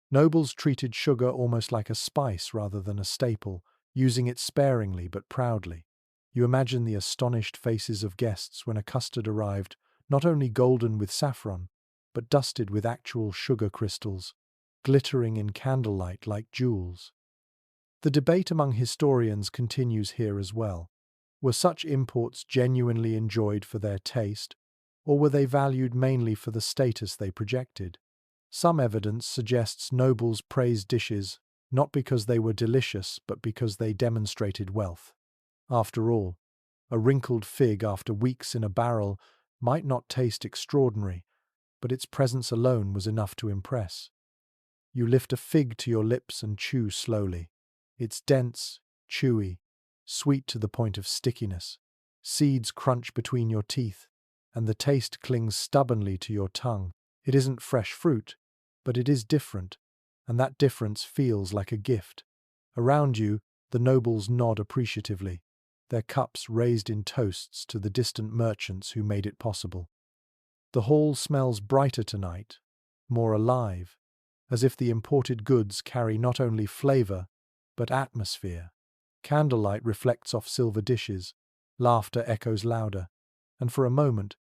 Nobles treated sugar almost like a spice rather than a staple, using it sparingly but proudly. You imagine the astonished faces of guests when a custard arrived, not only golden with saffron, but dusted with actual sugar crystals, glittering in candlelight like jewels. The debate among historians continues here as well. Were such imports genuinely enjoyed for their taste, or were they valued mainly for the status they projected? Some evidence suggests nobles praised dishes not because they were delicious but because they demonstrated wealth. After all, a wrinkled fig after weeks in a barrel might not taste extraordinary, but its presence alone was enough to impress. You lift a fig to your lips and chew slowly. It's dense, chewy, sweet to the point of stickiness. Seeds crunch between your teeth, and the taste clings stubbornly to your tongue. It isn't fresh fruit, but it is different, and that difference feels like a gift. Around you, The nobles nod appreciatively, their cups raised in toasts to the distant merchants who made it possible. The hall smells brighter tonight, more alive, as if the imported goods carry not only flavor, but atmosphere. Candlelight reflects off silver dishes, laughter echoes louder, and for a moment,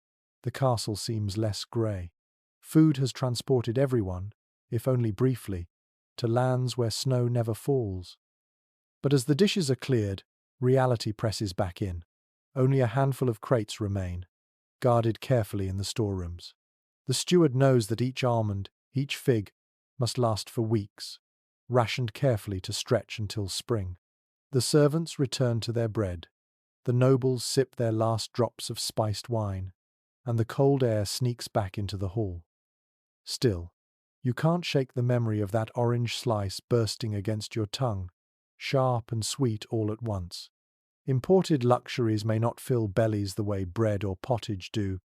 the castle seems less grey. Food has transported everyone, if only briefly, to lands where snow never falls. But as the dishes are cleared, reality presses back in. Only a handful of crates remain, guarded carefully in the storerooms. The steward knows that each almond, each fig, must last for weeks, rationed carefully to stretch until spring. The servants return to their bread. The nobles sip their last drops of spiced wine, and the cold air sneaks back into the hall. Still, you can't shake the memory of that orange slice bursting against your tongue, sharp and sweet all at once. Imported luxuries may not fill bellies the way bread or pottage do,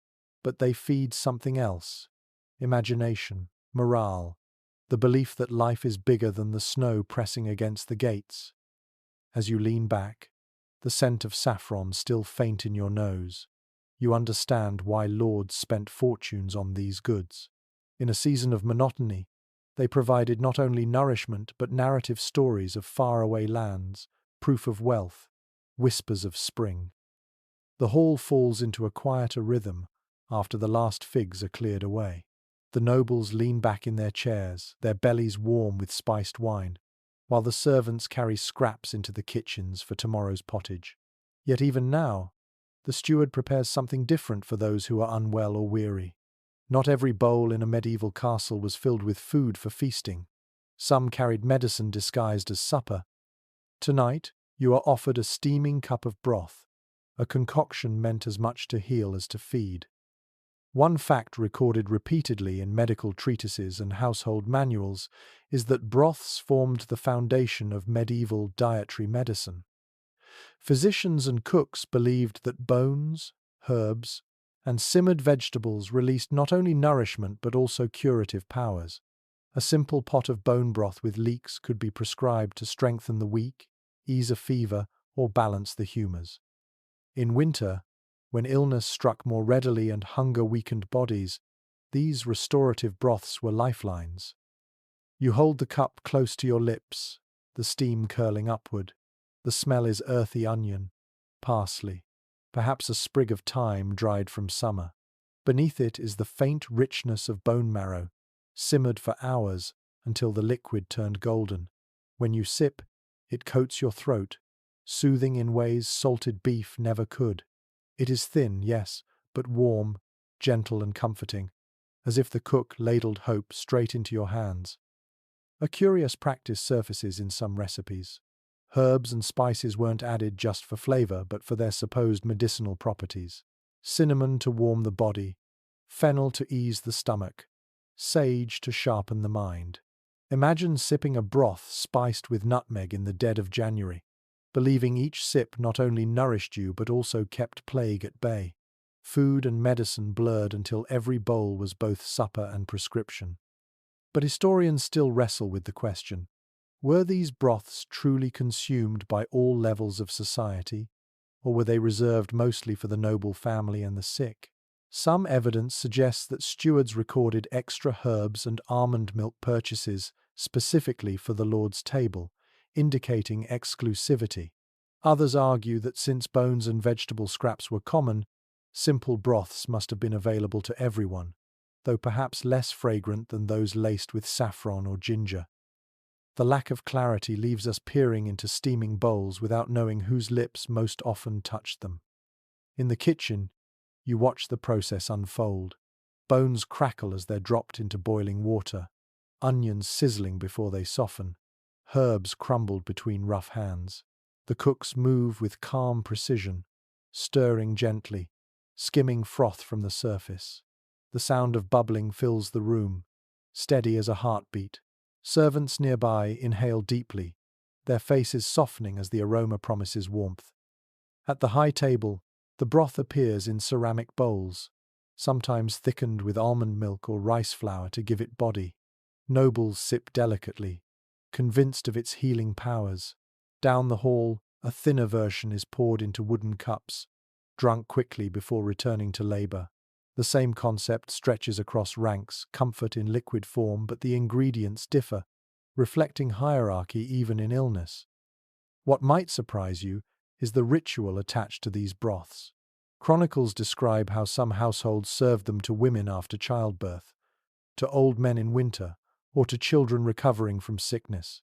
but they feed something else: imagination, morale, the belief that life is bigger than the snow pressing against the gates. As you lean back, the scent of saffron still faint in your nose, you understand why lords spent fortunes on these goods. In a season of monotony, they provided not only nourishment but narrative stories of faraway lands, proof of wealth, whispers of spring. The hall falls into a quieter rhythm after the last figs are cleared away. The nobles lean back in their chairs, their bellies warm with spiced wine, while the servants carry scraps into the kitchens for tomorrow's pottage. Yet even now, the steward prepares something different for those who are unwell or weary. Not every bowl in a medieval castle was filled with food for feasting. Some carried medicine disguised as supper. Tonight, you are offered a steaming cup of broth, a concoction meant as much to heal as to feed. One fact recorded repeatedly in medical treatises and household manuals is that broths formed the foundation of medieval dietary medicine. Physicians and cooks believed that bones, herbs, and simmered vegetables released not only nourishment but also curative powers. A simple pot of bone broth with leeks could be prescribed to strengthen the weak, ease a fever, or balance the humours. In winter, when illness struck more readily and hunger weakened bodies, these restorative broths were lifelines. You hold the cup close to your lips, the steam curling upward. The smell is earthy onion, parsley, perhaps a sprig of thyme dried from summer. Beneath it is the faint richness of bone marrow, simmered for hours until the liquid turned golden. When you sip, it coats your throat, soothing in ways salted beef never could. It is thin, yes, but warm, gentle and comforting, as if the cook ladled hope straight into your hands. A curious practice surfaces in some recipes. Herbs and spices weren't added just for flavor, but for their supposed medicinal properties. Cinnamon to warm the body, fennel to ease the stomach, sage to sharpen the mind. Imagine sipping a broth spiced with nutmeg in the dead of January, believing each sip not only nourished you but also kept plague at bay. Food and medicine blurred until every bowl was both supper and prescription. But historians still wrestle with the question: were these broths truly consumed by all levels of society, or were they reserved mostly for the noble family and the sick? Some evidence suggests that stewards recorded extra herbs and almond milk purchases specifically for the lord's table, indicating exclusivity. Others argue that since bones and vegetable scraps were common, simple broths must have been available to everyone, though perhaps less fragrant than those laced with saffron or ginger. The lack of clarity leaves us peering into steaming bowls without knowing whose lips most often touched them. In the kitchen, you watch the process unfold. Bones crackle as they're dropped into boiling water, onions sizzling before they soften, herbs crumbled between rough hands. The cooks move with calm precision, stirring gently, skimming froth from the surface. The sound of bubbling fills the room, steady as a heartbeat. Servants nearby inhale deeply, their faces softening as the aroma promises warmth. At the high table, the broth appears in ceramic bowls, sometimes thickened with almond milk or rice flour to give it body. Nobles sip delicately, convinced of its healing powers. Down the hall, a thinner version is poured into wooden cups, drunk quickly before returning to labor. The same concept stretches across ranks, comfort in liquid form, but the ingredients differ, reflecting hierarchy even in illness. What might surprise you is the ritual attached to these broths. Chronicles describe how some households served them to women after childbirth, to old men in winter, or to children recovering from sickness.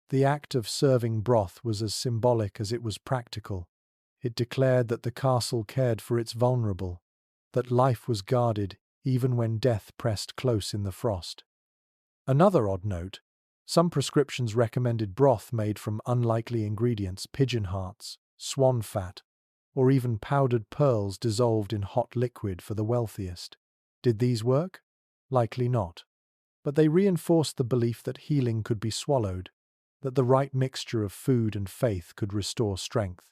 The act of serving broth was as symbolic as it was practical. It declared that the castle cared for its vulnerable, that life was guarded even when death pressed close in the frost. Another odd note: some prescriptions recommended broth made from unlikely ingredients, pigeon hearts, swan fat, or even powdered pearls dissolved in hot liquid for the wealthiest. Did these work? Likely not. But they reinforced the belief that healing could be swallowed, that the right mixture of food and faith could restore strength.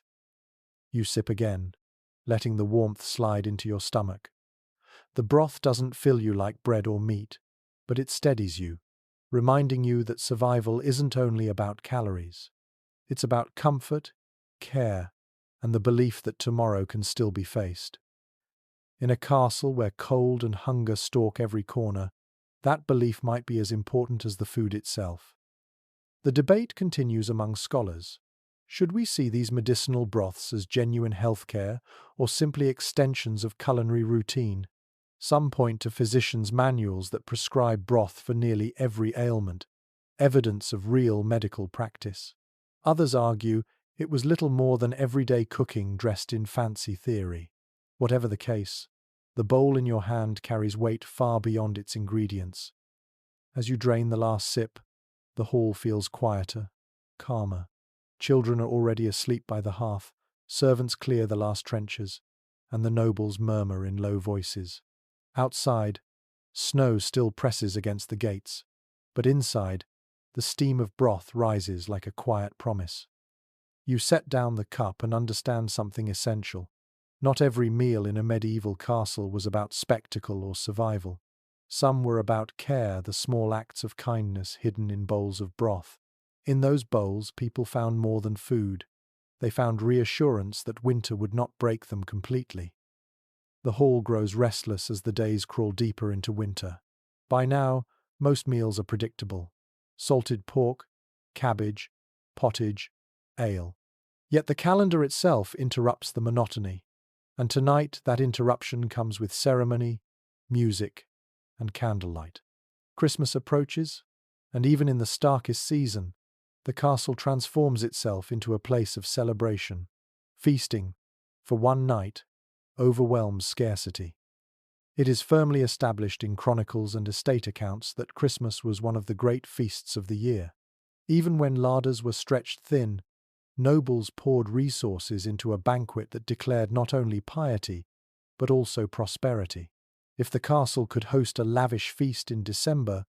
You sip again, letting the warmth slide into your stomach. The broth doesn't fill you like bread or meat, but it steadies you, reminding you that survival isn't only about calories. It's about comfort, care, and the belief that tomorrow can still be faced. In a castle where cold and hunger stalk every corner, that belief might be as important as the food itself. The debate continues among scholars. Should we see these medicinal broths as genuine healthcare or simply extensions of culinary routine? Some point to physicians' manuals that prescribe broth for nearly every ailment, evidence of real medical practice. Others argue it was little more than everyday cooking dressed in fancy theory. Whatever the case, the bowl in your hand carries weight far beyond its ingredients. As you drain the last sip, the hall feels quieter, calmer. Children are already asleep by the hearth, servants clear the last trenches, and the nobles murmur in low voices. Outside, snow still presses against the gates, but inside, the steam of broth rises like a quiet promise. You set down the cup and understand something essential. Not every meal in a medieval castle was about spectacle or survival. Some were about care, the small acts of kindness hidden in bowls of broth. In those bowls, people found more than food. They found reassurance that winter would not break them completely. The hall grows restless as the days crawl deeper into winter. By now, most meals are predictable: salted pork, cabbage, pottage, ale. Yet the calendar itself interrupts the monotony, and tonight that interruption comes with ceremony, music, and candlelight. Christmas approaches, and even in the starkest season, the castle transforms itself into a place of celebration. Feasting, for one night, overwhelms scarcity. It is firmly established in chronicles and estate accounts that Christmas was one of the great feasts of the year. Even when larders were stretched thin, nobles poured resources into a banquet that declared not only piety, but also prosperity. If the castle could host a lavish feast in December,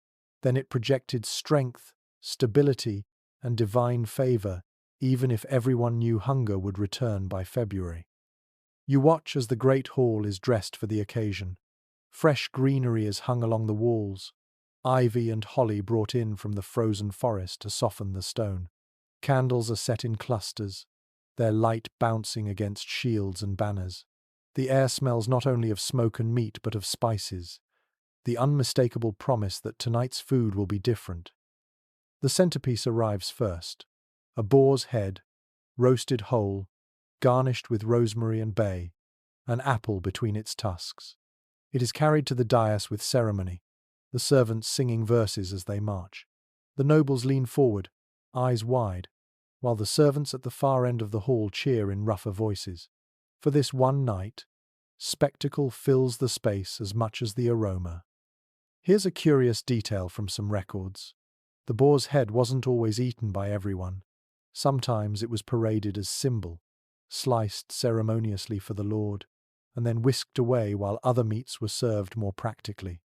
then it projected strength, stability, and divine favor, even if everyone knew hunger would return by February. You watch as the great hall is dressed for the occasion. Fresh greenery is hung along the walls, ivy and holly brought in from the frozen forest to soften the stone. Candles are set in clusters, their light bouncing against shields and banners. The air smells not only of smoke and meat but of spices, the unmistakable promise that tonight's food will be different. The centerpiece arrives first: a boar's head, roasted whole, garnished with rosemary and bay, an apple between its tusks. It is carried to the dais with ceremony, the servants singing verses as they march. The nobles lean forward, eyes wide, while the servants at the far end of the hall cheer in rougher voices. For this one night, spectacle fills the space as much as the aroma. Here's a curious detail from some records. The boar's head wasn't always eaten by everyone. Sometimes it was paraded as symbol, sliced ceremoniously for the Lord, and then whisked away while other meats were served more practically.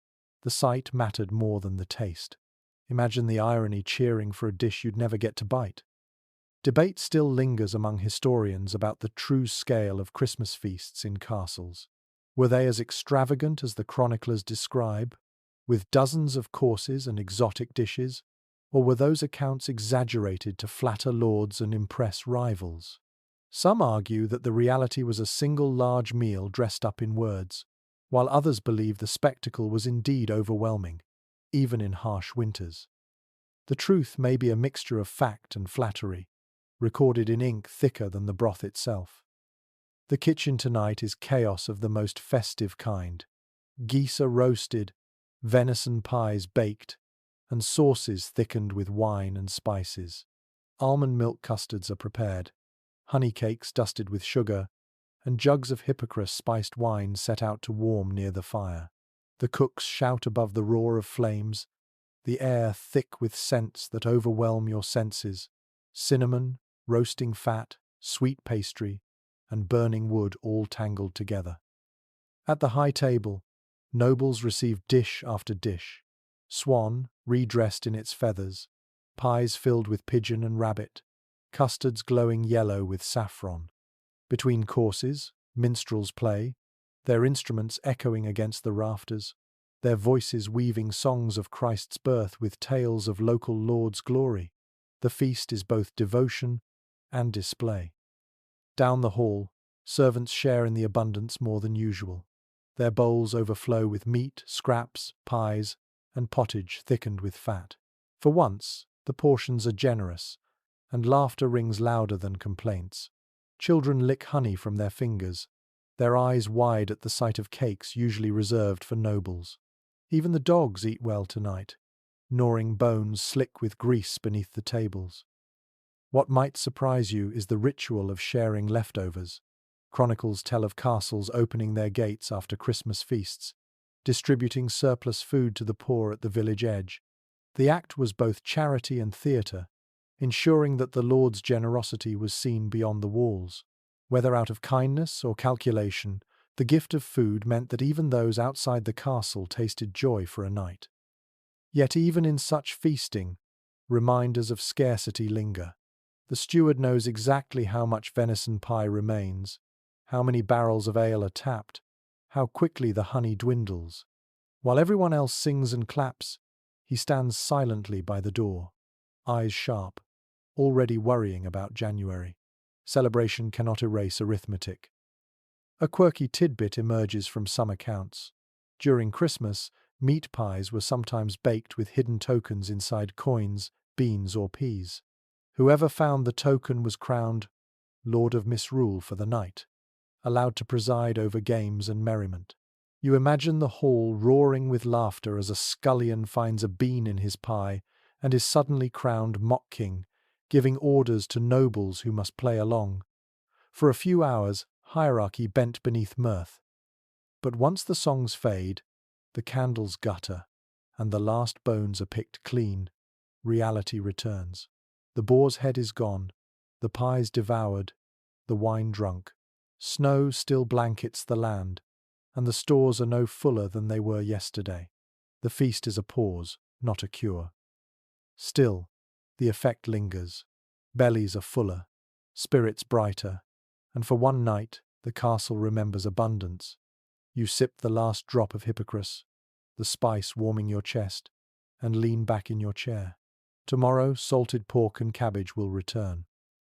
The sight mattered more than the taste. Imagine the irony, cheering for a dish you'd never get to bite. Debate still lingers among historians about the true scale of Christmas feasts in castles. Were they as extravagant as the chroniclers describe, with dozens of courses and exotic dishes? Or were those accounts exaggerated to flatter lords and impress rivals? Some argue that the reality was a single large meal dressed up in words, while others believe the spectacle was indeed overwhelming, even in harsh winters. The truth may be a mixture of fact and flattery, recorded in ink thicker than the broth itself. The kitchen tonight is chaos of the most festive kind. Geese are roasted, venison pies baked, and sauces thickened with wine and spices. Almond milk custards are prepared, honey cakes dusted with sugar, and jugs of hypocras spiced wine set out to warm near the fire. The cooks shout above the roar of flames, the air thick with scents that overwhelm your senses: cinnamon, roasting fat, sweet pastry, and burning wood all tangled together. At the high table, nobles receive dish after dish: swan, redressed in its feathers, pies filled with pigeon and rabbit, custards glowing yellow with saffron. Between courses, minstrels play, their instruments echoing against the rafters, their voices weaving songs of Christ's birth with tales of local lords' glory. The feast is both devotion and display. Down the hall, servants share in the abundance more than usual. Their bowls overflow with meat, scraps, pies, and pottage thickened with fat. For once, the portions are generous, and laughter rings louder than complaints. Children lick honey from their fingers, their eyes wide at the sight of cakes usually reserved for nobles. Even the dogs eat well tonight, gnawing bones slick with grease beneath the tables. What might surprise you is the ritual of sharing leftovers. Chronicles tell of castles opening their gates after Christmas feasts, distributing surplus food to the poor at the village edge. The act was both charity and theatre, ensuring that the lord's generosity was seen beyond the walls. Whether out of kindness or calculation, the gift of food meant that even those outside the castle tasted joy for a night. Yet even in such feasting, reminders of scarcity linger. The steward knows exactly how much venison pie remains, how many barrels of ale are tapped, how quickly the honey dwindles. While everyone else sings and claps, he stands silently by the door, eyes sharp, already worrying about January. Celebration cannot erase arithmetic. A quirky tidbit emerges from some accounts. During Christmas, meat pies were sometimes baked with hidden tokens inside coins, beans, or peas. Whoever found the token was crowned Lord of Misrule for the night, allowed to preside over games and merriment. You imagine the hall roaring with laughter as a scullion finds a bean in his pie and is suddenly crowned mock king, giving orders to nobles who must play along. For a few hours, hierarchy bent beneath mirth. But once the songs fade, the candles gutter, and the last bones are picked clean, reality returns. The boar's head is gone, the pies devoured, the wine drunk. Snow still blankets the land, and the stores are no fuller than they were yesterday. The feast is a pause, not a cure. Still, the effect lingers. Bellies are fuller, spirits brighter, and for one night the castle remembers abundance. You sip the last drop of hypocras, the spice warming your chest, and lean back in your chair. Tomorrow, salted pork and cabbage will return.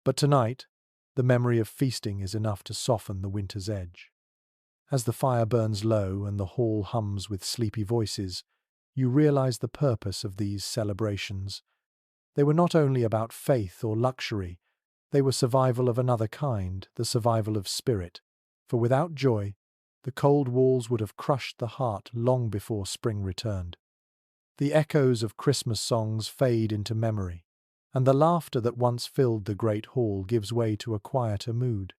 But tonight, the memory of feasting is enough to soften the winter's edge. As the fire burns low and the hall hums with sleepy voices, you realize the purpose of these celebrations. They were not only about faith or luxury, they were survival of another kind, the survival of spirit. For without joy, the cold walls would have crushed the heart long before spring returned. The echoes of Christmas songs fade into memory, and the laughter that once filled the great hall gives way to a quieter mood.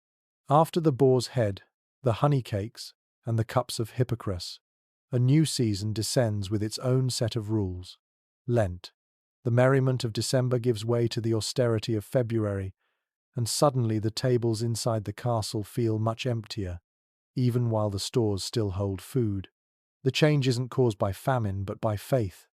After the boar's head, the honey cakes, and the cups of hypocras, a new season descends with its own set of rules. Lent. The merriment of December gives way to the austerity of February, and suddenly the tables inside the castle feel much emptier, even while the stores still hold food. The change isn't caused by famine, but by faith.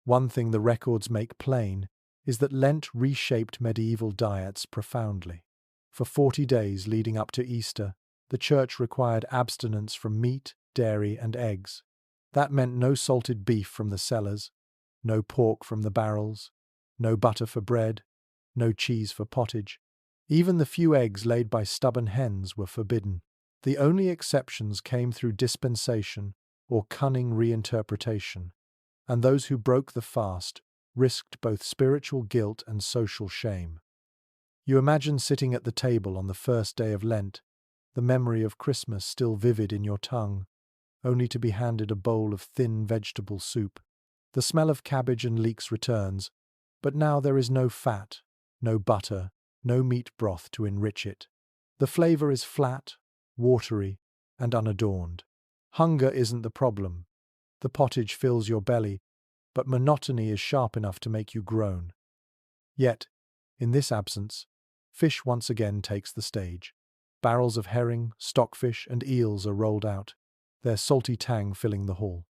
One thing the records make plain is that Lent reshaped medieval diets profoundly. For 40 days leading up to Easter, the Church required abstinence from meat, dairy, and eggs. That meant no salted beef from the cellars, no pork from the barrels, No butter for bread, no cheese for pottage. Even the few eggs laid by stubborn hens were forbidden. The only exceptions came through dispensation or cunning reinterpretation, and those who broke the fast risked both spiritual guilt and social shame. You imagine sitting at the table on the first day of Lent, the memory of Christmas still vivid in your tongue, only to be handed a bowl of thin vegetable soup. The smell of cabbage and leeks returns, but now there is no fat, no butter, no meat broth to enrich it. The flavor is flat, watery, and unadorned. Hunger isn't the problem. The pottage fills your belly, but monotony is sharp enough to make you groan. Yet, in this absence, fish once again takes the stage. Barrels of herring, stockfish, and eels are rolled out, their salty tang filling the hall.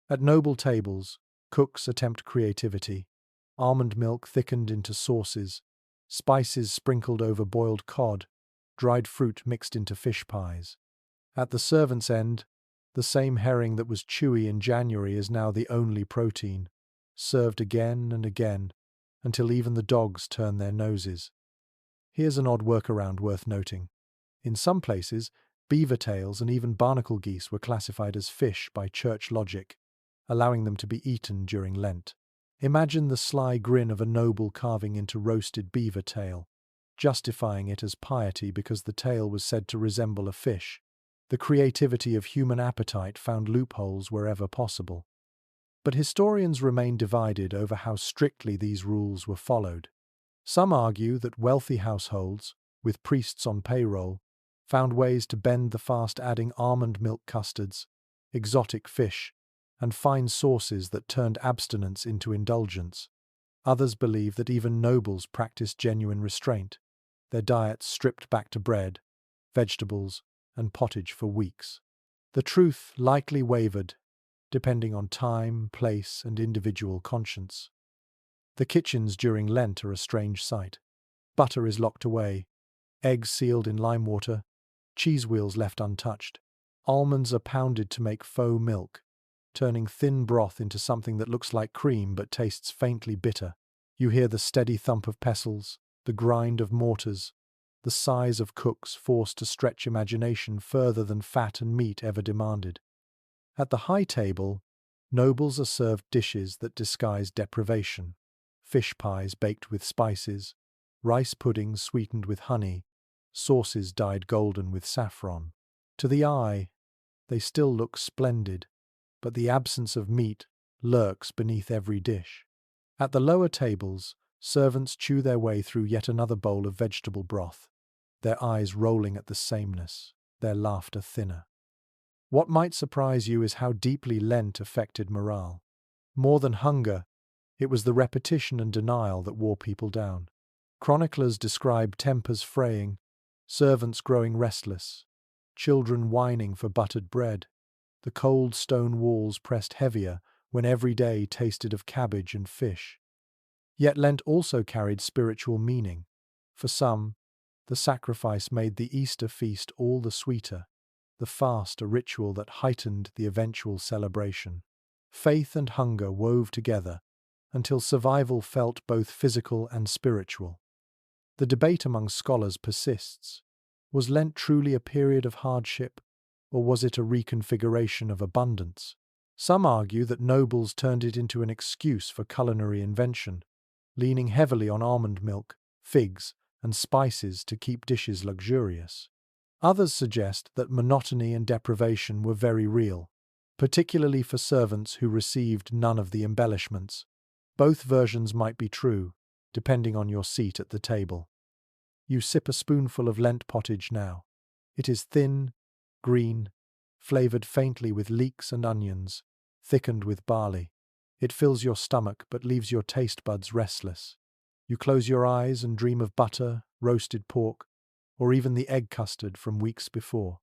At noble tables, cooks attempt creativity. Almond milk thickened into sauces, spices sprinkled over boiled cod, dried fruit mixed into fish pies. At the servant's end, the same herring that was chewy in January is now the only protein, served again and again, until even the dogs turn their noses. Here's an odd workaround worth noting. In some places, beaver tails and even barnacle geese were classified as fish by church logic, allowing them to be eaten during Lent. Imagine the sly grin of a noble carving into roasted beaver tail, justifying it as piety because the tail was said to resemble a fish. The creativity of human appetite found loopholes wherever possible. But historians remain divided over how strictly these rules were followed. Some argue that wealthy households, with priests on payroll, found ways to bend the fast, adding almond milk custards, exotic fish, and fine sauces that turned abstinence into indulgence. Others believe that even nobles practiced genuine restraint, their diets stripped back to bread, vegetables, and pottage for weeks. The truth likely wavered, depending on time, place, and individual conscience. The kitchens during Lent are a strange sight. Butter is locked away, eggs sealed in lime water, cheese wheels left untouched. Almonds are pounded to make faux milk, turning thin broth into something that looks like cream but tastes faintly bitter. You hear the steady thump of pestles, the grind of mortars, the sighs of cooks forced to stretch imagination further than fat and meat ever demanded. At the high table, nobles are served dishes that disguise deprivation: fish pies baked with spices, rice puddings sweetened with honey, sauces dyed golden with saffron. To the eye, they still look splendid, but the absence of meat lurks beneath every dish. At the lower tables, servants chew their way through yet another bowl of vegetable broth, their eyes rolling at the sameness, their laughter thinner. What might surprise you is how deeply Lent affected morale. More than hunger, it was the repetition and denial that wore people down. Chroniclers describe tempers fraying, servants growing restless, children whining for buttered bread. The cold stone walls pressed heavier when every day tasted of cabbage and fish. Yet Lent also carried spiritual meaning. For some, the sacrifice made the Easter feast all the sweeter, the fast a ritual that heightened the eventual celebration. Faith and hunger wove together until survival felt both physical and spiritual. The debate among scholars persists. Was Lent truly a period of hardship, or was it a reconfiguration of abundance? Some argue that nobles turned it into an excuse for culinary invention, leaning heavily on almond milk, figs, and spices to keep dishes luxurious. Others suggest that monotony and deprivation were very real, particularly for servants who received none of the embellishments. Both versions might be true, depending on your seat at the table. You sip a spoonful of Lent pottage now. It is thin, green, flavored faintly with leeks and onions, thickened with barley. It fills your stomach but leaves your taste buds restless. You close your eyes and dream of butter, roasted pork, or even the egg custard from weeks before.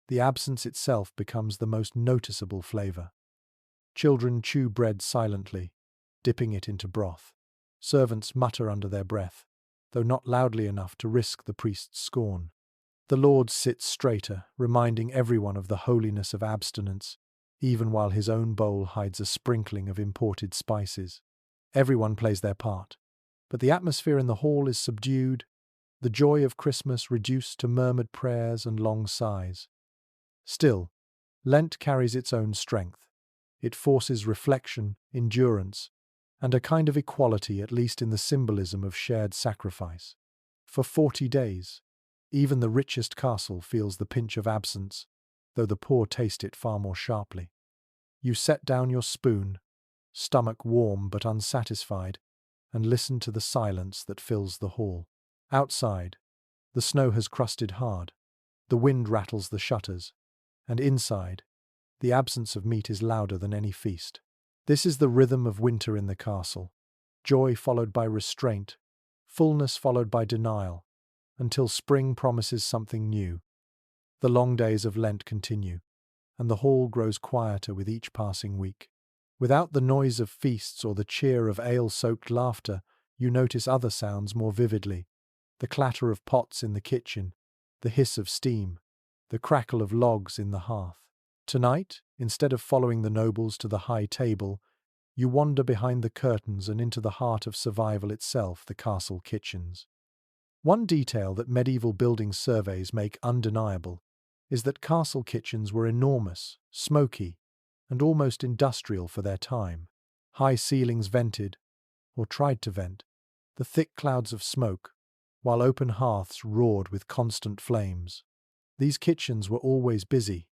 The absence itself becomes the most noticeable flavor. Children chew bread silently, dipping it into broth. Servants mutter under their breath, though not loudly enough to risk the priest's scorn. The Lord sits straighter, reminding everyone of the holiness of abstinence, even while his own bowl hides a sprinkling of imported spices. Everyone plays their part. But the atmosphere in the hall is subdued, the joy of Christmas reduced to murmured prayers and long sighs. Still, Lent carries its own strength. It forces reflection, endurance, and a kind of equality, at least in the symbolism of shared sacrifice. For 40 days, even the richest castle feels the pinch of absence, though the poor taste it far more sharply. You set down your spoon, stomach warm but unsatisfied, and listen to the silence that fills the hall. Outside, the snow has crusted hard, the wind rattles the shutters, and inside, the absence of meat is louder than any feast. This is the rhythm of winter in the castle, joy followed by restraint, fullness followed by denial, until spring promises something new. The long days of Lent continue, and the hall grows quieter with each passing week. Without the noise of feasts or the cheer of ale-soaked laughter, you notice other sounds more vividly: the clatter of pots in the kitchen, the hiss of steam, the crackle of logs in the hearth. Tonight, instead of following the nobles to the high table, you wander behind the curtains and into the heart of survival itself, the castle kitchens. One detail that medieval building surveys make undeniable is that castle kitchens were enormous, smoky, and almost industrial for their time. High ceilings vented, or tried to vent, the thick clouds of smoke, while open hearths roared with constant flames. These kitchens were always busy,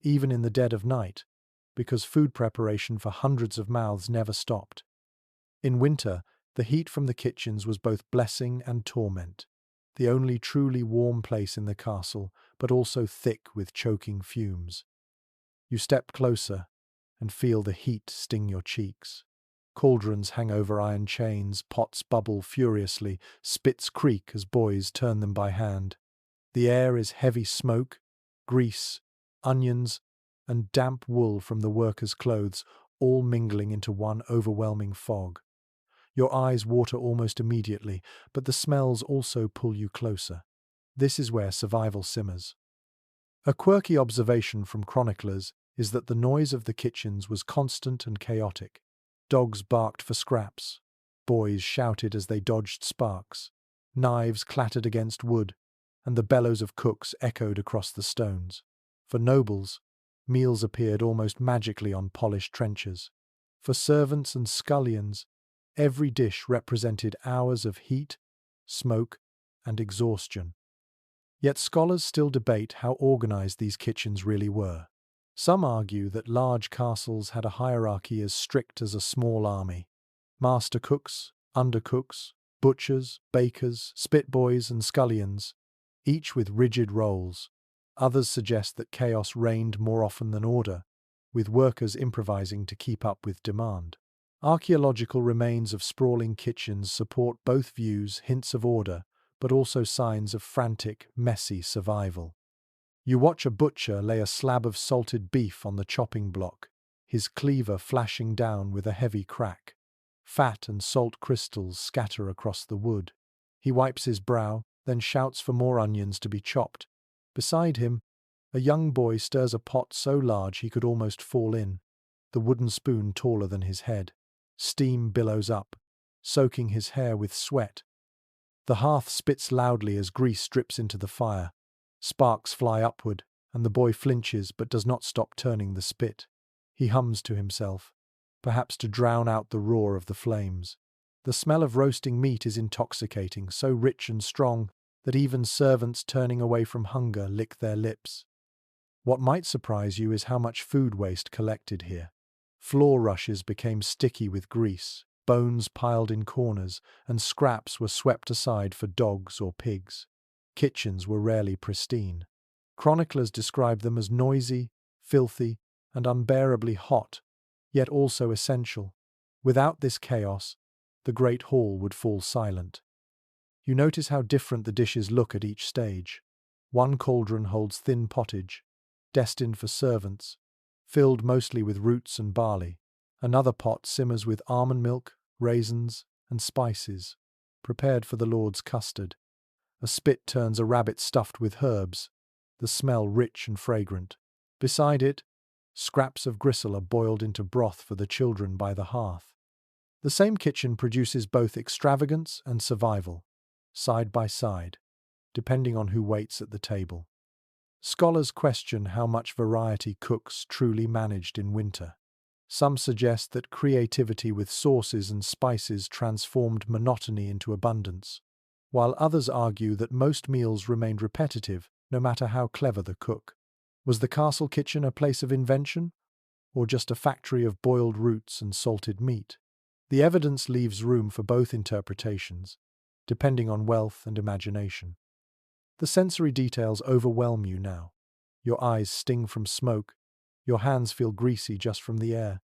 even in the dead of night, because food preparation for hundreds of mouths never stopped. In winter, the heat from the kitchens was both blessing and torment, the only truly warm place in the castle, but also thick with choking fumes. You step closer and feel the heat sting your cheeks. Cauldrons hang over iron chains, pots bubble furiously, spits creak as boys turn them by hand. The air is heavy smoke, grease, onions, and damp wool from the workers' clothes, all mingling into one overwhelming fog. Your eyes water almost immediately, but the smells also pull you closer. This is where survival simmers. A quirky observation from chroniclers is that the noise of the kitchens was constant and chaotic. Dogs barked for scraps, boys shouted as they dodged sparks, knives clattered against wood, and the bellows of cooks echoed across the stones. For nobles, meals appeared almost magically on polished trenchers. For servants and scullions, every dish represented hours of heat, smoke, and exhaustion. Yet scholars still debate how organized these kitchens really were. Some argue that large castles had a hierarchy as strict as a small army. Master cooks, undercooks, butchers, bakers, spitboys, and scullions, each with rigid roles. Others suggest that chaos reigned more often than order, with workers improvising to keep up with demand. Archaeological remains of sprawling kitchens support both views, hints of order, but also signs of frantic, messy survival. You watch a butcher lay a slab of salted beef on the chopping block, his cleaver flashing down with a heavy crack. Fat and salt crystals scatter across the wood. He wipes his brow, then shouts for more onions to be chopped. Beside him, a young boy stirs a pot so large he could almost fall in, the wooden spoon taller than his head. Steam billows up, soaking his hair with sweat. The hearth spits loudly as grease drips into the fire. Sparks fly upward, and the boy flinches but does not stop turning the spit. He hums to himself, perhaps to drown out the roar of the flames. The smell of roasting meat is intoxicating, so rich and strong that even servants turning away from hunger lick their lips. What might surprise you is how much food waste collected here. Floor rushes became sticky with grease, bones piled in corners, and scraps were swept aside for dogs or pigs. Kitchens were rarely pristine. Chroniclers describe them as noisy, filthy, and unbearably hot, yet also essential. Without this chaos, the great hall would fall silent. You notice how different the dishes look at each stage. One cauldron holds thin pottage, destined for servants, filled mostly with roots and barley. Another pot simmers with almond milk, raisins, and spices, prepared for the Lord's custard. A spit turns a rabbit stuffed with herbs, the smell rich and fragrant. Beside it, scraps of gristle are boiled into broth for the children by the hearth. The same kitchen produces both extravagance and survival, side by side, depending on who waits at the table. Scholars question how much variety cooks truly managed in winter. Some suggest that creativity with sauces and spices transformed monotony into abundance, while others argue that most meals remained repetitive, no matter how clever the cook. Was the castle kitchen a place of invention, or just a factory of boiled roots and salted meat? The evidence leaves room for both interpretations, depending on wealth and imagination. The sensory details overwhelm you now. Your eyes sting from smoke, your hands feel greasy just from the air,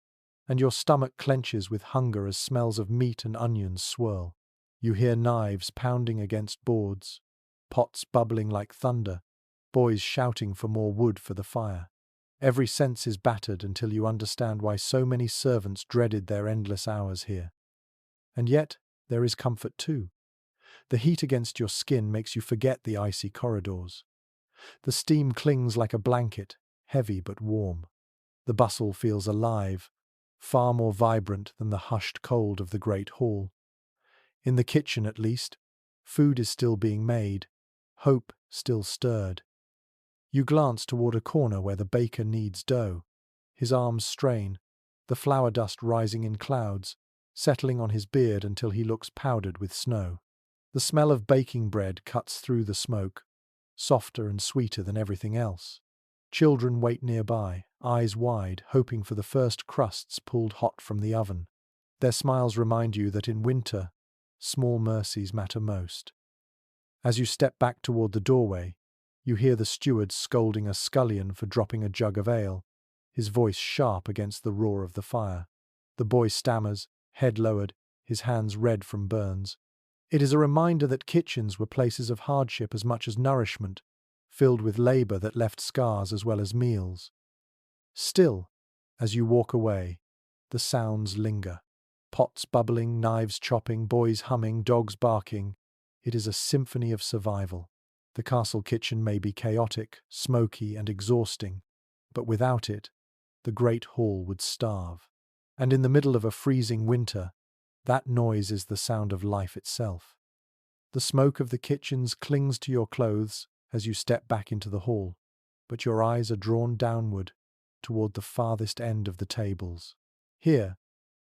and your stomach clenches with hunger as smells of meat and onions swirl. You hear knives pounding against boards, pots bubbling like thunder, boys shouting for more wood for the fire. Every sense is battered until you understand why so many servants dreaded their endless hours here. And yet, there is comfort too. The heat against your skin makes you forget the icy corridors. The steam clings like a blanket, heavy but warm. The bustle feels alive, far more vibrant than the hushed cold of the great hall. In the kitchen, at least, food is still being made, hope still stirred. You glance toward a corner where the baker kneads dough. His arms strain, the flour dust rising in clouds, settling on his beard until he looks powdered with snow. The smell of baking bread cuts through the smoke, softer and sweeter than everything else. Children wait nearby, eyes wide, hoping for the first crusts pulled hot from the oven. Their smiles remind you that in winter, small mercies matter most. As you step back toward the doorway, you hear the steward scolding a scullion for dropping a jug of ale, his voice sharp against the roar of the fire. The boy stammers, head lowered, his hands red from burns. It is a reminder that kitchens were places of hardship as much as nourishment, filled with labor that left scars as well as meals. Still, as you walk away, the sounds linger. Pots bubbling, knives chopping, boys humming, dogs barking. It is a symphony of survival. The castle kitchen may be chaotic, smoky, and exhausting, but without it, the great hall would starve. And in the middle of a freezing winter, that noise is the sound of life itself. The smoke of the kitchens clings to your clothes as you step back into the hall, but your eyes are drawn downward, toward the farthest end of the tables. Here,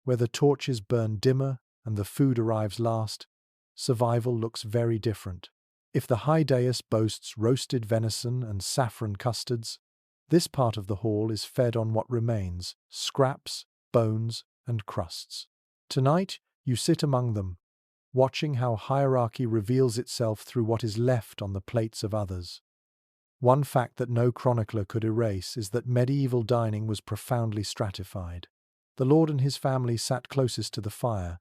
where the torches burn dimmer and the food arrives last, survival looks very different. If the high dais boasts roasted venison and saffron custards, this part of the hall is fed on what remains: scraps, bones, and crusts. Tonight, you sit among them, watching how hierarchy reveals itself through what is left on the plates of others. One fact that no chronicler could erase is that medieval dining was profoundly stratified. The lord and his family sat closest to the fire,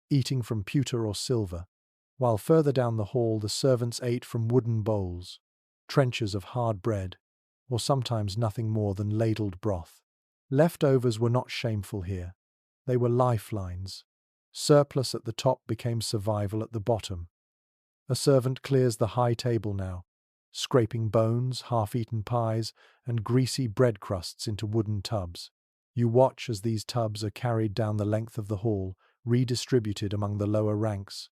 eating from pewter or silver, while further down the hall the servants ate from wooden bowls, trenchers of hard bread, or sometimes nothing more than ladled broth. Leftovers were not shameful here. They were lifelines. Surplus at the top became survival at the bottom. A servant clears the high table now, scraping bones, half-eaten pies, and greasy bread crusts into wooden tubs. You watch as these tubs are carried down the length of the hall, redistributed among the lower ranks.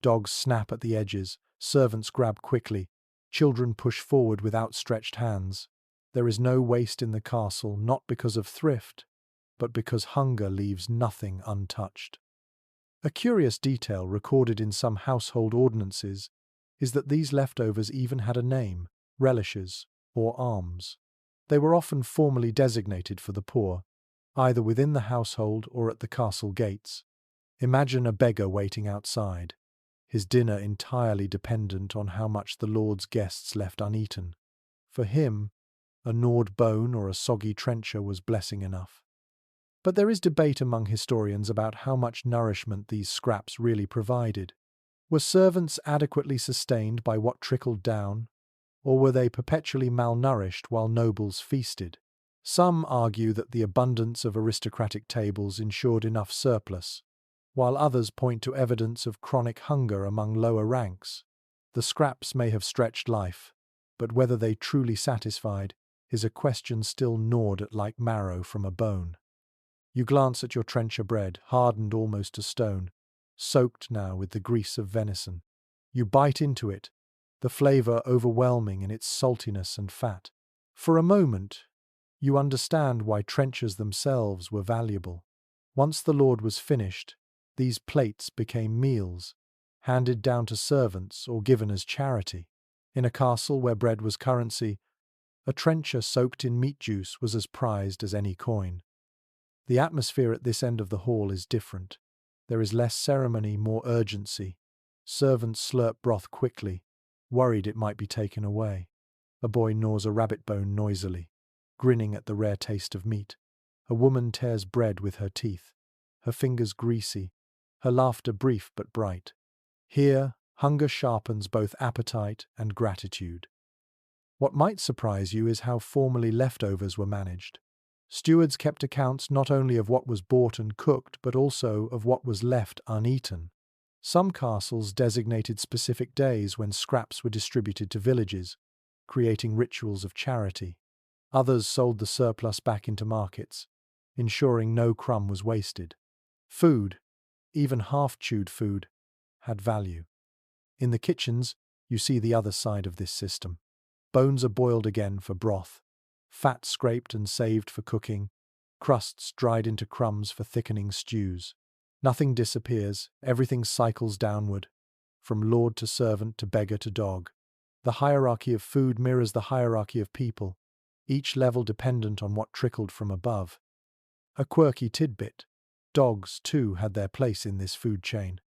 Dogs snap at the edges, servants grab quickly, children push forward with outstretched hands. There is no waste in the castle, not because of thrift, but because hunger leaves nothing untouched. A curious detail recorded in some household ordinances is that these leftovers even had a name: relishes, or alms. They were often formally designated for the poor, either within the household or at the castle gates. Imagine a beggar waiting outside, his dinner entirely dependent on how much the lord's guests left uneaten. For him, a gnawed bone or a soggy trencher was blessing enough. But there is debate among historians about how much nourishment these scraps really provided. Were servants adequately sustained by what trickled down, or were they perpetually malnourished while nobles feasted? Some argue that the abundance of aristocratic tables ensured enough surplus, while others point to evidence of chronic hunger among lower ranks. The scraps may have stretched life, but whether they truly satisfied is a question still gnawed at like marrow from a bone. You glance at your trencher bread, hardened almost to stone, soaked now with the grease of venison. You bite into it, the flavor overwhelming in its saltiness and fat. For a moment, you understand why trenchers themselves were valuable. Once the Lord was finished, these plates became meals, handed down to servants or given as charity. In a castle where bread was currency, a trencher soaked in meat juice was as prized as any coin. The atmosphere at this end of the hall is different. There is less ceremony, more urgency. Servants slurp broth quickly, worried it might be taken away. A boy gnaws a rabbit bone noisily, grinning at the rare taste of meat. A woman tears bread with her teeth, her fingers greasy, her laughter brief but bright. Here, hunger sharpens both appetite and gratitude. What might surprise you is how formally leftovers were managed. Stewards kept accounts not only of what was bought and cooked, but also of what was left uneaten. Some castles designated specific days when scraps were distributed to villages, creating rituals of charity. Others sold the surplus back into markets, ensuring no crumb was wasted. Food, even half-chewed food, had value. In the kitchens, you see the other side of this system. Bones are boiled again for broth, fat scraped and saved for cooking, crusts dried into crumbs for thickening stews. Nothing disappears, everything cycles downward, from lord to servant to beggar to dog. The hierarchy of food mirrors the hierarchy of people, each level dependent on what trickled from above. A quirky tidbit: dogs, too, had their place in this food chain.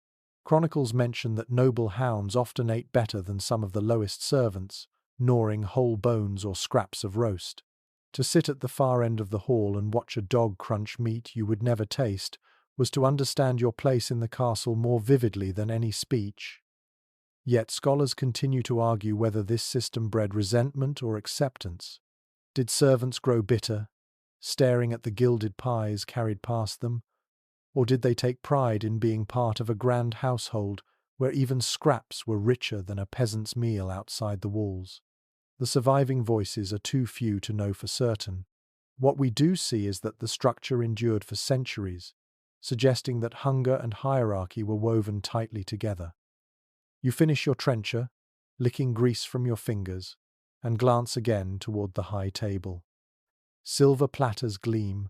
Chronicles mention that noble hounds often ate better than some of the lowest servants, gnawing whole bones or scraps of roast. To sit at the far end of the hall and watch a dog crunch meat you would never taste was to understand your place in the castle more vividly than any speech. Yet scholars continue to argue whether this system bred resentment or acceptance. Did servants grow bitter, staring at the gilded pies carried past them? Or did they take pride in being part of a grand household where even scraps were richer than a peasant's meal outside the walls? The surviving voices are too few to know for certain. What we do see is that the structure endured for centuries, suggesting that hunger and hierarchy were woven tightly together. You finish your trencher, licking grease from your fingers, and glance again toward the high table. Silver platters gleam,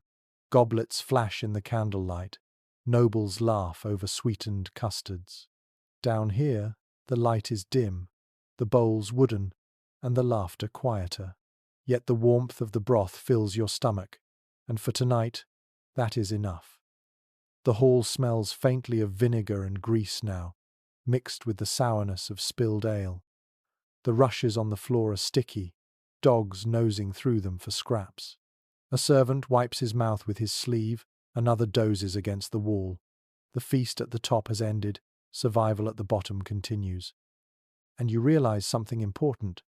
goblets flash in the candlelight, nobles laugh over sweetened custards. Down here, the light is dim, the bowls wooden, and the laughter quieter. Yet the warmth of the broth fills your stomach, and for tonight, that is enough. The hall smells faintly of vinegar and grease now, mixed with the sourness of spilled ale. The rushes on the floor are sticky, dogs nosing through them for scraps. A servant wipes his mouth with his sleeve, another dozes against the wall. The feast at the top has ended, survival at the bottom continues. And you realize something important.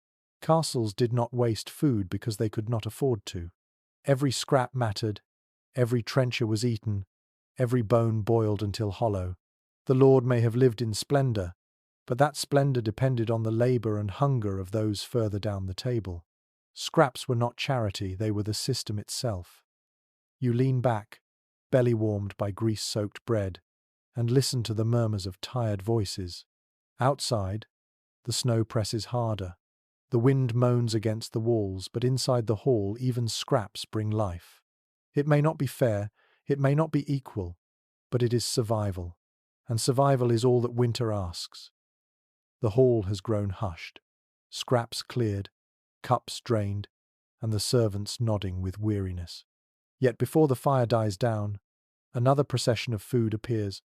Castles did not waste food because they could not afford to. Every scrap mattered, every trencher was eaten, every bone boiled until hollow. The Lord may have lived in splendor, but that splendor depended on the labor and hunger of those further down the table. Scraps were not charity, they were the system itself. You lean back, belly warmed by grease-soaked bread, and listen to the murmurs of tired voices. Outside, the snow presses harder. The wind moans against the walls, but inside the hall even scraps bring life. It may not be fair, it may not be equal, but it is survival, and survival is all that winter asks. The hall has grown hushed, scraps cleared, cups drained, and the servants nodding with weariness. Yet before the fire dies down, another procession of food appears,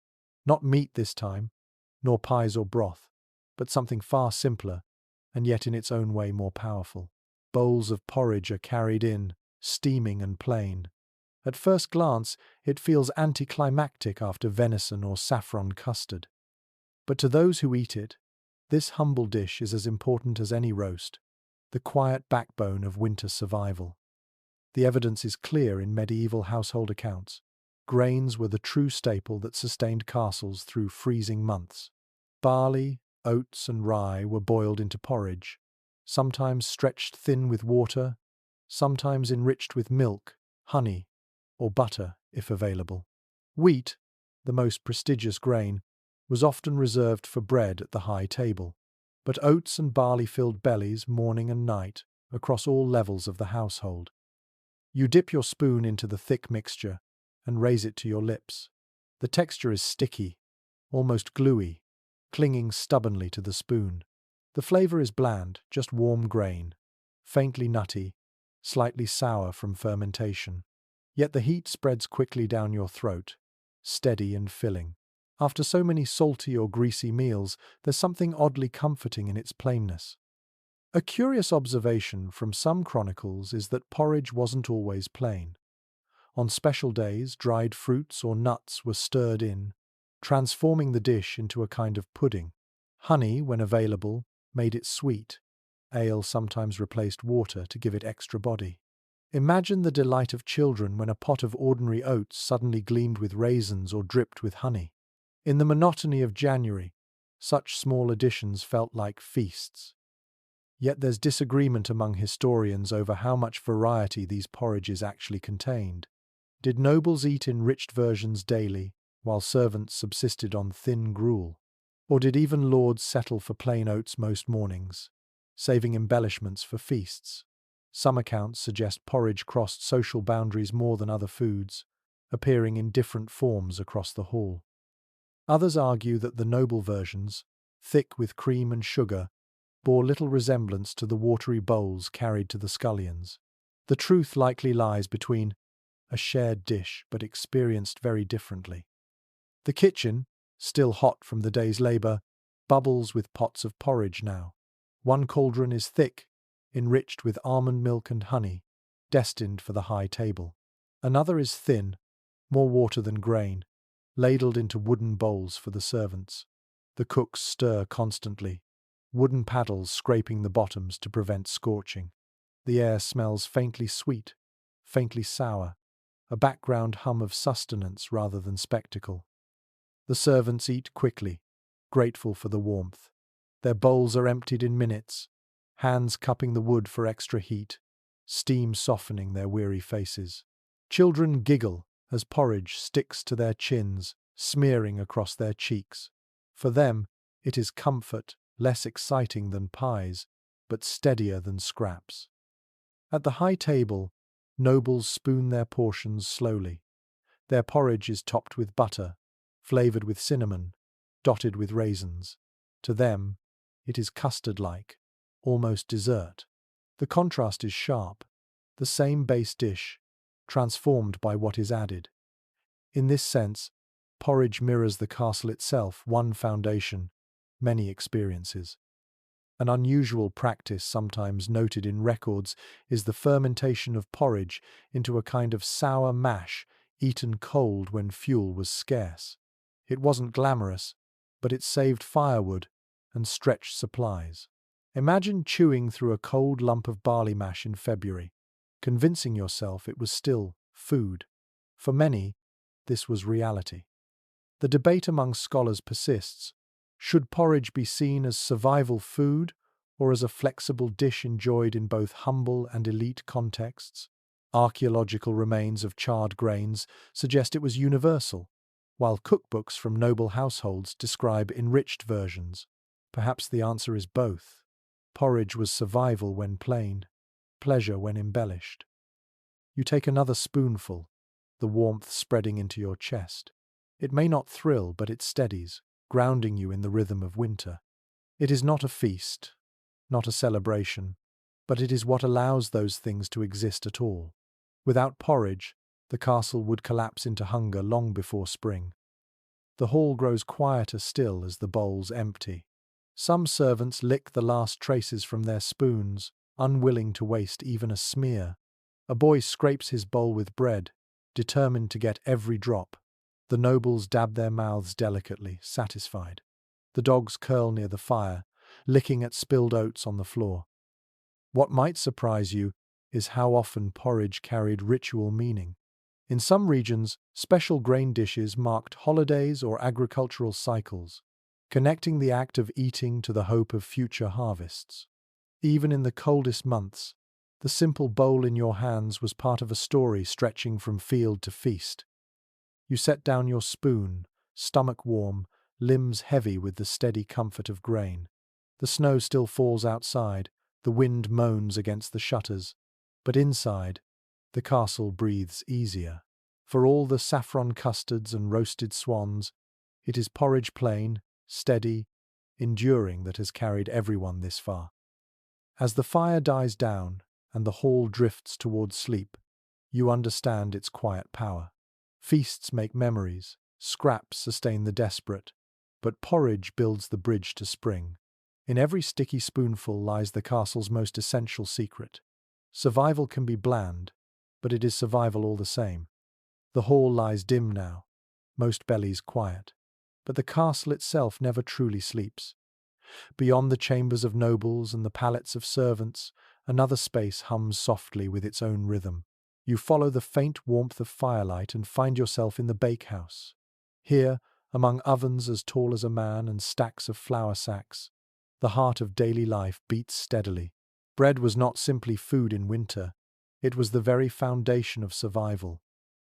not meat this time, nor pies or broth, but something far simpler, and yet in its own way more powerful. Bowls of porridge are carried in, steaming and plain. At first glance, it feels anticlimactic after venison or saffron custard. But to those who eat it, this humble dish is as important as any roast, the quiet backbone of winter survival. The evidence is clear in medieval household accounts. Grains were the true staple that sustained castles through freezing months. Barley, oats, and rye were boiled into porridge, sometimes stretched thin with water, sometimes enriched with milk, honey, or butter if available. Wheat, the most prestigious grain, was often reserved for bread at the high table, but oats and barley filled bellies morning and night across all levels of the household. You dip your spoon into the thick mixture and raise it to your lips. The texture is sticky, almost gluey, clinging stubbornly to the spoon. The flavor is bland, just warm grain, faintly nutty, slightly sour from fermentation. Yet the heat spreads quickly down your throat, steady and filling. After so many salty or greasy meals, there's something oddly comforting in its plainness. A curious observation from some chronicles is that porridge wasn't always plain. On special days, dried fruits or nuts were stirred in, transforming the dish into a kind of pudding. Honey, when available, made it sweet. Ale sometimes replaced water to give it extra body. Imagine the delight of children when a pot of ordinary oats suddenly gleamed with raisins or dripped with honey. In the monotony of January, such small additions felt like feasts. Yet there's disagreement among historians over how much variety these porridges actually contained. Did nobles eat enriched versions daily, while servants subsisted on thin gruel? Or did even lords settle for plain oats most mornings, saving embellishments for feasts? Some accounts suggest porridge crossed social boundaries more than other foods, appearing in different forms across the hall. Others argue that the noble versions, thick with cream and sugar, bore little resemblance to the watery bowls carried to the scullions. The truth likely lies between a shared dish but experienced very differently. The kitchen, still hot from the day's labour, bubbles with pots of porridge now. One cauldron is thick, enriched with almond milk and honey, destined for the high table. Another is thin, more water than grain, ladled into wooden bowls for the servants. The cooks stir constantly, wooden paddles scraping the bottoms to prevent scorching. The air smells faintly sweet, faintly sour, a background hum of sustenance rather than spectacle. The servants eat quickly, grateful for the warmth. Their bowls are emptied in minutes, hands cupping the wood for extra heat, steam softening their weary faces. Children giggle as porridge sticks to their chins, smearing across their cheeks. For them, it is comfort, less exciting than pies, but steadier than scraps. At the high table, nobles spoon their portions slowly. Their porridge is topped with butter, flavoured with cinnamon, dotted with raisins. To them, it is custard-like, almost dessert. The contrast is sharp, the same base dish, transformed by what is added. In this sense, porridge mirrors the castle itself, one foundation, many experiences. An unusual practice sometimes noted in records is the fermentation of porridge into a kind of sour mash eaten cold when fuel was scarce. It wasn't glamorous, but it saved firewood and stretched supplies. Imagine chewing through a cold lump of barley mash in February, convincing yourself it was still food. For many, this was reality. The debate among scholars persists. Should porridge be seen as survival food or as a flexible dish enjoyed in both humble and elite contexts? Archaeological remains of charred grains suggest it was universal, while cookbooks from noble households describe enriched versions. Perhaps the answer is both. Porridge was survival when plain, pleasure when embellished. You take another spoonful, the warmth spreading into your chest. It may not thrill, but it steadies, grounding you in the rhythm of winter. It is not a feast, not a celebration, but it is what allows those things to exist at all. Without porridge, the castle would collapse into hunger long before spring. The hall grows quieter still as the bowls empty. Some servants lick the last traces from their spoons, unwilling to waste even a smear. A boy scrapes his bowl with bread, determined to get every drop. The nobles dab their mouths delicately, satisfied. The dogs curl near the fire, licking at spilled oats on the floor. What might surprise you is how often porridge carried ritual meaning. In some regions, special grain dishes marked holidays or agricultural cycles, connecting the act of eating to the hope of future harvests. Even in the coldest months, the simple bowl in your hands was part of a story stretching from field to feast. You set down your spoon, stomach warm, limbs heavy with the steady comfort of grain. The snow still falls outside, the wind moans against the shutters, but inside, the castle breathes easier. For all the saffron custards and roasted swans, it is porridge plain, steady, enduring that has carried everyone this far. As the fire dies down and the hall drifts towards sleep, you understand its quiet power. Feasts make memories, scraps sustain the desperate, but porridge builds the bridge to spring. In every sticky spoonful lies the castle's most essential secret. Survival can be bland, but it is survival all the same. The hall lies dim now, most bellies quiet, but the castle itself never truly sleeps. Beyond the chambers of nobles and the palates of servants, another space hums softly with its own rhythm. You follow the faint warmth of firelight and find yourself in the bakehouse. Here, among ovens as tall as a man and stacks of flour sacks, the heart of daily life beats steadily. Bread was not simply food in winter, it was the very foundation of survival,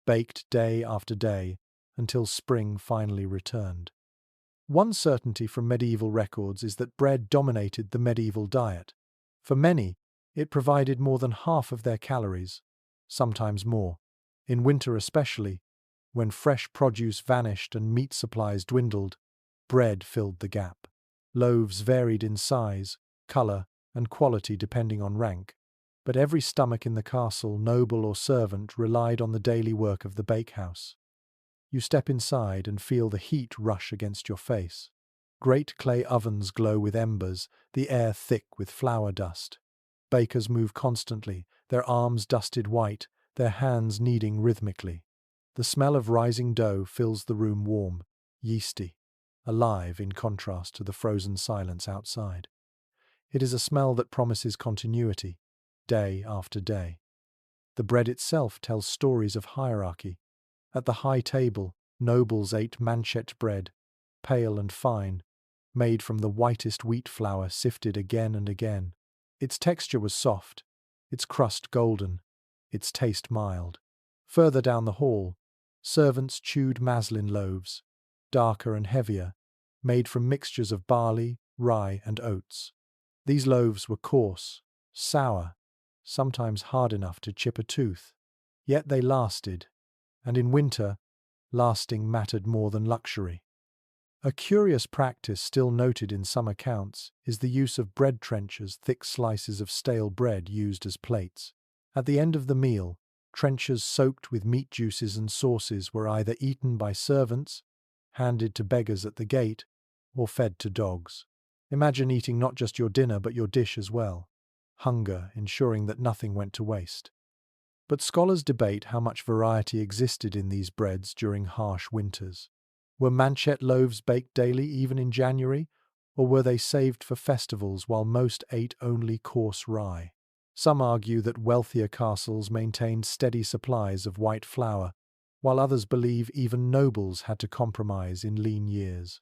baked day after day until spring finally returned. One certainty from medieval records is that bread dominated the medieval diet. For many, it provided more than half of their calories, sometimes more. In winter especially, when fresh produce vanished and meat supplies dwindled, bread filled the gap. Loaves varied in size, colour, and quality depending on rank, but every stomach in the castle, noble or servant, relied on the daily work of the bakehouse. You step inside and feel the heat rush against your face. Great clay ovens glow with embers, the air thick with flour dust. Bakers move constantly, their arms dusted white, their hands kneading rhythmically. The smell of rising dough fills the room warm, yeasty, alive in contrast to the frozen silence outside. It is a smell that promises continuity, day after day. The bread itself tells stories of hierarchy. At the high table, nobles ate manchet bread, pale and fine, made from the whitest wheat flour sifted again and again. Its texture was soft, its crust golden, its taste mild. Further down the hall, servants chewed maslin loaves, darker and heavier, made from mixtures of barley, rye, and oats. These loaves were coarse, sour, sometimes hard enough to chip a tooth. Yet they lasted, and in winter, lasting mattered more than luxury. A curious practice still noted in some accounts is the use of bread trenchers, thick slices of stale bread used as plates. At the end of the meal, trenchers soaked with meat juices and sauces were either eaten by servants, handed to beggars at the gate, or fed to dogs. Imagine eating not just your dinner but your dish as well, hunger ensuring that nothing went to waste. But scholars debate how much variety existed in these breads during harsh winters. Were manchet loaves baked daily even in January, or were they saved for festivals while most ate only coarse rye? Some argue that wealthier castles maintained steady supplies of white flour, while others believe even nobles had to compromise in lean years.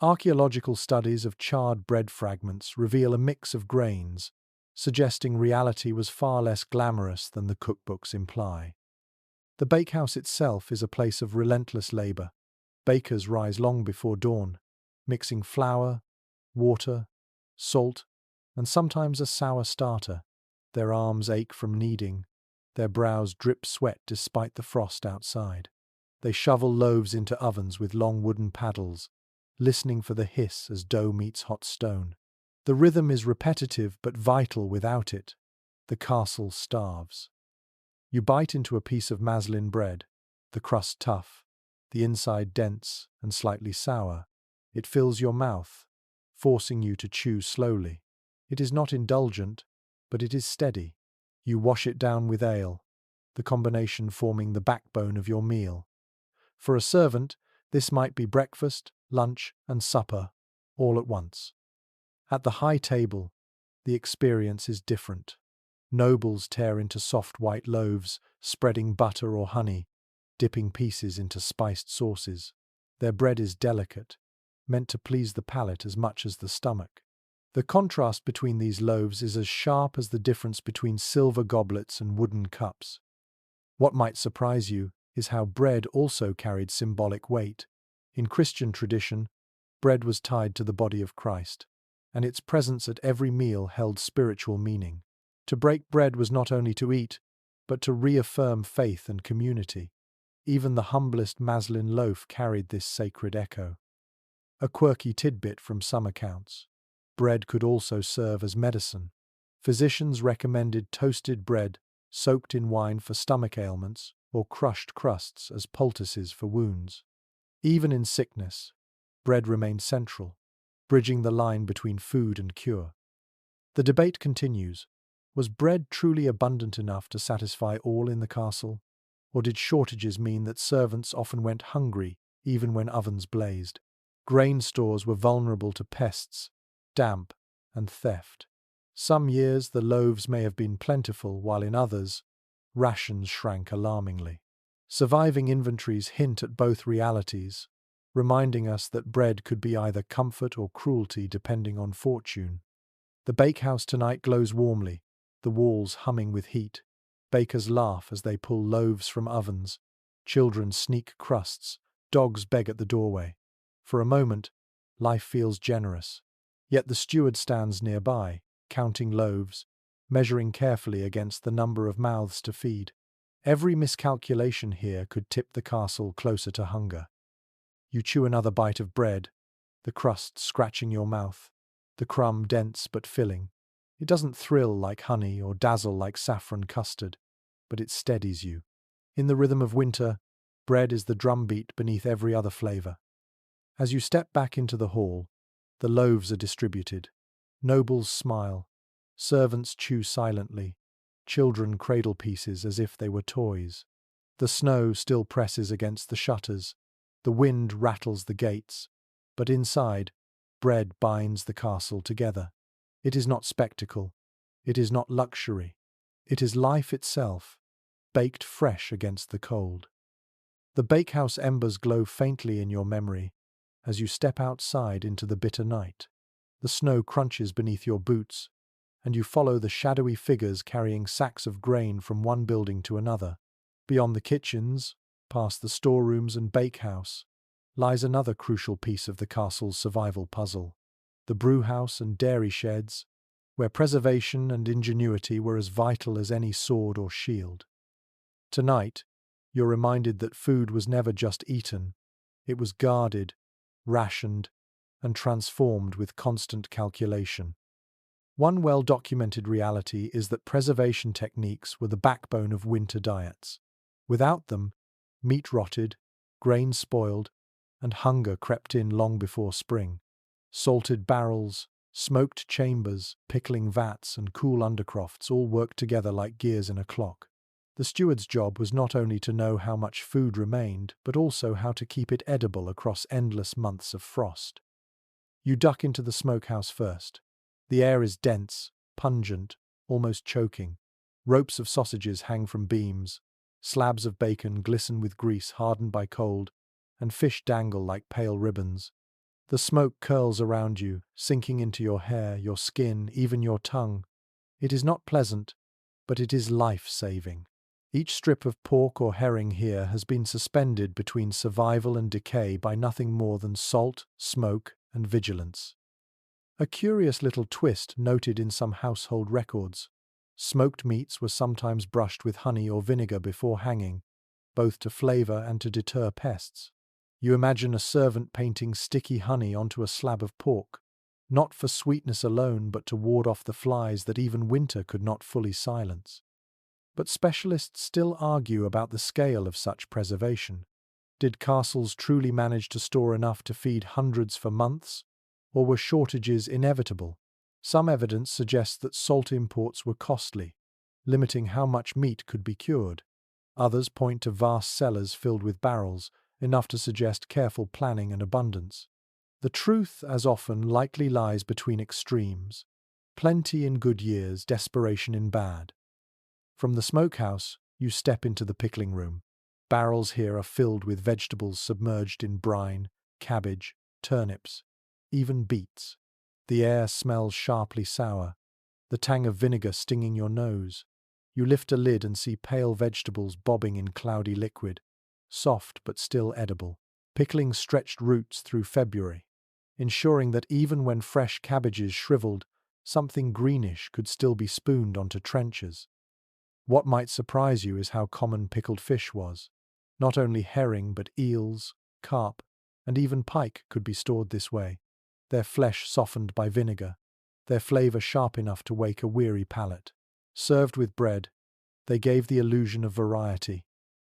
Archaeological studies of charred bread fragments reveal a mix of grains, suggesting reality was far less glamorous than the cookbooks imply. The bakehouse itself is a place of relentless labour. Bakers rise long before dawn, mixing flour, water, salt, and sometimes a sour starter. Their arms ache from kneading, their brows drip sweat despite the frost outside. They shovel loaves into ovens with long wooden paddles, listening for the hiss as dough meets hot stone. The rhythm is repetitive but vital without it. The castle starves. You bite into a piece of maslin bread, the crust tough, the inside dense and slightly sour. It fills your mouth, forcing you to chew slowly. It is not indulgent, but it is steady. You wash it down with ale, the combination forming the backbone of your meal. For a servant, this might be breakfast, lunch, and supper, all at once. At the high table, the experience is different. Nobles tear into soft white loaves, spreading butter or honey, dipping pieces into spiced sauces. Their bread is delicate, meant to please the palate as much as the stomach. The contrast between these loaves is as sharp as the difference between silver goblets and wooden cups. What might surprise you is how bread also carried symbolic weight. In Christian tradition, bread was tied to the body of Christ, and its presence at every meal held spiritual meaning. To break bread was not only to eat, but to reaffirm faith and community. Even the humblest Maslin loaf carried this sacred echo. A quirky tidbit from some accounts. Bread could also serve as medicine. Physicians recommended toasted bread soaked in wine for stomach ailments or crushed crusts as poultices for wounds. Even in sickness, bread remained central, bridging the line between food and cure. The debate continues. Was bread truly abundant enough to satisfy all in the castle? Or did shortages mean that servants often went hungry even when ovens blazed? Grain stores were vulnerable to pests, damp, and theft. Some years the loaves may have been plentiful, while in others, rations shrank alarmingly. Surviving inventories hint at both realities, reminding us that bread could be either comfort or cruelty depending on fortune. The bakehouse tonight glows warmly, the walls humming with heat. Bakers laugh as they pull loaves from ovens. Children sneak crusts. Dogs beg at the doorway. For a moment, life feels generous. Yet the steward stands nearby, counting loaves, measuring carefully against the number of mouths to feed. Every miscalculation here could tip the castle closer to hunger. You chew another bite of bread, the crust scratching your mouth, the crumb dense but filling. It doesn't thrill like honey or dazzle like saffron custard, but it steadies you. In the rhythm of winter, bread is the drumbeat beneath every other flavor. As you step back into the hall, the loaves are distributed. Nobles smile. Servants chew silently. Children cradle pieces as if they were toys. The snow still presses against the shutters. The wind rattles the gates. But inside, bread binds the castle together. It is not spectacle. It is not luxury. It is life itself, baked fresh against the cold. The bakehouse embers glow faintly in your memory as you step outside into the bitter night. The snow crunches beneath your boots, and you follow the shadowy figures carrying sacks of grain from one building to another. Beyond the kitchens, past the storerooms and bakehouse, lies another crucial piece of the castle's survival puzzle: the brewhouse and dairy sheds, where preservation and ingenuity were as vital as any sword or shield. Tonight, you're reminded that food was never just eaten. It was guarded, rationed, and transformed with constant calculation. One well-documented reality is that preservation techniques were the backbone of winter diets. Without them, meat rotted, grain spoiled, and hunger crept in long before spring. Salted barrels, smoked chambers, pickling vats, and cool undercrofts all worked together like gears in a clock. The steward's job was not only to know how much food remained, but also how to keep it edible across endless months of frost. You duck into the smokehouse first. The air is dense, pungent, almost choking. Ropes of sausages hang from beams. Slabs of bacon glisten with grease hardened by cold, and fish dangle like pale ribbons. The smoke curls around you, sinking into your hair, your skin, even your tongue. It is not pleasant, but it is life-saving. Each strip of pork or herring here has been suspended between survival and decay by nothing more than salt, smoke, and vigilance. A curious little twist noted in some household records: smoked meats were sometimes brushed with honey or vinegar before hanging, both to flavor and to deter pests. You imagine a servant painting sticky honey onto a slab of pork, not for sweetness alone but to ward off the flies that even winter could not fully silence. But specialists still argue about the scale of such preservation. Did castles truly manage to store enough to feed hundreds for months, or were shortages inevitable? Some evidence suggests that salt imports were costly, limiting how much meat could be cured. Others point to vast cellars filled with barrels, enough to suggest careful planning and abundance. The truth, as often, likely lies between extremes: plenty in good years, desperation in bad. From the smokehouse, you step into the pickling room. Barrels here are filled with vegetables submerged in brine, cabbage, turnips, even beets. The air smells sharply sour, the tang of vinegar stinging your nose. You lift a lid and see pale vegetables bobbing in cloudy liquid. soft but still edible. Pickling stretched roots through February, ensuring that even when fresh cabbages shriveled, something greenish could still be spooned onto trenchers. What might surprise you is how common pickled fish was. Not only herring but eels, carp, and even pike could be stored this way, their flesh softened by vinegar, their flavour sharp enough to wake a weary palate. Served with bread, they gave the illusion of variety,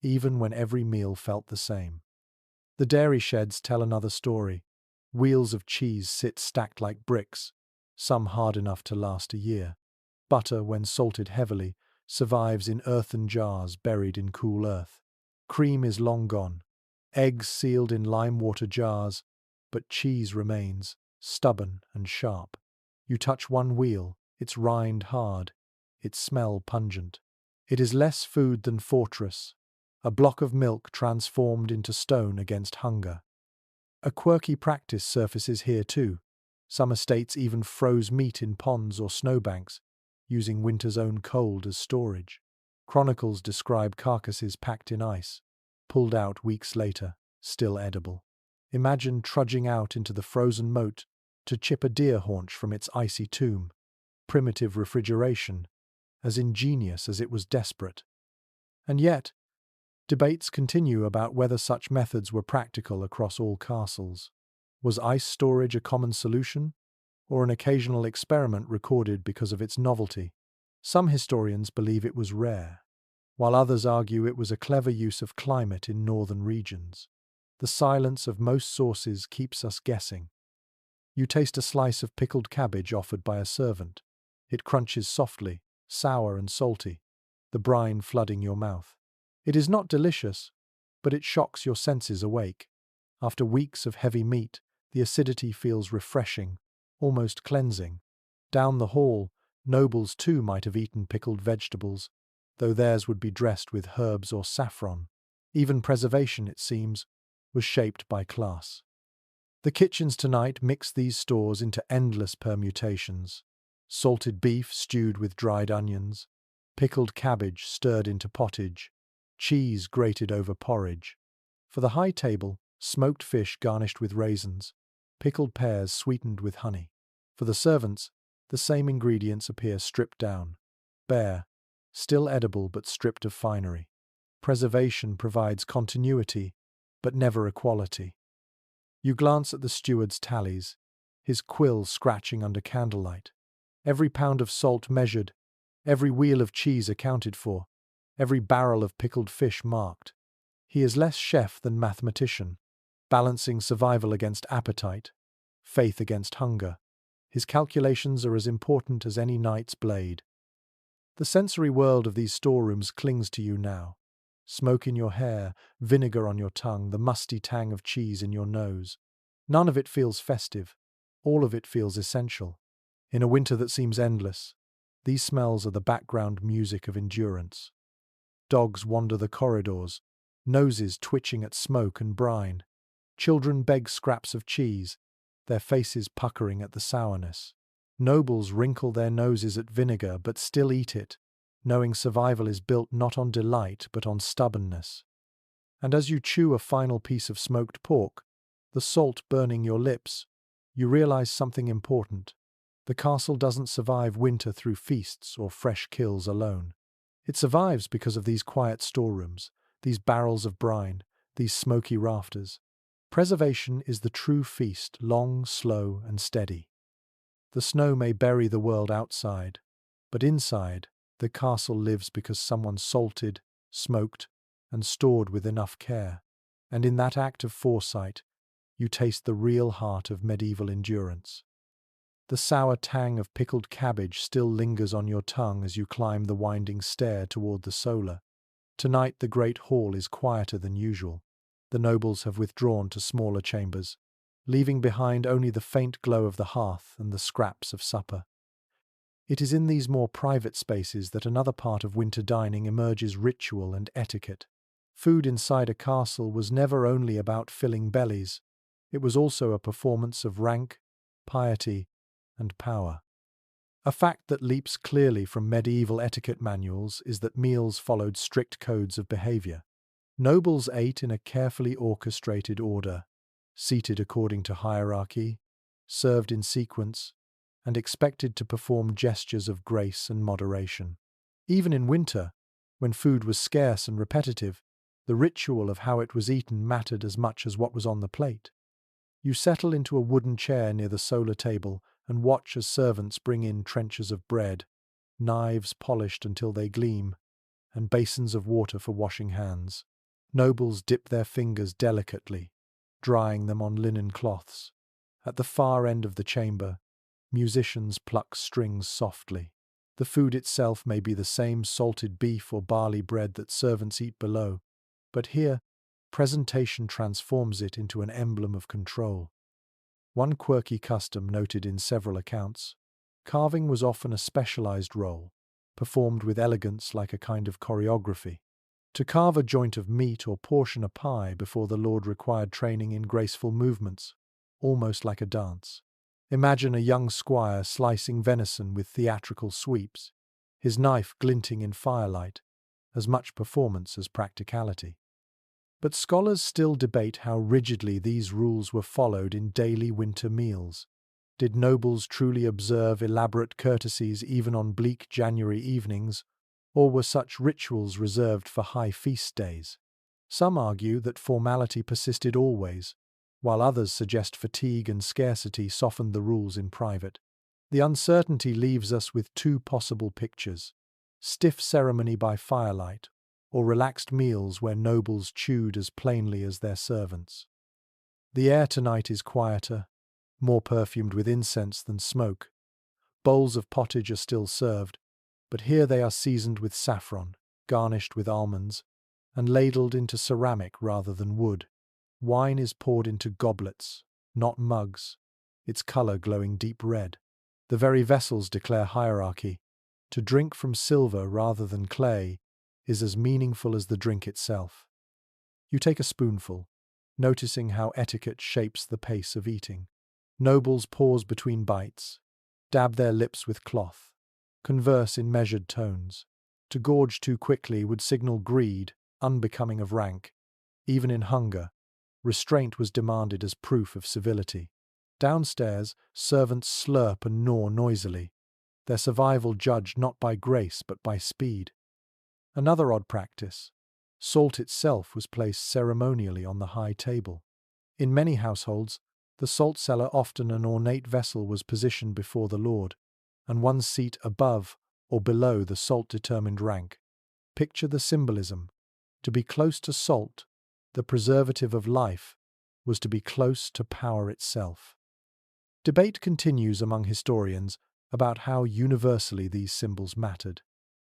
even when every meal felt the same. The dairy sheds tell another story. Wheels of cheese sit stacked like bricks, some hard enough to last a year. Butter, when salted heavily, survives in earthen jars buried in cool earth. Cream is long gone, eggs sealed in lime-water jars, but cheese remains, stubborn and sharp. You touch one wheel, its rind hard, its smell pungent. It is less food than fortress, a block of milk transformed into stone against hunger. A quirky practice surfaces here too. Some estates even froze meat in ponds or snowbanks, using winter's own cold as storage. Chronicles describe carcasses packed in ice, pulled out weeks later, still edible. Imagine trudging out into the frozen moat to chip a deer haunch from its icy tomb. Primitive refrigeration, as ingenious as it was desperate. And yet, debates continue about whether such methods were practical across all castles. Was ice storage a common solution, or an occasional experiment recorded because of its novelty? Some historians believe it was rare, while others argue it was a clever use of climate in northern regions. The silence of most sources keeps us guessing. You taste a slice of pickled cabbage offered by a servant. It crunches softly, sour and salty, the brine flooding your mouth. It is not delicious, but it shocks your senses awake. After weeks of heavy meat, the acidity feels refreshing, almost cleansing. Down the hall, nobles too might have eaten pickled vegetables, though theirs would be dressed with herbs or saffron. Even preservation, it seems, was shaped by class. The kitchens tonight mix these stores into endless permutations. Salted beef stewed with dried onions, pickled cabbage stirred into pottage, cheese grated over porridge. For the high table, smoked fish garnished with raisins, pickled pears sweetened with honey. For the servants, the same ingredients appear stripped down, bare, still edible but stripped of finery. Preservation provides continuity, but never equality. You glance at the steward's tallies, his quill scratching under candlelight. Every pound of salt measured, every wheel of cheese accounted for, every barrel of pickled fish marked. He is less chef than mathematician, balancing survival against appetite, faith against hunger. His calculations are as important as any knight's blade. The sensory world of these storerooms clings to you now. Smoke in your hair, vinegar on your tongue, the musty tang of cheese in your nose. None of it feels festive. All of it feels essential. In a winter that seems endless, these smells are the background music of endurance. Dogs wander the corridors, noses twitching at smoke and brine. Children beg scraps of cheese, their faces puckering at the sourness. Nobles wrinkle their noses at vinegar but still eat it, knowing survival is built not on delight but on stubbornness. And as you chew a final piece of smoked pork, the salt burning your lips, you realize something important. The castle doesn't survive winter through feasts or fresh kills alone. It survives because of these quiet storerooms, these barrels of brine, these smoky rafters. Preservation is the true feast, long, slow, and steady. The snow may bury the world outside, but inside, the castle lives because someone salted, smoked, and stored with enough care. And in that act of foresight, you taste the real heart of medieval endurance. The sour tang of pickled cabbage still lingers on your tongue as you climb the winding stair toward the cellar. Tonight the great hall is quieter than usual. The nobles have withdrawn to smaller chambers, leaving behind only the faint glow of the hearth and the scraps of supper. It is in these more private spaces that another part of winter dining emerges: ritual and etiquette. Food inside a castle was never only about filling bellies. It was also a performance of rank, piety, and power. A fact that leaps clearly from medieval etiquette manuals is that meals followed strict codes of behavior. Nobles ate in a carefully orchestrated order, seated according to hierarchy, served in sequence, and expected to perform gestures of grace and moderation. Even in winter, when food was scarce and repetitive, the ritual of how it was eaten mattered as much as what was on the plate. You settle into a wooden chair near the solar table and watch as servants bring in trenchers of bread, knives polished until they gleam, and basins of water for washing hands. Nobles dip their fingers delicately, drying them on linen cloths. At the far end of the chamber, musicians pluck strings softly. The food itself may be the same salted beef or barley bread that servants eat below, but here, presentation transforms it into an emblem of control. One quirky custom noted in several accounts: carving was often a specialized role, performed with elegance like a kind of choreography. To carve a joint of meat or portion a pie before the Lord required training in graceful movements, almost like a dance. Imagine a young squire slicing venison with theatrical sweeps, his knife glinting in firelight, as much performance as practicality. But scholars still debate how rigidly these rules were followed in daily winter meals. Did nobles truly observe elaborate courtesies even on bleak January evenings, or were such rituals reserved for high feast days? Some argue that formality persisted always, while others suggest fatigue and scarcity softened the rules in private. The uncertainty leaves us with two possible pictures: stiff ceremony by firelight, or relaxed meals where nobles chewed as plainly as their servants. The air tonight is quieter, more perfumed with incense than smoke. Bowls of pottage are still served, but here they are seasoned with saffron, garnished with almonds, and ladled into ceramic rather than wood. Wine is poured into goblets, not mugs, its color glowing deep red. The very vessels declare hierarchy. To drink from silver rather than clay is as meaningful as the drink itself. You take a spoonful, noticing how etiquette shapes the pace of eating. Nobles pause between bites, dab their lips with cloth, converse in measured tones. To gorge too quickly would signal greed, unbecoming of rank. Even in hunger, restraint was demanded as proof of civility. Downstairs, servants slurp and gnaw noisily, their survival judged not by grace but by speed. Another odd practice: salt itself was placed ceremonially on the high table. In many households, the salt cellar, often an ornate vessel, was positioned before the Lord, and one's seat above or below the salt determined rank. Picture the symbolism. To be close to salt, the preservative of life, was to be close to power itself. Debate continues among historians about how universally these symbols mattered.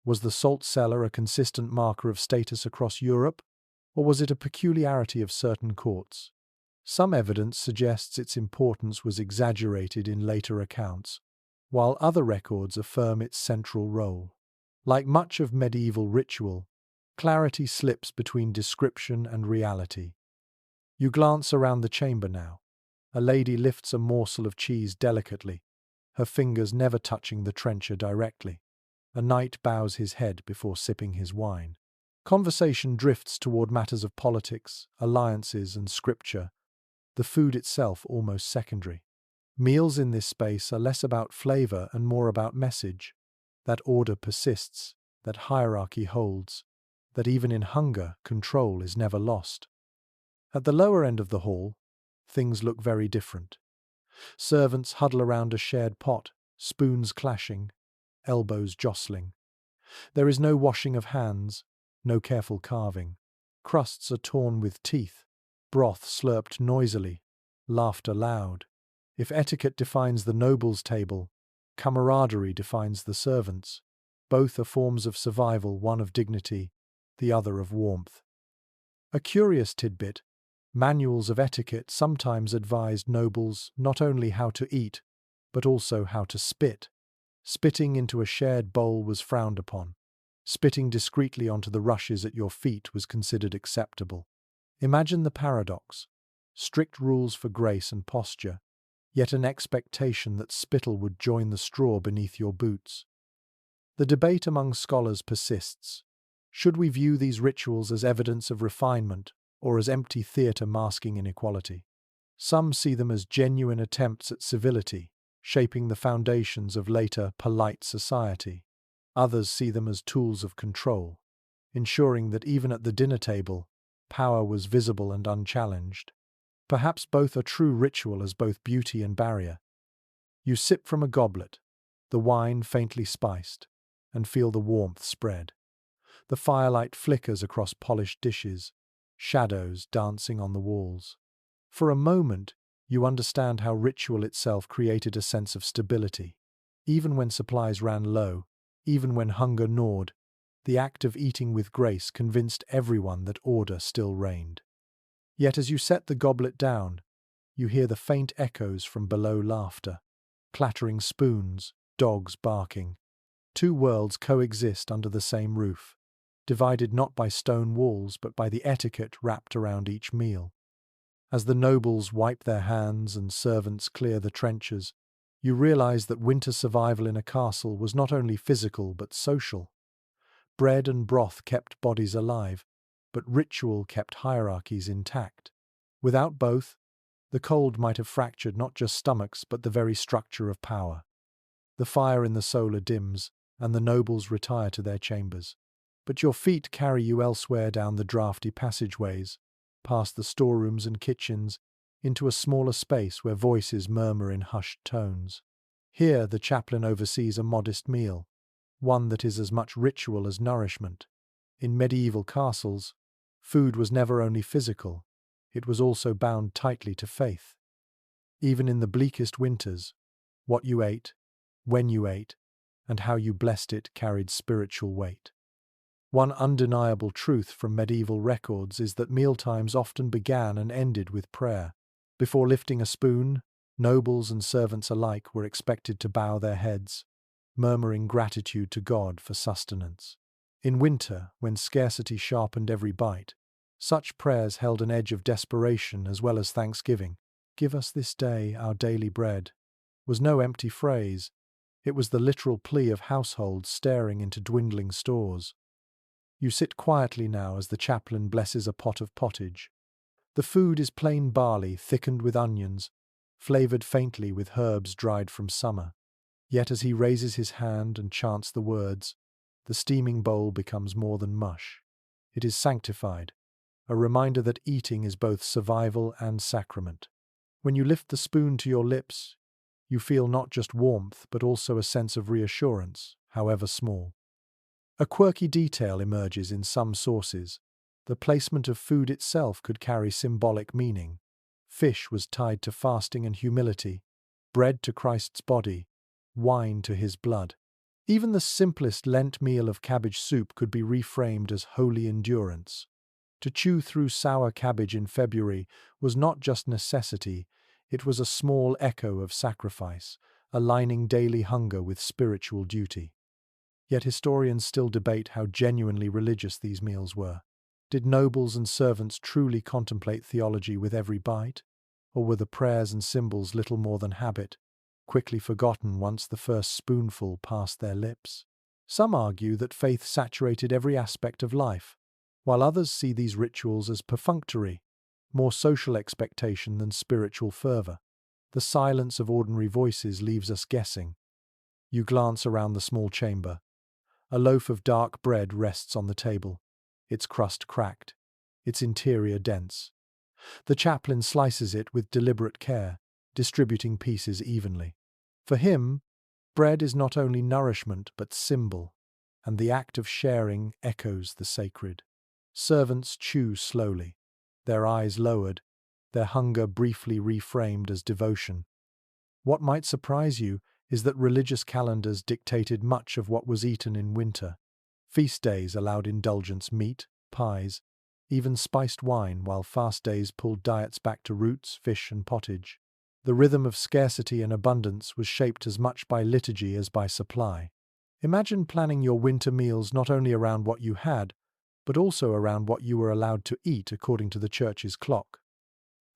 Was the salt cellar a consistent marker of status across Europe, or was it a peculiarity of certain courts? Some evidence suggests its importance was exaggerated in later accounts, while other records affirm its central role. Like much of medieval ritual, clarity slips between description and reality. You glance around the chamber now. A lady lifts a morsel of cheese delicately, her fingers never touching the trencher directly. A knight bows his head before sipping his wine. Conversation drifts toward matters of politics, alliances, and scripture, the food itself almost secondary. Meals in this space are less about flavor and more about message, that order persists, that hierarchy holds, that even in hunger, control is never lost. At the lower end of the hall, things look very different. Servants huddle around a shared pot, spoons clashing, elbows jostling. There is no washing of hands, no careful carving. Crusts are torn with teeth, broth slurped noisily, laughter loud. If etiquette defines the noble's table, camaraderie defines the servants'. Both are forms of survival, one of dignity, the other of warmth. A curious tidbit: manuals of etiquette sometimes advised nobles not only how to eat, but also how to spit. Spitting into a shared bowl was frowned upon. Spitting discreetly onto the rushes at your feet was considered acceptable. Imagine the paradox: strict rules for grace and posture, yet an expectation that spittle would join the straw beneath your boots. The debate among scholars persists. Should we view these rituals as evidence of refinement or as empty theatre masking inequality? Some see them as genuine attempts at civility, shaping the foundations of later polite society. Others see them as tools of control, ensuring that even at the dinner table, power was visible and unchallenged. Perhaps both are true ritual as both beauty and barrier. You sip from a goblet, the wine faintly spiced, and feel the warmth spread. The firelight flickers across polished dishes, shadows dancing on the walls. For a moment, you understand how ritual itself created a sense of stability. Even when supplies ran low, even when hunger gnawed, the act of eating with grace convinced everyone that order still reigned. Yet as you set the goblet down, you hear the faint echoes from below: laughter, clattering spoons, dogs barking. Two worlds coexist under the same roof, divided not by stone walls but by the etiquette wrapped around each meal. As the nobles wipe their hands and servants clear the trenches, you realize that winter survival in a castle was not only physical but social. Bread and broth kept bodies alive, but ritual kept hierarchies intact. Without both, the cold might have fractured not just stomachs but the very structure of power. The fire in the solar dims, and the nobles retire to their chambers. But your feet carry you elsewhere down the draughty passageways, past the storerooms and kitchens, into a smaller space where voices murmur in hushed tones. Here the chaplain oversees a modest meal, one that is as much ritual as nourishment. In medieval castles, food was never only physical, it was also bound tightly to faith. Even in the bleakest winters, what you ate, when you ate, and how you blessed it carried spiritual weight. One undeniable truth from medieval records is that mealtimes often began and ended with prayer. Before lifting a spoon, nobles and servants alike were expected to bow their heads, murmuring gratitude to God for sustenance. In winter, when scarcity sharpened every bite, such prayers held an edge of desperation as well as thanksgiving. "Give us this day our daily bread" was no empty phrase. It was the literal plea of households staring into dwindling stores. You sit quietly now as the chaplain blesses a pot of pottage. The food is plain barley thickened with onions, flavored faintly with herbs dried from summer. Yet as he raises his hand and chants the words, the steaming bowl becomes more than mush. It is sanctified, a reminder that eating is both survival and sacrament. When you lift the spoon to your lips, you feel not just warmth but also a sense of reassurance, however small. A quirky detail emerges in some sources. The placement of food itself could carry symbolic meaning. Fish was tied to fasting and humility, bread to Christ's body, wine to his blood. Even the simplest Lent meal of cabbage soup could be reframed as holy endurance. To chew through sour cabbage in February was not just necessity, it was a small echo of sacrifice, aligning daily hunger with spiritual duty. Yet historians still debate how genuinely religious these meals were. Did nobles and servants truly contemplate theology with every bite? Or were the prayers and symbols little more than habit, quickly forgotten once the first spoonful passed their lips? Some argue that faith saturated every aspect of life, while others see these rituals as perfunctory, more social expectation than spiritual fervor. The silence of ordinary voices leaves us guessing. You glance around the small chamber. A loaf of dark bread rests on the table, its crust cracked, its interior dense. The chaplain slices it with deliberate care, distributing pieces evenly. For him, bread is not only nourishment but symbol, and the act of sharing echoes the sacred. Servants chew slowly, their eyes lowered, their hunger briefly reframed as devotion. What might surprise you is that religious calendars dictated much of what was eaten in winter. Feast days allowed indulgence: meat, pies, even spiced wine, while fast days pulled diets back to roots, fish, and pottage. The rhythm of scarcity and abundance was shaped as much by liturgy as by supply. Imagine planning your winter meals not only around what you had, but also around what you were allowed to eat according to the church's clock.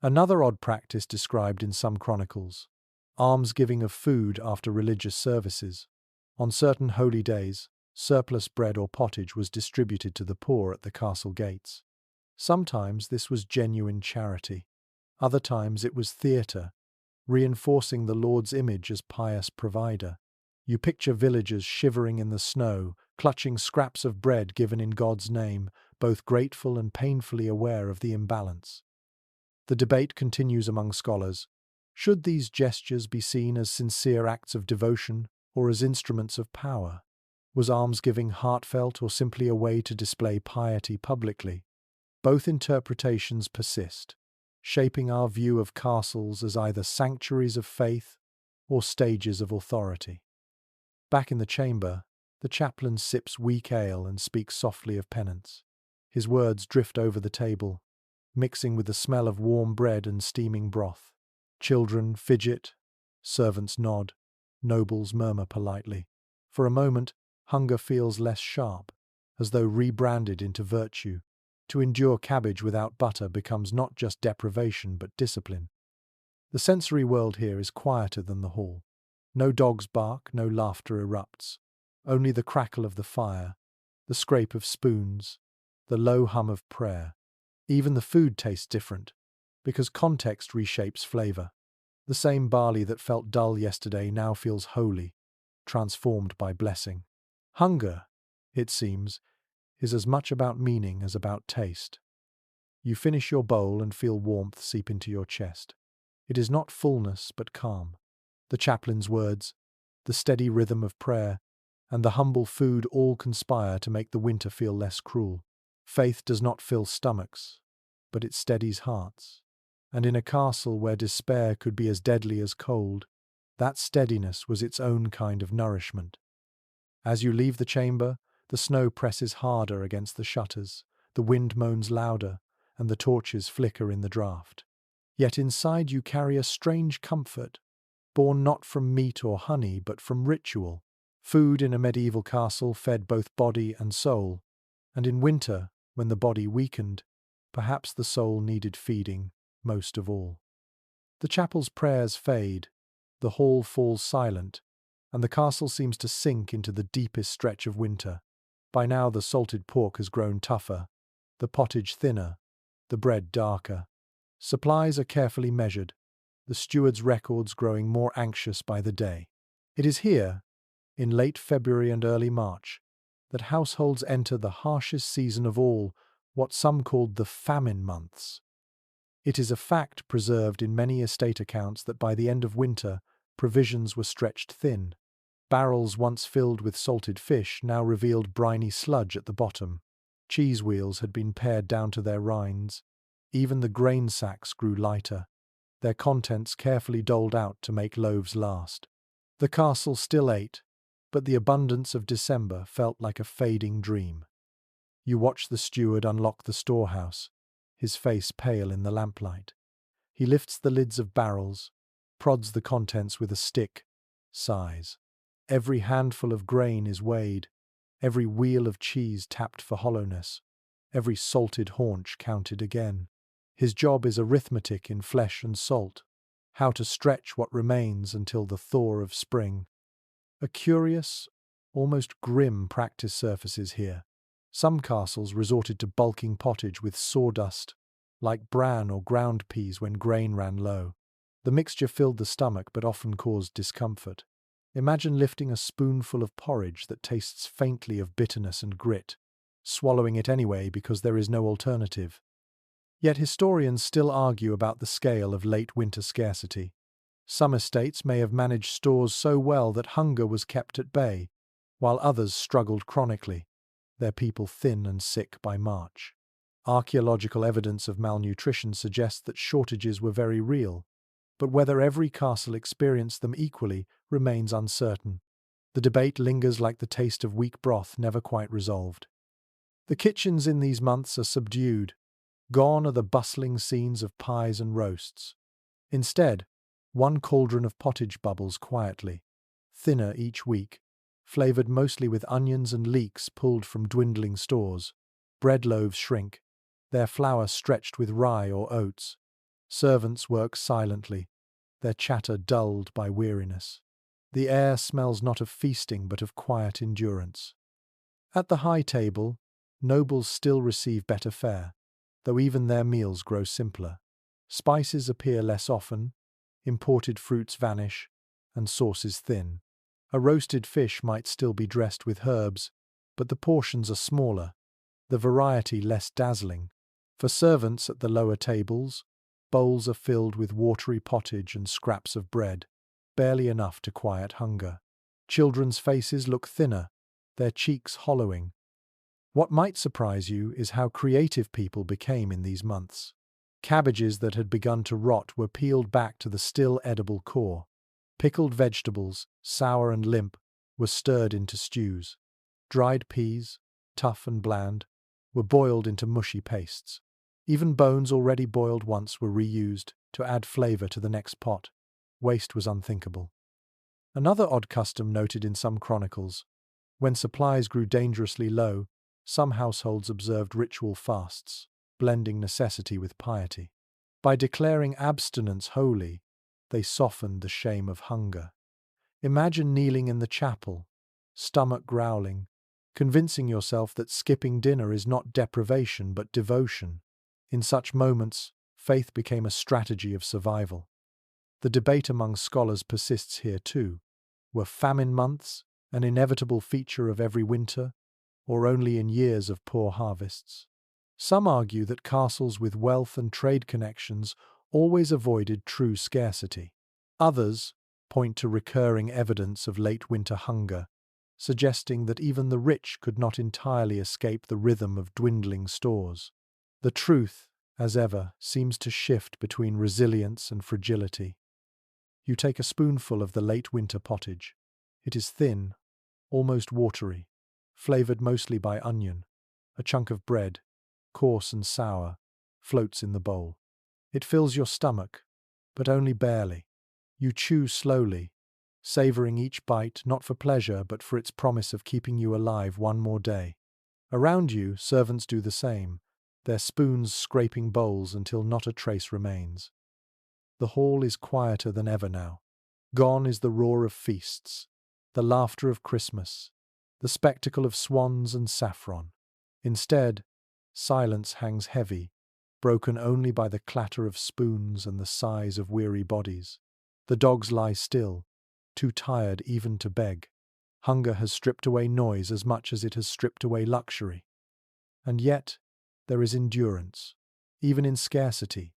Another odd practice described in some chronicles: almsgiving of food after religious services. On certain holy days, Surplus bread or pottage was distributed to the poor at the castle gates. Sometimes this was genuine charity. Other times it was theatre, reinforcing the Lord's image as pious provider. You picture villagers shivering in the snow, clutching scraps of bread given in God's name, both grateful and painfully aware of the imbalance. The debate continues among scholars. Should these gestures be seen as sincere acts of devotion or as instruments of power? Was almsgiving heartfelt or simply a way to display piety publicly? Both interpretations persist, shaping our view of castles as either sanctuaries of faith or stages of authority. Back in the chamber, the chaplain sips weak ale and speaks softly of penance. His words drift over the table, mixing with the smell of warm bread and steaming broth. Children fidget, servants nod, nobles murmur politely. For a moment, hunger feels less sharp, as though rebranded into virtue. To endure cabbage without butter becomes not just deprivation but discipline. The sensory world here is quieter than the hall. No dogs bark, no laughter erupts. Only the crackle of the fire, the scrape of spoons, the low hum of prayer. Even the food tastes different, because context reshapes flavor. The same barley that felt dull yesterday now feels holy, transformed by blessing. Hunger, it seems, is as much about meaning as about taste. You finish your bowl and feel warmth seep into your chest. It is not fullness but calm. The chaplain's words, the steady rhythm of prayer, and the humble food all conspire to make the winter feel less cruel. Faith does not fill stomachs, but it steadies hearts. And in a castle where despair could be as deadly as cold, that steadiness was its own kind of nourishment. As you leave the chamber, the snow presses harder against the shutters, the wind moans louder, and the torches flicker in the draught. Yet inside you carry a strange comfort, born not from meat or honey, but from ritual. Food in a medieval castle fed both body and soul, and in winter, when the body weakened, perhaps the soul needed feeding most of all. The chapel's prayers fade, the hall falls silent, and the castle seems to sink into the deepest stretch of winter. By now the salted pork has grown tougher, the pottage thinner, the bread darker. Supplies are carefully measured, the steward's records growing more anxious by the day. It is here, in late February and early March, that households enter the harshest season of all, what some called the famine months. It is a fact preserved in many estate accounts that by the end of winter, provisions were stretched thin. Barrels once filled with salted fish now revealed briny sludge at the bottom. Cheese wheels had been pared down to their rinds. Even the grain sacks grew lighter, their contents carefully doled out to make loaves last. The castle still ate, but the abundance of December felt like a fading dream. You watch the steward unlock the storehouse, his face pale in the lamplight. He lifts the lids of barrels, prods the contents with a stick, sighs. Every handful of grain is weighed, every wheel of cheese tapped for hollowness, every salted haunch counted again. His job is arithmetic in flesh and salt, how to stretch what remains until the thaw of spring. A curious, almost grim practice surfaces here. Some castles resorted to bulking pottage with sawdust, like bran or ground peas when grain ran low. The mixture filled the stomach but often caused discomfort. Imagine lifting a spoonful of porridge that tastes faintly of bitterness and grit, swallowing it anyway because there is no alternative. Yet historians still argue about the scale of late winter scarcity. Some estates may have managed stores so well that hunger was kept at bay, while others struggled chronically, their people thin and sick by March. Archaeological evidence of malnutrition suggests that shortages were very real, but whether every castle experienced them equally remains uncertain. The debate lingers like the taste of weak broth never quite resolved. The kitchens in these months are subdued. Gone are the bustling scenes of pies and roasts. Instead, one cauldron of pottage bubbles quietly, thinner each week, flavoured mostly with onions and leeks pulled from dwindling stores. Bread loaves shrink, their flour stretched with rye or oats. Servants work silently, their chatter dulled by weariness. The air smells not of feasting but of quiet endurance. At the high table, nobles still receive better fare, though even their meals grow simpler. Spices appear less often, imported fruits vanish, and sauces thin. A roasted fish might still be dressed with herbs, but the portions are smaller, the variety less dazzling. For servants at the lower tables, bowls are filled with watery pottage and scraps of bread, barely enough to quiet hunger. Children's faces look thinner, their cheeks hollowing. What might surprise you is how creative people became in these months. Cabbages that had begun to rot were peeled back to the still edible core. Pickled vegetables, sour and limp, were stirred into stews. Dried peas, tough and bland, were boiled into mushy pastes. Even bones already boiled once were reused to add flavor to the next pot. Waste was unthinkable. Another odd custom noted in some chronicles: when supplies grew dangerously low, some households observed ritual fasts, blending necessity with piety. By declaring abstinence holy, they softened the shame of hunger. Imagine kneeling in the chapel, stomach growling, convincing yourself that skipping dinner is not deprivation but devotion. In such moments, faith became a strategy of survival. The debate among scholars persists here too. Were famine months an inevitable feature of every winter, or only in years of poor harvests? Some argue that castles with wealth and trade connections always avoided true scarcity. Others point to recurring evidence of late winter hunger, suggesting that even the rich could not entirely escape the rhythm of dwindling stores. The truth, as ever, seems to shift between resilience and fragility. You take a spoonful of the late winter pottage. It is thin, almost watery, flavored mostly by onion. A chunk of bread, coarse and sour, floats in the bowl. It fills your stomach, but only barely. You chew slowly, savoring each bite not for pleasure but for its promise of keeping you alive one more day. Around you, servants do the same, their spoons scraping bowls until not a trace remains. The hall is quieter than ever now. Gone is the roar of feasts, the laughter of Christmas, the spectacle of swans and saffron. Instead, silence hangs heavy, broken only by the clatter of spoons and the sighs of weary bodies. The dogs lie still, too tired even to beg. Hunger has stripped away noise as much as it has stripped away luxury. And yet, there is endurance. Even in scarcity,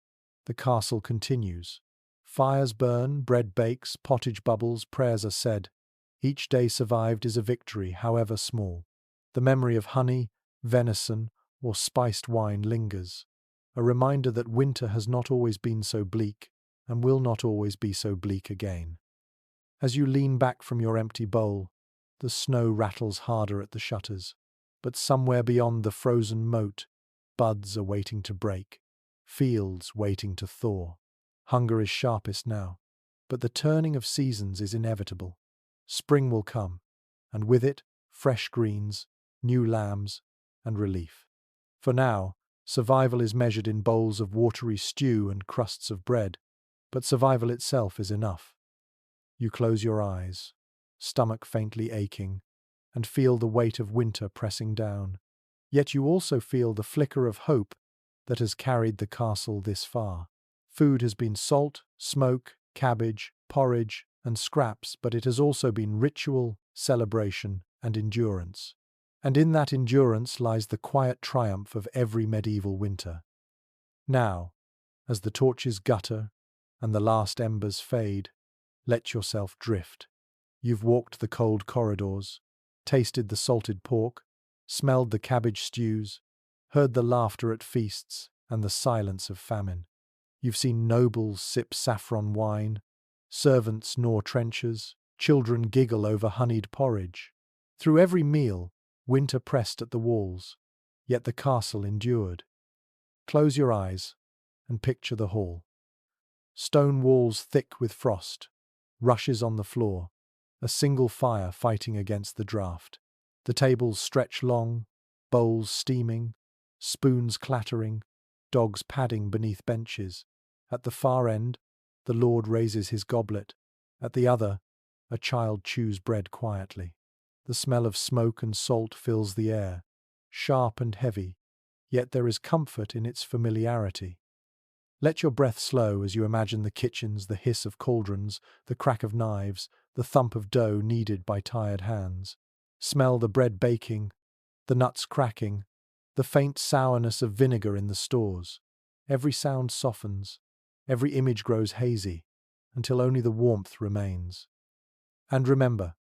the castle continues. Fires burn, bread bakes, pottage bubbles, prayers are said. Each day survived is a victory, however small. The memory of honey, venison, or spiced wine lingers, a reminder that winter has not always been so bleak and will not always be so bleak again. As you lean back from your empty bowl, the snow rattles harder at the shutters, but somewhere beyond the frozen moat, buds are waiting to break, fields waiting to thaw. Hunger is sharpest now, but the turning of seasons is inevitable. Spring will come, and with it, fresh greens, new lambs, and relief. For now, survival is measured in bowls of watery stew and crusts of bread, but survival itself is enough. You close your eyes, stomach faintly aching, and feel the weight of winter pressing down. Yet you also feel the flicker of hope that has carried the castle this far. Food has been salt, smoke, cabbage, porridge, and scraps, but it has also been ritual, celebration, and endurance. And in that endurance lies the quiet triumph of every medieval winter. Now, as the torches gutter and the last embers fade, let yourself drift. You've walked the cold corridors, tasted the salted pork, smelled the cabbage stews, heard the laughter at feasts and the silence of famine. You've seen nobles sip saffron wine, servants gnaw trenchers, children giggle over honeyed porridge. Through every meal, winter pressed at the walls, yet the castle endured. Close your eyes and picture the hall. Stone walls thick with frost, rushes on the floor, a single fire fighting against the draught. The tables stretch long, bowls steaming, spoons clattering, dogs padding beneath benches. At the far end, the lord raises his goblet. At the other, a child chews bread quietly. The smell of smoke and salt fills the air, sharp and heavy, yet there is comfort in its familiarity. Let your breath slow as you imagine the kitchens, the hiss of cauldrons, the crack of knives, the thump of dough kneaded by tired hands. Smell the bread baking, the nuts cracking, the faint sourness of vinegar in the stores. Every sound softens, every image grows hazy, until only the warmth remains. And remember,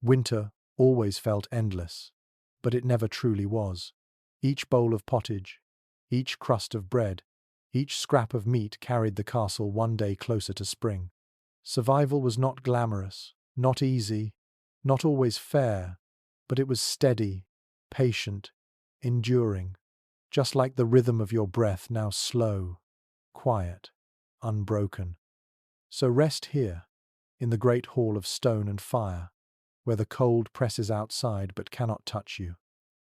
winter always felt endless, but it never truly was. Each bowl of pottage, each crust of bread, each scrap of meat carried the castle one day closer to spring. Survival was not glamorous, not easy, not always fair, but it was steady, patient, enduring, just like the rhythm of your breath, now slow, quiet, unbroken. So rest here, in the great hall of stone and fire, where the cold presses outside but cannot touch you.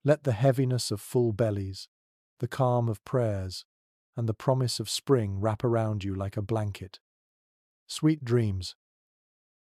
Let the heaviness of full bellies, the calm of prayers, and the promise of spring wrap around you like a blanket. Sweet dreams.